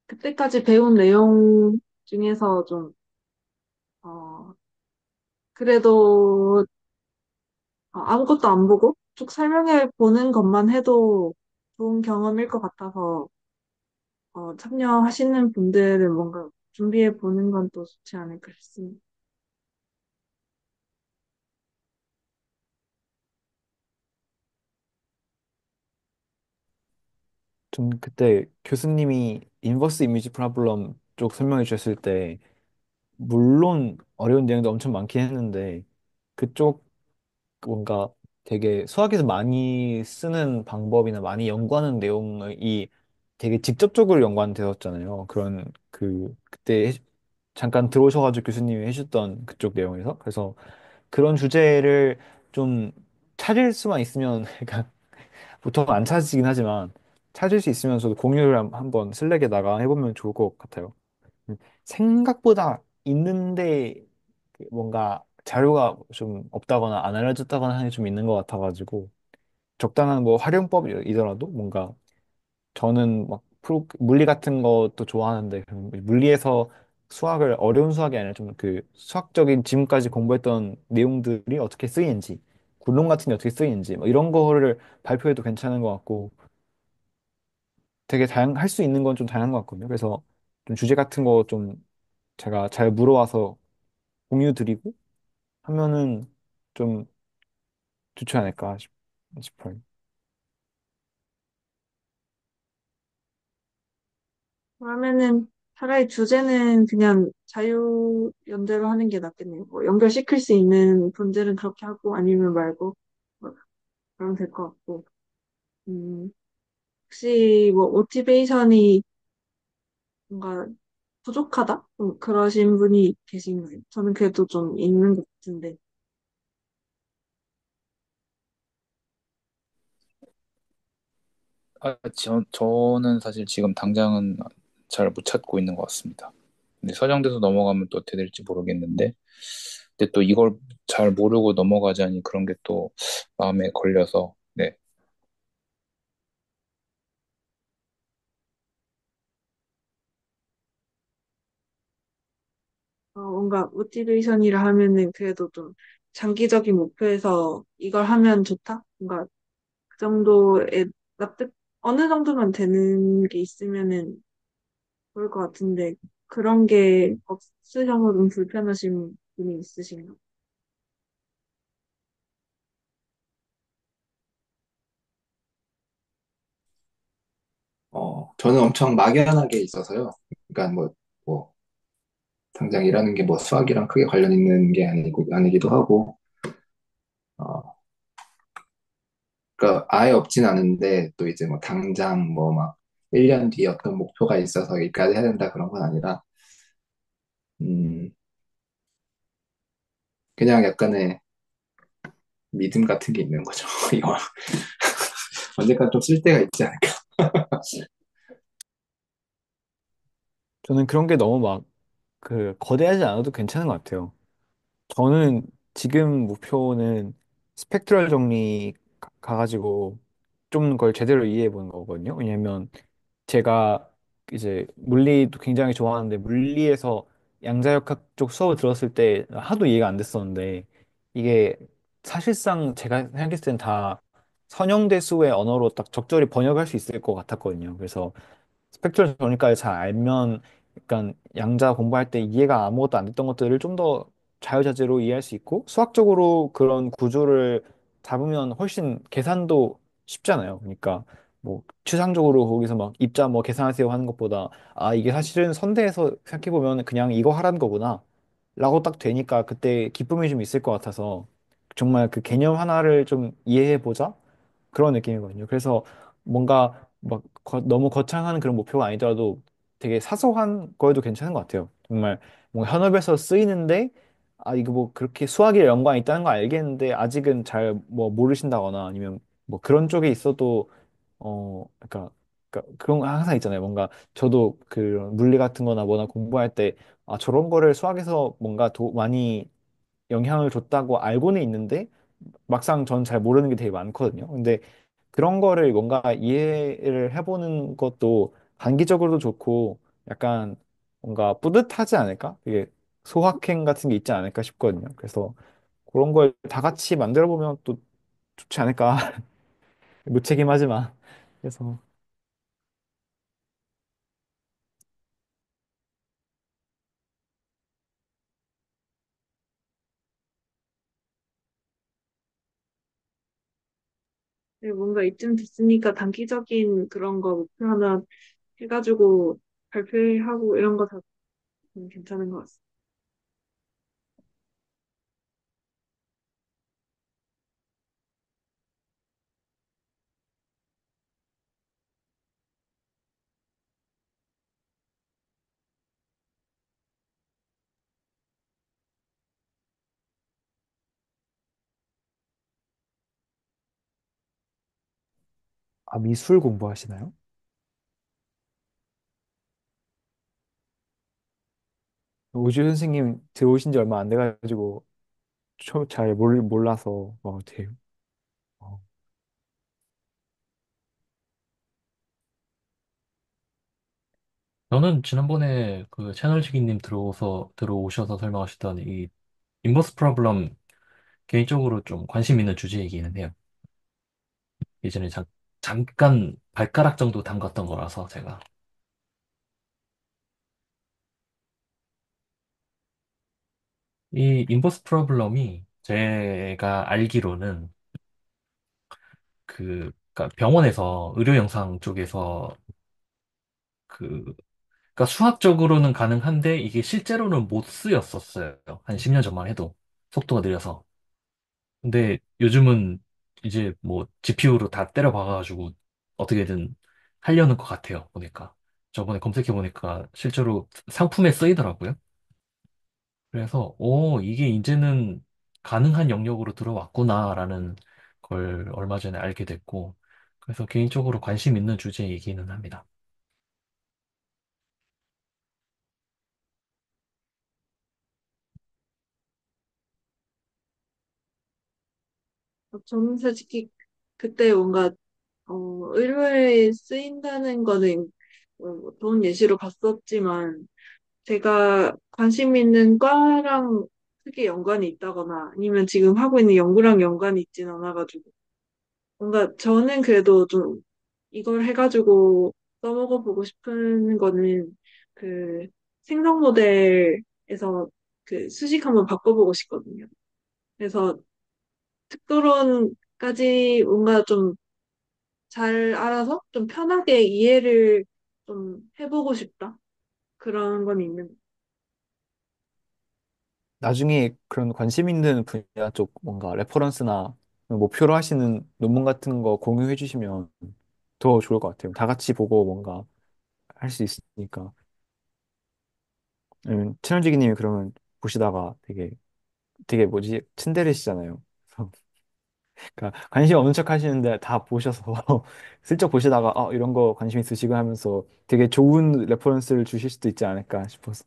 그때까지 배운 내용 중에서 좀, 어, 그래도 아무것도 안 보고 쭉 설명해 보는 것만 해도 좋은 경험일 것 같아서, 참여하시는 분들은 뭔가 준비해 보는 건 또 좋지 않을까 싶습니다. 좀 그때 교수님이 인버스 이미지 프로블럼 쪽 설명해 주셨을 때 물론 어려운 내용도 엄청 많긴 했는데 그쪽 뭔가 되게 수학에서 많이 쓰는 방법이나 많이 연구하는 내용이 되게 직접적으로 연관되었잖아요. 그런 그때 잠깐 들어오셔가지고 교수님이 해주셨던 그쪽 내용에서. 그래서 그런 주제를 좀 찾을 수만 있으면, 그러니까 보통 안 찾으시긴 하지만 찾을 수 있으면서도 공유를 한번 슬랙에다가 해보면 좋을 것 같아요. 생각보다 있는데 뭔가 자료가 좀 없다거나 안 알려졌다거나 하는 게 좀 있는 것 같아가지고 적당한 뭐 활용법이더라도 뭔가 저는 막 물리 같은 것도 좋아하는데 그럼 물리에서 수학을 어려운 수학이 아니라 좀 그 수학적인 지금까지 공부했던 내용들이 어떻게 쓰이는지 굴론 같은 게 어떻게 쓰이는지 뭐 이런 거를 발표해도 괜찮은 것 같고 되게 할 수 있는 건 좀 다양한 것 같거든요. 그래서 좀 주제 같은 거 좀 제가 잘 물어와서 공유 드리고 하면은 좀 좋지 않을까 싶어요. 그러면은 차라리 주제는 그냥 자유 연대로 하는 게 낫겠네요. 뭐 연결시킬 수 있는 분들은 그렇게 하고 아니면 말고 뭐 그러면 될 것 같고. 음, 혹시 뭐 모티베이션이 뭔가 부족하다? 그러신 분이 계신가요? 저는 그래도 좀 있는 것 같은데. 저는 사실 지금 당장은 잘 못 찾고 있는 것 같습니다. 근데 서정돼서 넘어가면 또 어떻게 될지 모르겠는데, 근데 또 이걸 잘 모르고 넘어가자니 그런 게 또 마음에 걸려서, 네. 뭔가 모티베이션이라 하면은 그래도 좀 장기적인 목표에서 이걸 하면 좋다? 뭔가 그 정도의 납득, 어느 정도만 되는 게 있으면은 좋을 것 같은데, 그런 게 없으셔서 좀 불편하신 분이 있으신가? 저는 엄청 막연하게 있어서요. 그러니까 뭐, 당장 일하는 게 뭐 수학이랑 크게 관련 있는 게 아니기도 하고, 어, 그러니까 아예 없진 않은데, 또 이제 뭐 당장 뭐 막 1년 뒤에 어떤 목표가 있어서 여기까지 해야 된다 그런 건 아니라, 음, 그냥 약간의 믿음 같은 게 있는 거죠. 이거 언젠가 좀 쓸 때가 있지 않을까. 저는 그런 게 너무 막 거대하지 않아도 괜찮은 것 같아요. 저는 지금 목표는 스펙트럴 정리 가가지고 좀 그걸 제대로 이해해 보는 거거든요. 왜냐면 제가 이제 물리도 굉장히 좋아하는데 물리에서 양자역학 쪽 수업을 들었을 때 하도 이해가 안 됐었는데 이게 사실상 제가 생각했을 땐 다 선형대수의 언어로 딱 적절히 번역할 수 있을 것 같았거든요. 그래서 스펙트럴 정리까지 잘 알면 약간 양자 공부할 때 이해가 아무것도 안 됐던 것들을 좀 더 자유자재로 이해할 수 있고 수학적으로 그런 구조를 잡으면 훨씬 계산도 쉽잖아요. 그러니까 뭐 추상적으로 거기서 막 입자 뭐 계산하세요 하는 것보다 아 이게 사실은 선대에서 생각해 보면 그냥 이거 하라는 거구나 라고 딱 되니까 그때 기쁨이 좀 있을 것 같아서 정말 그 개념 하나를 좀 이해해 보자 그런 느낌이거든요. 그래서 뭔가 막 너무 거창한 그런 목표가 아니더라도 되게 사소한 거에도 괜찮은 것 같아요. 정말 뭔가 현업에서 쓰이는데 아 이거 뭐 그렇게 수학에 연관이 있다는 거 알겠는데 아직은 잘 뭐 모르신다거나 아니면 뭐 그런 쪽에 있어도 그러니까 그런 거 항상 있잖아요. 뭔가 저도 그 물리 같은 거나 뭐나 공부할 때 아 저런 거를 수학에서 뭔가 많이 영향을 줬다고 알고는 있는데 막상 전 잘 모르는 게 되게 많거든요. 근데 그런 거를 뭔가 이해를 해보는 것도 단기적으로도 좋고 약간 뭔가 뿌듯하지 않을까? 이게 소확행 같은 게 있지 않을까 싶거든요. 그래서 그런 걸 다 같이 만들어 보면 또 좋지 않을까? 무책임하지만. 그래서 네, 뭔가 이쯤 됐으니까 단기적인 그런 거 목표 하나 해가지고 발표하고 이런 거 다 괜찮은 것 같습니다. 아, 미술 공부하시나요? 오주 선생님 들어오신 지 얼마 안 돼가지고 잘 몰라서 돼요. 어, 저는 지난번에 그 채널지기님 들어오셔서 설명하셨던 이 인버스 프로블럼 개인적으로 좀 관심 있는 주제이기는 해요. 예전에 잠깐 발가락 정도 담갔던 거라서 제가. 이 인버스 프로블럼이 제가 알기로는 그러니까 병원에서 의료 영상 쪽에서 그 그러니까 수학적으로는 가능한데 이게 실제로는 못 쓰였었어요. 한 10년 전만 해도 속도가 느려서. 근데 요즘은 이제 뭐 GPU로 다 때려 박아가지고 어떻게든 하려는 것 같아요. 보니까 저번에 검색해 보니까 실제로 상품에 쓰이더라고요. 그래서 이게 이제는 가능한 영역으로 들어왔구나라는 걸 얼마 전에 알게 됐고 그래서 개인적으로 관심 있는 주제이기는 합니다. 저는 솔직히 그때 뭔가 의료에 쓰인다는 거는 좋은 예시로 봤었지만 제가 관심 있는 과랑 크게 연관이 있다거나 아니면 지금 하고 있는 연구랑 연관이 있진 않아가지고 뭔가 저는 그래도 좀 이걸 해가지고 써먹어 보고 싶은 거는 그 생성 모델에서 그 수식 한번 바꿔보고 싶거든요. 그래서 특도론까지 뭔가 좀 잘 알아서 좀 편하게 이해를 좀 해보고 싶다. 그런 건 있는 것 나중에 그런 관심 있는 분야 쪽 뭔가 레퍼런스나 목표로 하시는 논문 같은 거 공유해 주시면 더 좋을 것 같아요. 다 같이 보고 뭔가 할 수 있으니까. 친원지기님이 그러면 보시다가 되게 뭐지 츤데레시잖아요. 그래서 그러니까 관심 없는 척 하시는데 다 보셔서 슬쩍 보시다가 이런 거 관심 있으시고 하면서 되게 좋은 레퍼런스를 주실 수도 있지 않을까 싶어서.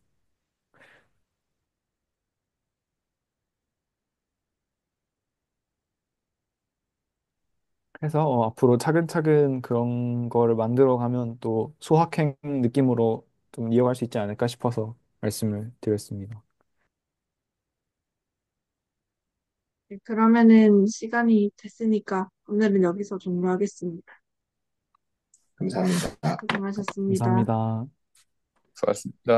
그래서 앞으로 차근차근 그런 거를 만들어 가면 또 소확행 느낌으로 좀 이어갈 수 있지 않을까 싶어서 말씀을 드렸습니다. 같아요. 그러면은 시간이 됐으니까 오늘은 여기서 종료하겠습니다. 감사합니다. 고생하셨습니다. 감사합니다. 수고하셨습니다.